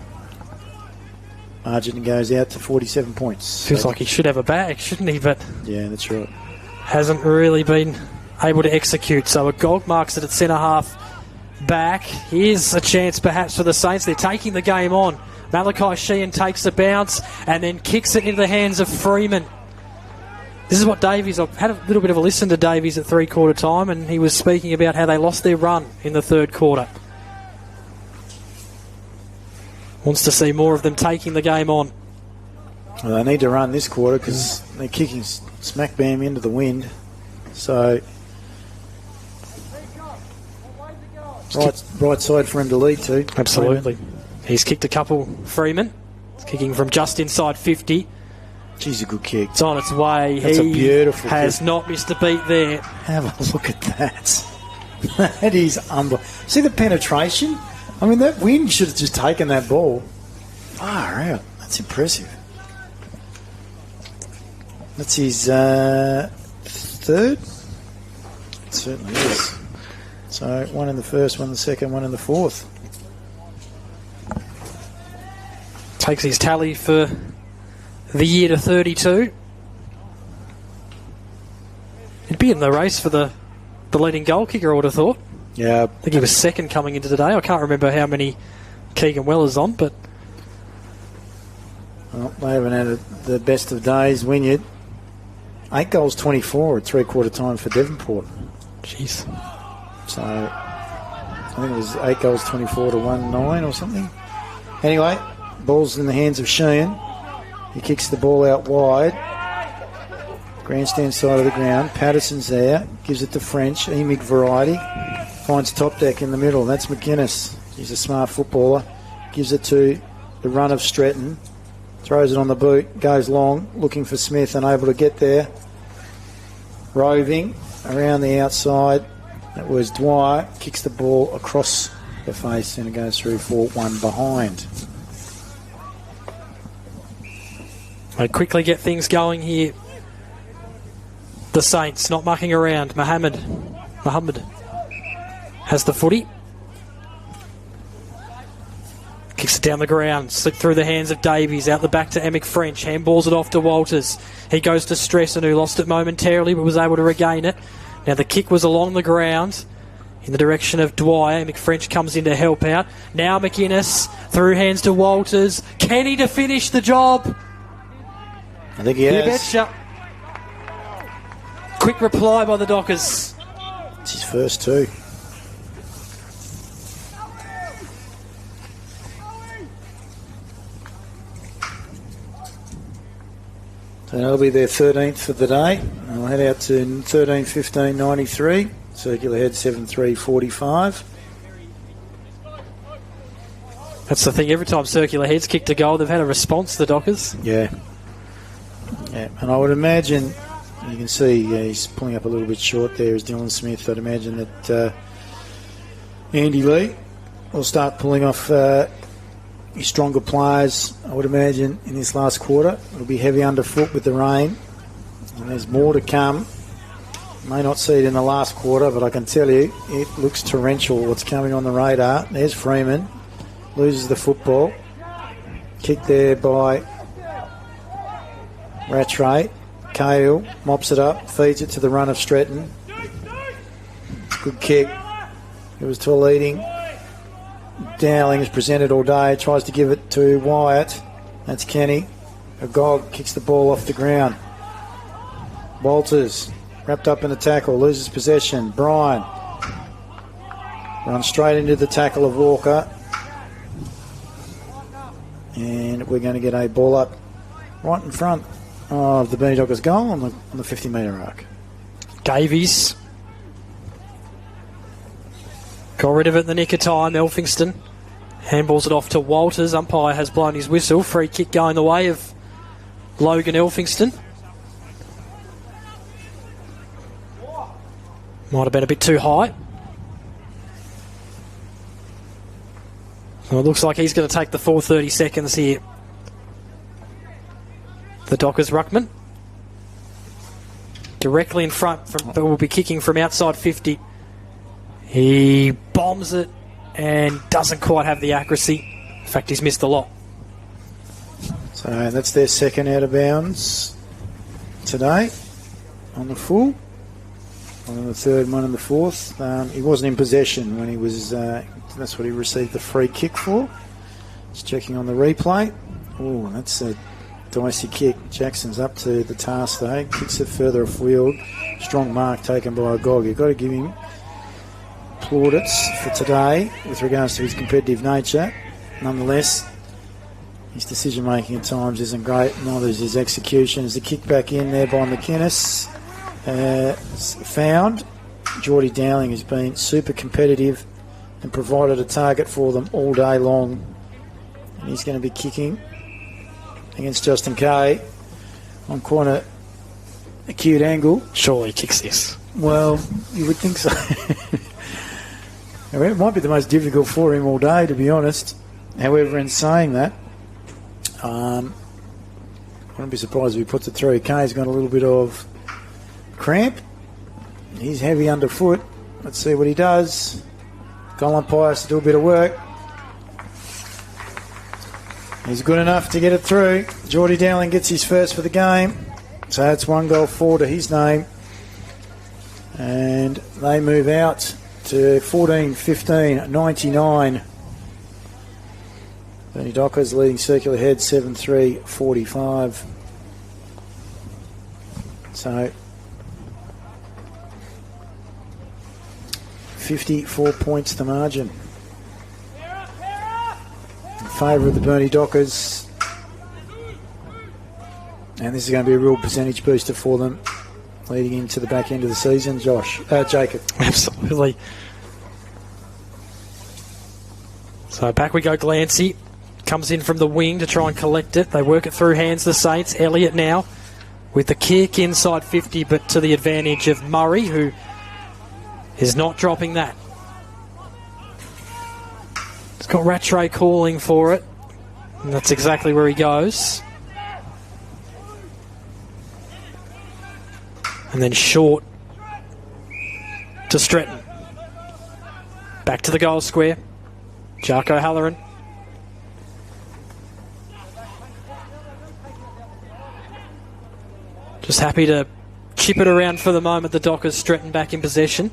Margin goes out to 47 points. Feels like he should have a bag, shouldn't he? But yeah, that's right. Hasn't really been able to execute. So a Gog marks it at centre half back. Here's a chance perhaps for the Saints. They're taking the game on. Malachi Sheehan takes the bounce and then kicks it into the hands of Freeman. This is what Davies... I've had a little bit of a listen to Davies at three-quarter time, and he was speaking about how they lost their run in the third quarter. Wants to see more of them taking the game on. Well, they need to run this quarter because they're kicking smack bam into the wind. So... Right side for him to lead to. Absolutely. Freeman. He's kicked a couple, Freeman. He's kicking from just inside 50. Geez, a good kick. It's on its way. That's a beautiful has kick. Not missed a beat there. Have a look at that. That is unbelievable. See the penetration? I mean, that wind should have just taken that ball. Far out. That's impressive. That's his third? It certainly is. So, one in the first, one in the second, one in the fourth. Takes his tally for the year to 32. He'd be in the race for the leading goal kicker, I would have thought. Yeah. I think he was second coming into today. I can't remember how many Keegan Weller's on, but... Well, they haven't had the best of days. Wynyard, 8 goals, 24 at three-quarter time for Devonport. Jeez. So, I think it was 8 goals, 24 to 1-9 or something. Anyway, ball's in the hands of Sheehan. He kicks the ball out wide. Grandstand side of the ground. Patterson's there. Gives it to French. Emig variety. Finds top deck in the middle. That's McGuinness. He's a smart footballer. Gives it to the run of Stretton. Throws it on the boot. Goes long. Looking for Smith. Unable to get there. Roving around the outside. That was Dwyer. Kicks the ball across the face and it goes through for one behind. They quickly get things going here. The Saints not mucking around. Muhammad has the footy. Kicks it down the ground. Slipped through the hands of Davies. Out the back to Emick French. Handballs it off to Walters. He goes to Stresson, who lost it momentarily but was able to regain it. Now the kick was along the ground in the direction of Dwyer. Emick French comes in to help out. Now McInnes through hands to Walters. Kenny to finish the job. I think he has. You betcha. Quick reply by the Dockers. It's his first two. So that'll be their 13th for the day. I'll head out to 13:15:93. Circular head 7:3:45. That's the thing. Every time Circular Head's kicked a goal, they've had a response, the Dockers. Yeah. And I would imagine, you can see he's pulling up a little bit short there as Dylan Smith. I'd imagine that Andy Lee will start pulling off his stronger players. I would imagine in this last quarter. It'll be heavy underfoot with the rain. And there's more to come. May not see it in the last quarter, but I can tell you it looks torrential what's coming on the radar. There's Freeman. Loses the football. Kick there by Rattray. Cahill mops it up, feeds it to the run of Stretton. Good kick. It was to a leading. Dowling is presented all day, tries to give it to Wyatt. That's Kenny. Agog kicks the ball off the ground. Walters wrapped up in a tackle, loses possession. Bryan runs straight into the tackle of Walker. And we're going to get a ball up right in front of the Burnie Dockers goal on the 50-metre arc. Davies Got rid of it in the nick of time, Elphingston. Handballs it off to Walters. Umpire has blown his whistle. Free kick going the way of Logan Elphingston. Might have been a bit too high. Well, it looks like he's going to take the full 30 seconds here. The Dockers ruckman. Directly in front, but will be kicking from outside 50. He bombs it and doesn't quite have the accuracy. In fact, he's missed a lot. So that's their second out of bounds today on the full. One in the third, one in the fourth. He wasn't in possession when he was... that's what he received the free kick for. Just checking on the replay. Oh, that's a dicey kick. Jackson's up to the task though. Kicks it further afield. Strong mark taken by Agog. You've got to give him plaudits for today with regards to his competitive nature. Nonetheless, his decision making at times isn't great. Neither is his execution. As the kick back in there by McInnes. Found. Geordie Dowling has been super competitive and provided a target for them all day long. And he's going to be kicking against Justin Kay on quite an acute angle. Surely he kicks this. Well, you would think so. It might be the most difficult for him all day, to be honest. However, in saying that, I wouldn't be surprised if he puts it through. Kay's got a little bit of cramp. He's heavy underfoot. Let's see what he does. Goal umpire has to do a bit of work. He's good enough to get it through. Geordie Dowling gets his first for the game. So that's 1 goal forward to his name. And they move out to 14-15-99. Burnie Dockers leading circular head 7-3-45. So 54 points the margin in favour of the Burnie Dockers, and this is going to be a real percentage booster for them leading into the back end of the season. Jacob. Absolutely. So back we go. Glancy comes in from the wing to try and collect it. They work it through hands, the Saints. Elliott now with the kick inside 50, but to the advantage of Murray, who is not dropping that. He's got Rattray calling for it, and that's exactly where he goes. And then short to Stretton. Back to the goal square. Jarko Halloran. Just happy to chip it around for the moment. The Dockers. Stretton back in possession.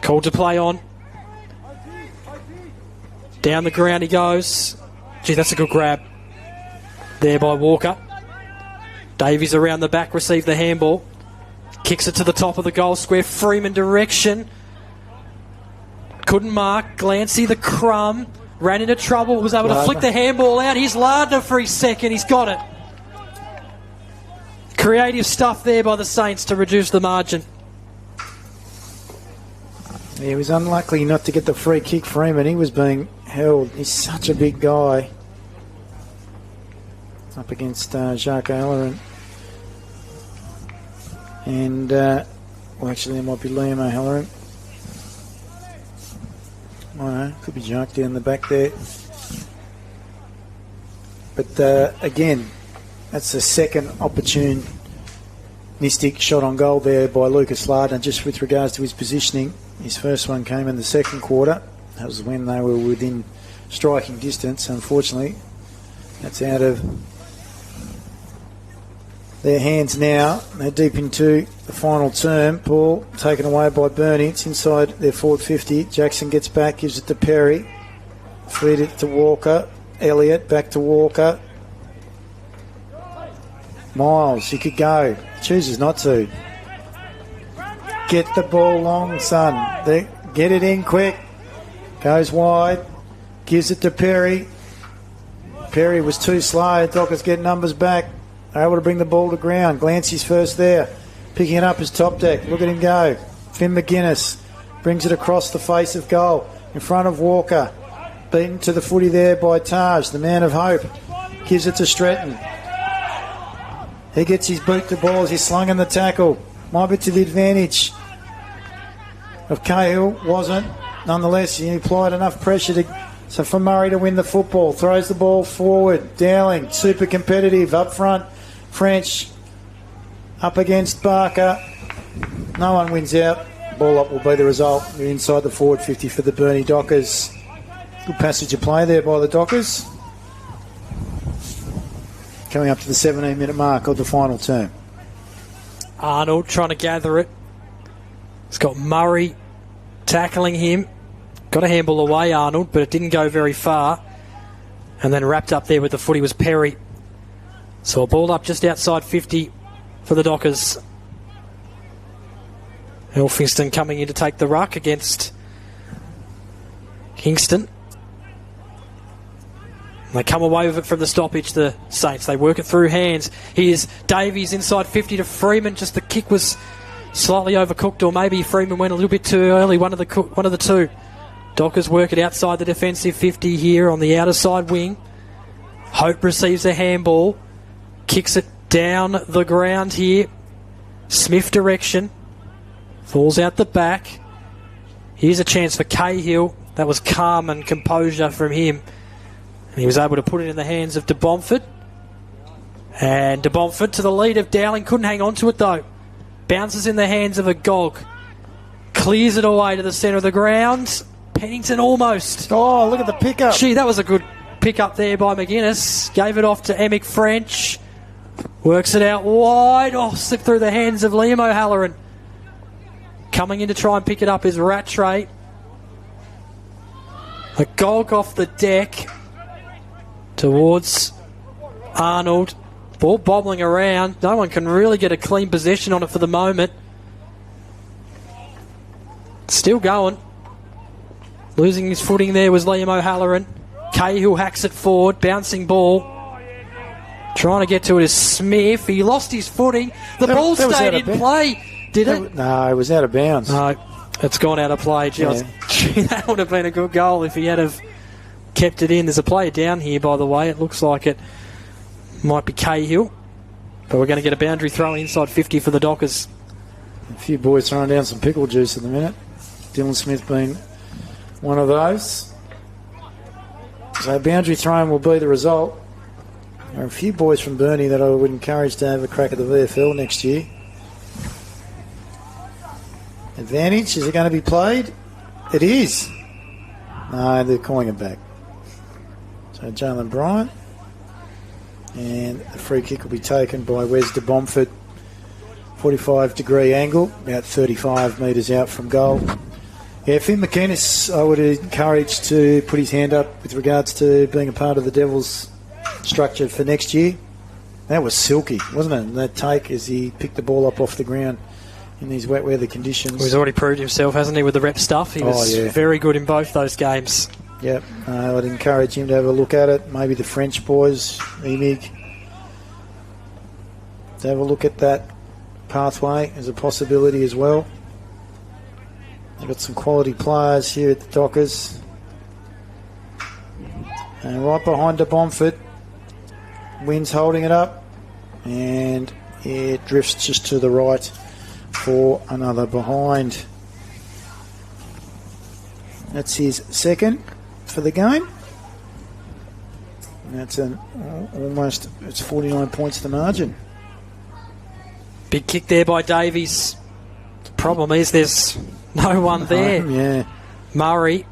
Called to play on. Down the ground he goes. Gee, that's a good grab there by Walker. Davies around the back, received the handball. Kicks it to the top of the goal square. Freeman direction. Couldn't mark. Glancy the crumb. Ran into trouble. Was able to flick the handball out. Here's Lardner for his second. He's got it. Creative stuff there by the Saints to reduce the margin. He was unlucky not to get the free kick. Freeman, he was being held. He's such a big guy. Up against Jacques Allerin. And, well, actually, it might be Liam O'Halloran. I don't know, could be Jacques down the back there. But, again, that's the second opportunistic shot on goal there by Lucas Lardner, just with regards to his positioning. His first one came in the second quarter. That was when they were within striking distance. Unfortunately, that's out of their hands now. They're deep into the final term. Ball taken away by Burnie. It's inside their forward 50. Jackson gets back, gives it to Perry. Feed it to Walker. Elliott back to Walker. Miles, he could go. Chooses not to. Get the ball long, son. Get it in quick. Goes wide. Gives it to Perry. Perry was too slow. Dockers get numbers back. able to bring the ball to ground. Glancy's first there. Picking it up is Top Deck. Look at him go. Finn McGuinness brings it across the face of goal in front of Walker. Beaten to the footy there by Taj, the man of hope. Gives it to Stretton. He gets his boot to balls. He's slung in the tackle. Might be to the advantage of Cahill. Wasn't. Nonetheless, he applied enough pressure so for Murray to win the football. Throws the ball forward. Dowling, super competitive. Up front, French up against Barker. No one wins out. Ball up will be the result. They're inside the forward 50 for the Burnie Dockers. Good passage of play there by the Dockers. Coming up to the 17-minute mark of the final term. Arnold trying to gather it. He's got Murray tackling him. Got a handball away, Arnold, but it didn't go very far. And then wrapped up there with the footy was Perry. So a ball up just outside 50 for the Dockers. Elphingston coming in to take the ruck against Kingston. They come away with it from the stoppage, the Saints. They work it through hands. Here's Davies inside 50 to Freeman. Just the kick was slightly overcooked, or maybe Freeman went a little bit too early. One of the two. Dockers work it outside the defensive 50 here on the outer side wing. Hope receives a handball. Kicks it down the ground here. Smith direction. Falls out the back. Here's a chance for Cahill. That was calm and composure from him. And he was able to put it in the hands of De Bomford. And De Bomford to the lead of Dowling. Couldn't hang on to it though. Bounces in the hands of a Gog. Clears it away to the centre of the ground. Pennington almost. Oh, look at the pickup. Gee, that was a good pickup there by McGuinness. Gave it off to Emick French. Works it out wide. Oh, slipped through the hands of Liam O'Halloran. Coming in to try and pick it up is Rattray. A Gog off the deck towards Arnold. Ball bobbling around. No one can really get a clean possession on it for the moment. Still going. Losing his footing there was Liam O'Halloran. Cahill hacks it forward. Bouncing ball. Trying to get to it is Smith. He lost his footing. The ball stayed in play. Did it? No, it was out of bounds. No, it's gone out of play. Gee, that would have been a good goal if he had have kept it in. There's a player down here, by the way. It looks like it might be Cahill. But we're going to get a boundary throw inside 50 for the Dockers. A few boys throwing down some pickle juice at the minute. Dylan Smith being one of those. So boundary throwing will be the result. There are a few boys from Burnie that I would encourage to have a crack at the VFL next year. Advantage, is it going to be played? It is. No, they're calling it back. So Jalen Bryant. And the free kick will be taken by Wes de Bomford. 45-degree angle, about 35 metres out from goal. Yeah, Finn McInnes, I would encourage to put his hand up with regards to being a part of the Devils structure for next year. That was silky, wasn't it? And that take as he picked the ball up off the ground in these wet weather conditions. Well, he's already proved himself, hasn't he, with the rep stuff? He was very good in both those games. Yep, I'd encourage him to have a look at it. Maybe the French boys, Emig, to have a look at that pathway as a possibility as well. They've got some quality players here at the Dockers. And right behind De Bomford, Wynn's holding it up, and it drifts just to the right for another behind. That's his second for the game. And that's it's 49 points the margin. Big kick there by Davies. The problem is there's no one there. Yeah. Murray.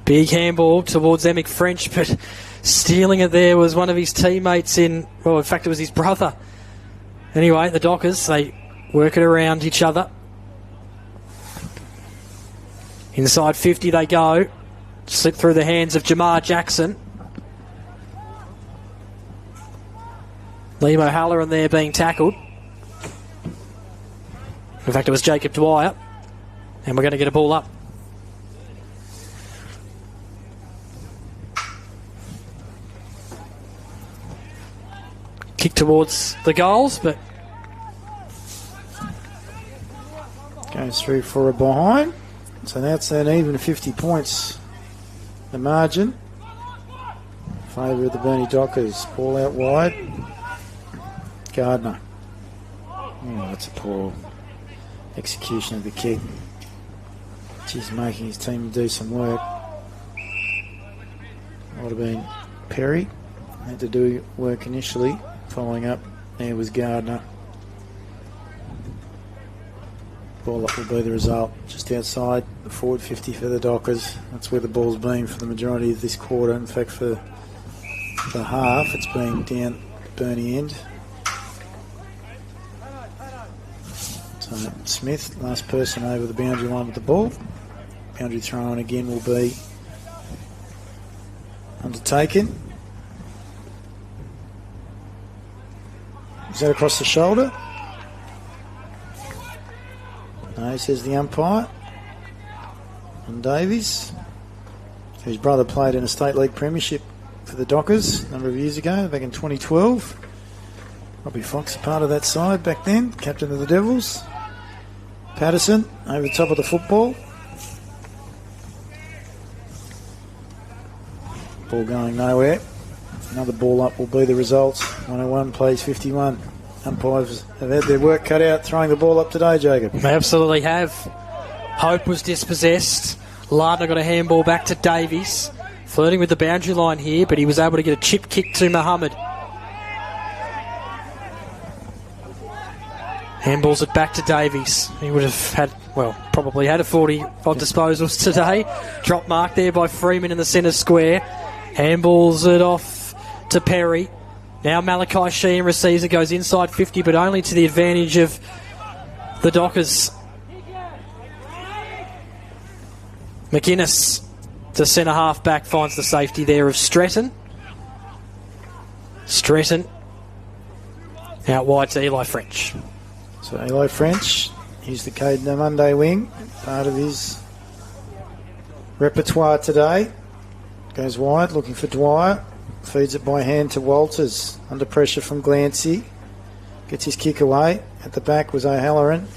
Big handball towards Emick French, but stealing it there was one of his teammates in fact it was his brother. Anyway, the Dockers, they work it around each other. Inside 50 they go. Slip through the hands of Jamar Jackson. Liam O'Halloran there being tackled. In fact, it was Jacob Dwyer. And we're going to get a ball up. kick towards the goals, but goes through for a behind. So that's an even 50 points, the margin. Favour of the Burnie Dockers. Ball out wide. Gardner. Oh, that's a poor execution of the kick. He's making his team do some work. Might have been Perry. Had to do work initially. Following up, there was Gardner. Ball up will be the result. Just outside the forward 50 for the Dockers. That's where the ball's been for the majority of this quarter. In fact, for the half, it's been down Burnie end. So Smith, last person over the boundary line with the ball. Boundary throw-in again will be undertaken. Is that across the shoulder? No, says the umpire. And Davies, whose brother played in a state league premiership for the Dockers a number of years ago, back in 2012. Robbie Fox, a part of that side back then, captain of the Devils. Patterson over the top of the football. Ball going nowhere. Another ball up will be the result. 101 plays 51. Umpires have had their work cut out throwing the ball up today, Jacob. They absolutely have. Hope was dispossessed. Lardner got a handball back to Davies. Flirting with the boundary line here, but he was able to get a chip kick to Muhammad. Handballs it back to Davies. He would have had, well, probably had a 40 odd disposals today. Drop mark there by Freeman in the centre square. Handballs it off to Perry. Now Malachi Sheehan receives it, goes inside 50, but only to the advantage of the Dockers. McInnes, the centre half back, finds the safety there of Stretton. Stretton out wide to Eli French. So Eli French, he's the Cade Monday wing, part of his repertoire today. Goes wide, looking for Dwyer. Feeds it by hand to Walters. Under pressure from Glancy. Gets his kick away. At the back was O'Halloran.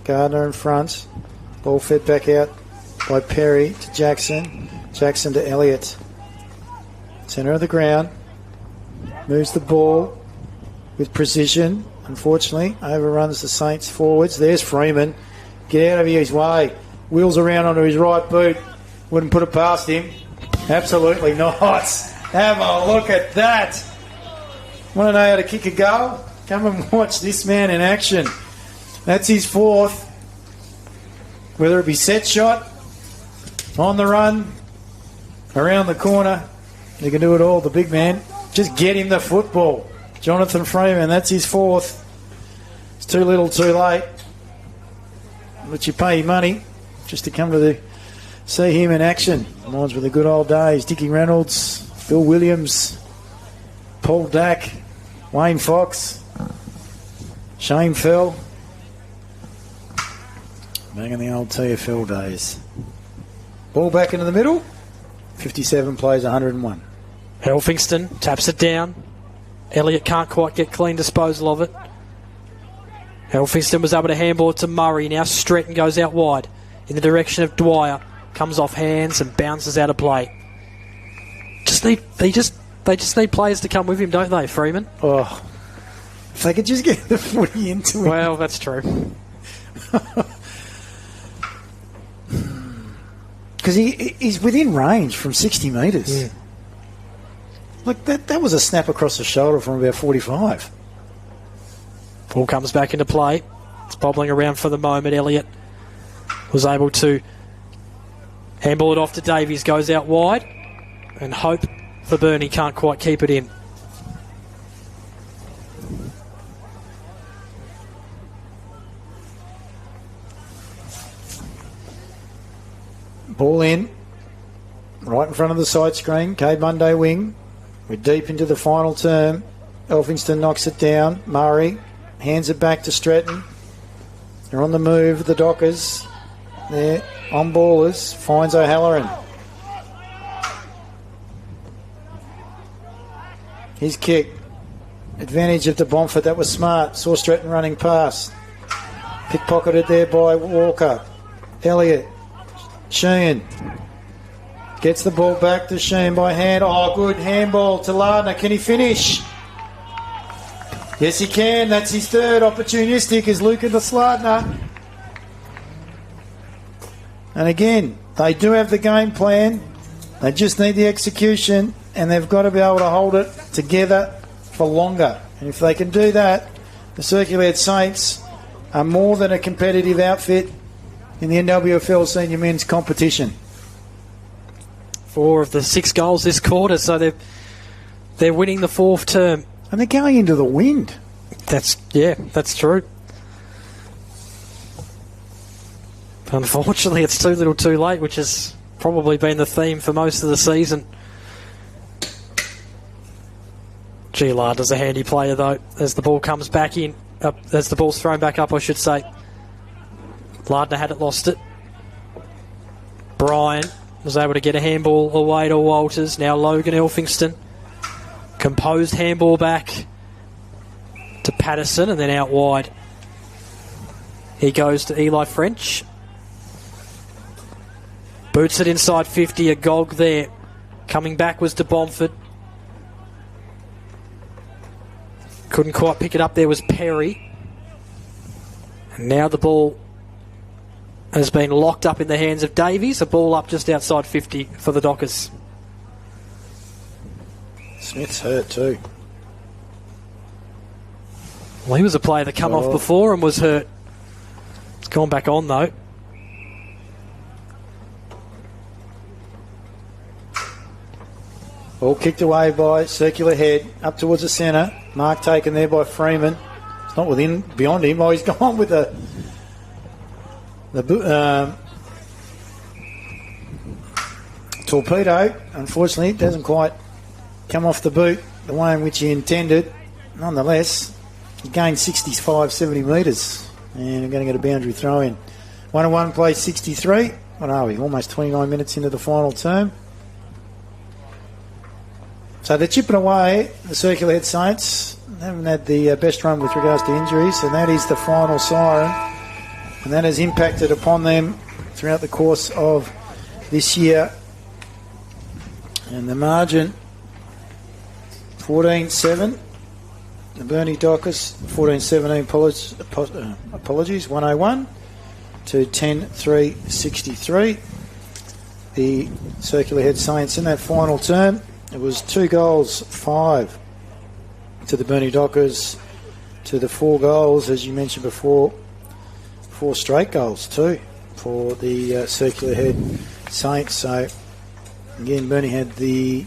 Gardner in front. Ball fed back out by Perry to Jackson. Jackson to Elliott. Centre of the ground. Moves the ball with precision. Unfortunately, overruns the Saints forwards. There's Freeman. Get out of his way. Wheels around onto his right boot. Wouldn't put it past him. Absolutely not. Have a look at that. Want to know how to kick a goal? Come and watch this man in action. That's his fourth. Whether it be set shot, on the run, around the corner, he can do it all, the big man. Just get him the football. Jonathan Freeman, that's his fourth. It's too little, too late. But you pay your money just to come to see him in action. Reminds me of the good old days. Dickie Reynolds, Bill Williams, Paul Dack, Wayne Fox, Shane Fell. Back in the old TFL days. Ball back into the middle. 57 plays 101. Elphingston taps it down. Elliott can't quite get clean disposal of it. Elphingston was able to handball it to Murray. Now Stretton goes out wide in the direction of Dwyer. Comes off hands and bounces out of play. They just need players to come with him, don't they, Freeman? Oh, if they could just get the footy into him. Well, that's true. Because he's within range from 60 metres. Yeah. Like, that was a snap across the shoulder from about 45. Ball comes back into play. It's bobbling around for the moment. Elliott was able to handball it off to Davies. Goes out wide. And Hope for Burnie can't quite keep it in. Ball in. Right in front of the side screen. Cade Monday wing. We're deep into the final term. Elphingston knocks it down. Murray hands it back to Stretton. They're on the move, the Dockers. There, on ballers. Finds O'Halloran. His kick. advantage of De Bomford. That was smart. Saw Stratton running past. Pickpocketed there by Walker. Elliott. Sheehan. Gets the ball back to Sheehan by hand. Oh, good handball to Lardner. Can he finish? Yes, he can. That's his third. Opportunistic is Lucas Lardner. And again, they do have the game plan. They just need the execution, and they've got to be able to hold it together for longer. And if they can do that, the Circular Head Saints are more than a competitive outfit in the NWFL senior men's competition. 4 of the 6 goals this quarter, so they're winning the 4th term. And they're going into the wind. That's true. Unfortunately, it's too little too late, which has probably been the theme for most of the season. Lardner's a handy player, though, as the ball comes back in. As the ball's thrown back up, I should say. Lardner had it, lost it. Bryan was able to get a handball away to Walters. Now Logan Elphingston. Composed handball back to Patterson and then out wide. He goes to Eli French. Boots it inside 50, a gog there. Coming back was De Bomford. Couldn't quite pick it up, there was Perry. And now the ball has been locked up in the hands of Davies. A ball up just outside 50 for the Dockers. Smith's hurt too. Well, he was a player that come off before and was hurt. It's gone back on though. Ball kicked away by Circular Head up towards the centre. Mark taken there by Freeman. It's not beyond him. Oh, he's gone with the torpedo. Unfortunately, it doesn't quite come off the boot the way in which he intended. Nonetheless, he gained 65, 70 metres. And we're going to get a boundary throw in. 1-1 play 63. What are we? Almost 29 minutes into the final term. So they're chipping away, the Circular Head Saints. They haven't had the best run with regards to injuries, and that is the final siren. And that has impacted upon them throughout the course of this year. And the margin, 14-7. The Burnie Dockers, 14-17, apologies, 101 to 10-3-63. The Circular Head Saints in that final term. It was 2 goals, 5 to the Burnie Dockers, to the 4 goals, as you mentioned before, 4 straight goals too for the Circular Head Saints. So again, Burnie had the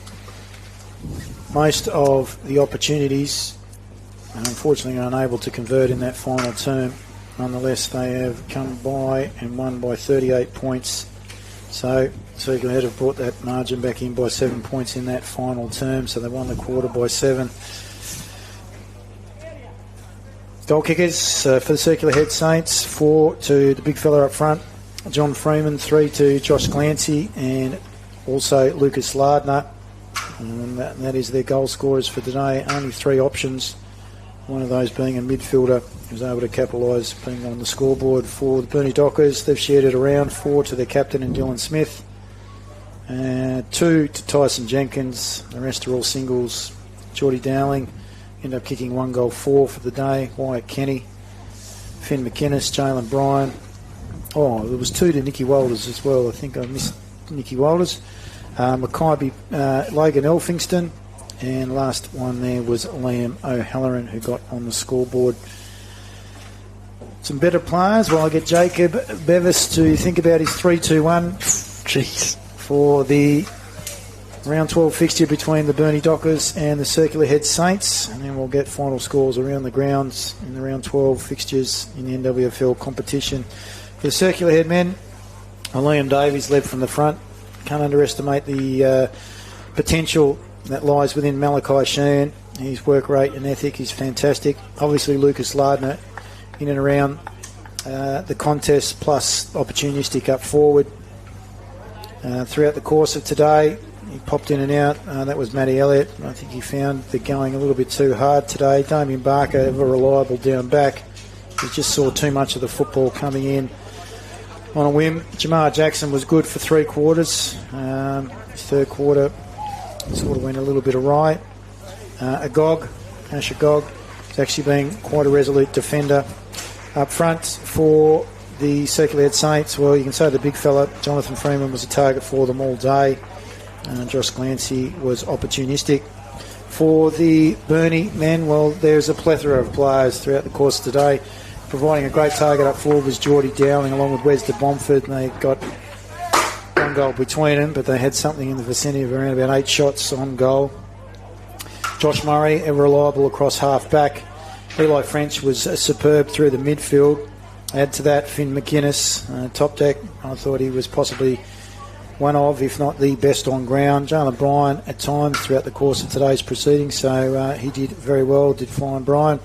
most of the opportunities and unfortunately are unable to convert in that final term. Nonetheless, they have come by and won by 38 points. So Circular Head have brought that margin back in by 7 points in that final term, so they won the quarter by 7. Goal kickers for the Circular Head Saints, 4 to the big fella up front, John Freeman, 3 to Josh Glancy, and also Lucas Lardner. And that is their goal scorers for today. Only 3 options, one of those being a midfielder who was able to capitalise being on the scoreboard for the Burnie Dockers. They've shared it around, 4 to their captain and Dylan Smith. 2 to Tyson Jenkins. The rest are all singles. Geordie Dowling ended up kicking 1 goal, 4 for the day. Wyatt Kenny, Finn McInnes, Jalen Bryan. Oh, there was 2 to Nicky Walters as well. I think I missed Nicky Walters. Logan Elphingston. And last one there was Liam O'Halloran, who got on the scoreboard. Some better players. Well, I get Jacob Bevis to think about his 3-2-1. Jeez. For the round 12 fixture between the Burnie Dockers and the Circular Head Saints. And then we'll get final scores around the grounds in the round 12 fixtures in the NWFL competition. For the Circular Head men, Liam Davies led from the front. Can't underestimate the potential that lies within Malachi Sheehan. His work rate and ethic is fantastic. Obviously, Lucas Lardner in and around the contest, plus opportunistic up forward. Throughout the course of today, He popped in and out. That was Matty Elliott. I think he found the going a little bit too hard today. Damien Barker, ever reliable down back. He just saw too much of the football coming in on a whim. Jamar Jackson was good for 3 quarters. His third quarter sort of went a little bit awry. Ash Agog, has actually been quite a resolute defender up front for the Circular Head Saints. Well, you can say the big fella, Jonathan Freeman, was a target for them all day. Josh Glancy was opportunistic. For the Burnie men, well, there's a plethora of players throughout the course of today. Providing a great target up forward was Geordie Dowling along with Wes de Bomford, and they got 1 goal between them, but they had something in the vicinity of around about 8 shots on goal. Josh Murray, ever reliable across half-back. Eli French was superb through the midfield. Add to that, Finn McInnes, top deck. I thought he was possibly one of, if not the best on ground. Jalen Bryan at times throughout the course of today's proceedings, so he did very well, did fine. Bryan.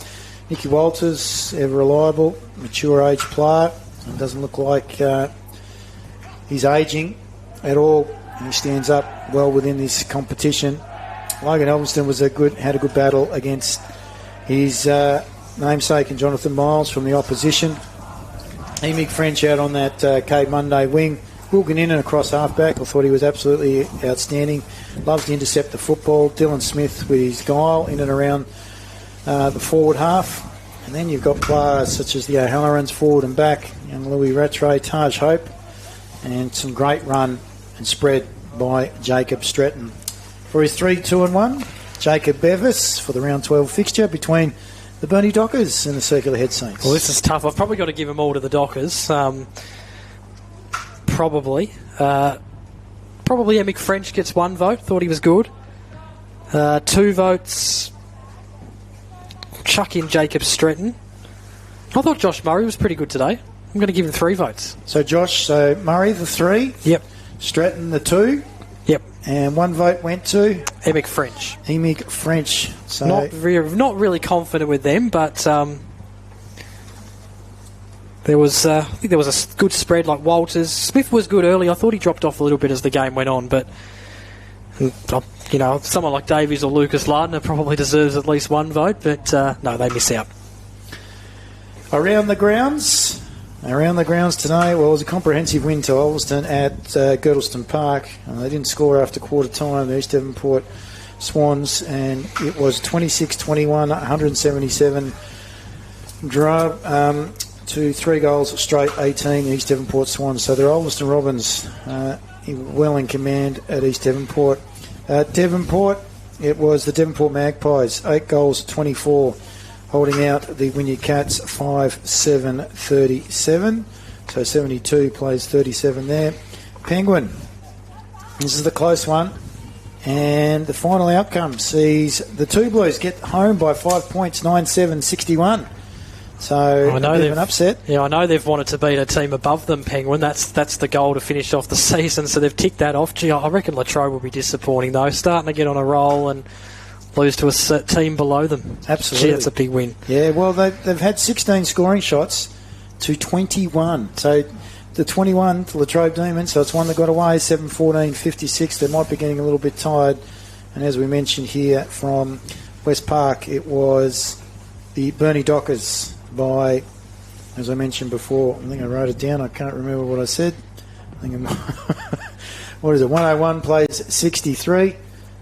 Nicky Walters, ever reliable, mature age player. It doesn't look like he's ageing at all. He stands up well within this competition. Logan Elveston had a good battle against his namesake and Jonathan Miles from the opposition. Emig French out on that Cape Monday wing. Wilkin in and across halfback. I thought he was absolutely outstanding. Loves to intercept the football. Dylan Smith with his guile in and around the forward half. And then you've got players such as the O'Hallorans forward and back, young Louis Rattray, Taj Hope, and some great run and spread by Jacob Stretton. For his 3-2-1, Jacob Bevis for the round 12 fixture between the Burnie Dockers and the Circular Head Saints. Well, this is tough. I've probably got to give them all to the Dockers. Probably Emick French gets 1 vote. Thought he was good. 2 votes. Chuck in Jacob Stretton. I thought Josh Murray was pretty good today. I'm going to give him 3 votes. So Murray the 3. Yep. Stretton the 2. Yep. And 1 vote went to Emick French. Emick French. So not really confident with them, but there was I think there was a good spread like Walters. Smith was good early. I thought he dropped off a little bit as the game went on, but someone like Davies or Lucas Lardner probably deserves at least 1 vote, but no, they miss out. Around the grounds today, well, it was a comprehensive win to Ulverston at Girdleston Park. They didn't score after quarter time, the East Devonport Swans, and it was 26-21, 177 draw to 3 goals straight, 18 East Devonport Swans. So they're Ulverston Robins well in command at East Devonport. Devonport, it was the Devonport Magpies, 8 goals, 24. Holding out the Wynyard Cats 5-7-37. So 72 plays 37 there. Penguin. This is the close one. And the final outcome sees the 2 Blues get home by 5 points, 9-7-61. So a bit of an upset. Yeah, I know they've wanted to beat a team above them, Penguin. That's the goal to finish off the season. So they've ticked that off. Gee, I reckon Latrobe will be disappointing, though. Starting to get on a roll and lose to a team below them. Absolutely. Gee, that's a big win. Yeah, well, they've had 16 scoring shots to 21. So the 21 to Latrobe Demons, so it's one that got away, 7-14-56. They might be getting a little bit tired. And as we mentioned here from West Park, it was the Burnie Dockers by, as I mentioned before, I think I wrote it down. I can't remember what I said. I think what is it? 101 plays 63.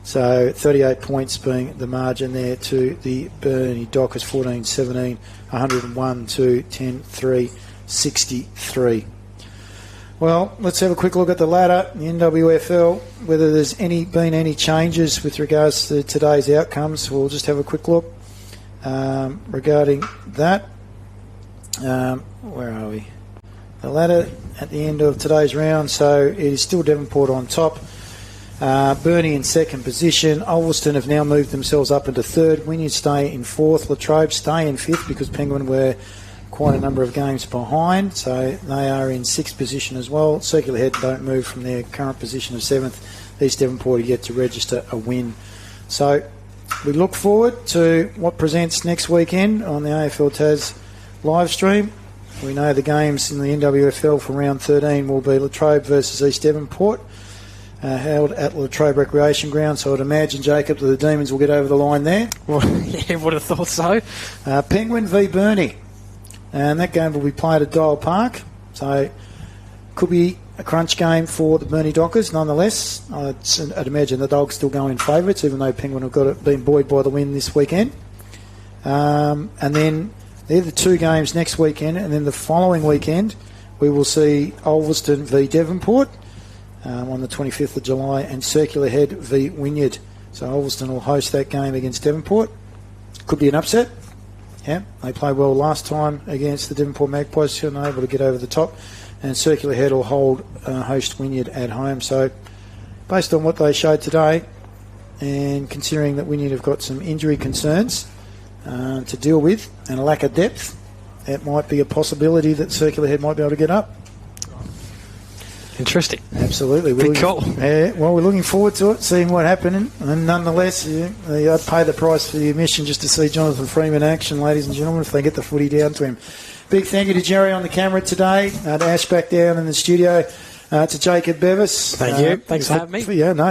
So 38 points being the margin there to the Burnie Dockers, 14-17, 101 to 10-3, 63. Well, let's have a quick look at the ladder, the NWFL, whether there's been any changes with regards to today's outcomes. We'll just have a quick look regarding that. Where are we? The ladder at the end of today's round, so it is still Devonport on top. Burnie in second position. Ulverston have now moved themselves up into third. Wynyard stay in fourth. Latrobe stay in fifth because Penguin were quite a number of games behind, so they are in sixth position as well. Circular Head don't move from their current position of seventh. East Devonport are yet to register a win. So we look forward to what presents next weekend on the AFL Tas live stream. We know the games in the NWFL for round 13 will be Latrobe versus East Devonport. held at Latrobe Recreation Ground, so I'd imagine, Jacob, that the Demons will get over the line there. Well, yeah, would have thought so. Penguin v Burnie, and that game will be played at Dial Park, so could be a crunch game for the Burnie Dockers. Nonetheless, I'd imagine the Dogs still going in favourites, even though Penguin have been buoyed by the win this weekend. And then they're the two games next weekend, and then the following weekend we will see Ulverston v Devonport on the 25th of July, and Circular Head v Wynyard. So Ulverston will host that game against Devonport. Could be an upset. Yeah, they played well last time against the Devonport Magpies, and able to get over the top. And Circular Head will host Wynyard at home. So based on what they showed today, and considering that Wynyard have got some injury concerns to deal with and a lack of depth, it might be a possibility that Circular Head might be able to get up. Interesting. Absolutely. Big call. Yeah, well, we're looking forward to it, seeing what happens. And nonetheless, I'd pay the price for the admission just to see Jonathan Freeman in action, ladies and gentlemen, if they get the footy down to him. Big thank you to Jerry on the camera today, to Ash back down in the studio, to Jacob Bevis. Thank you. Thanks for having me.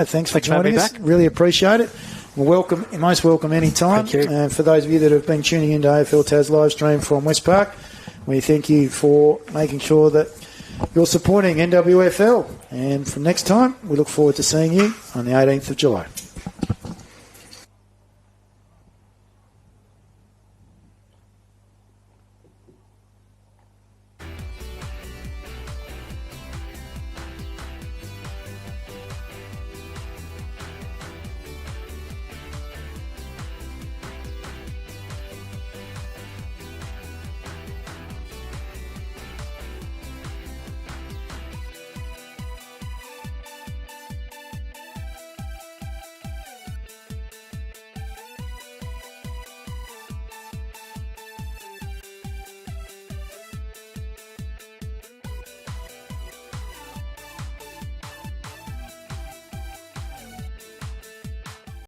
Thanks for joining us. Really appreciate it. Welcome, most welcome anytime. Thank you. And for those of you that have been tuning into AFL Taz live stream from West Park, we thank you for making sure that you're supporting NWFL. And from next time, we look forward to seeing you on the 18th of July.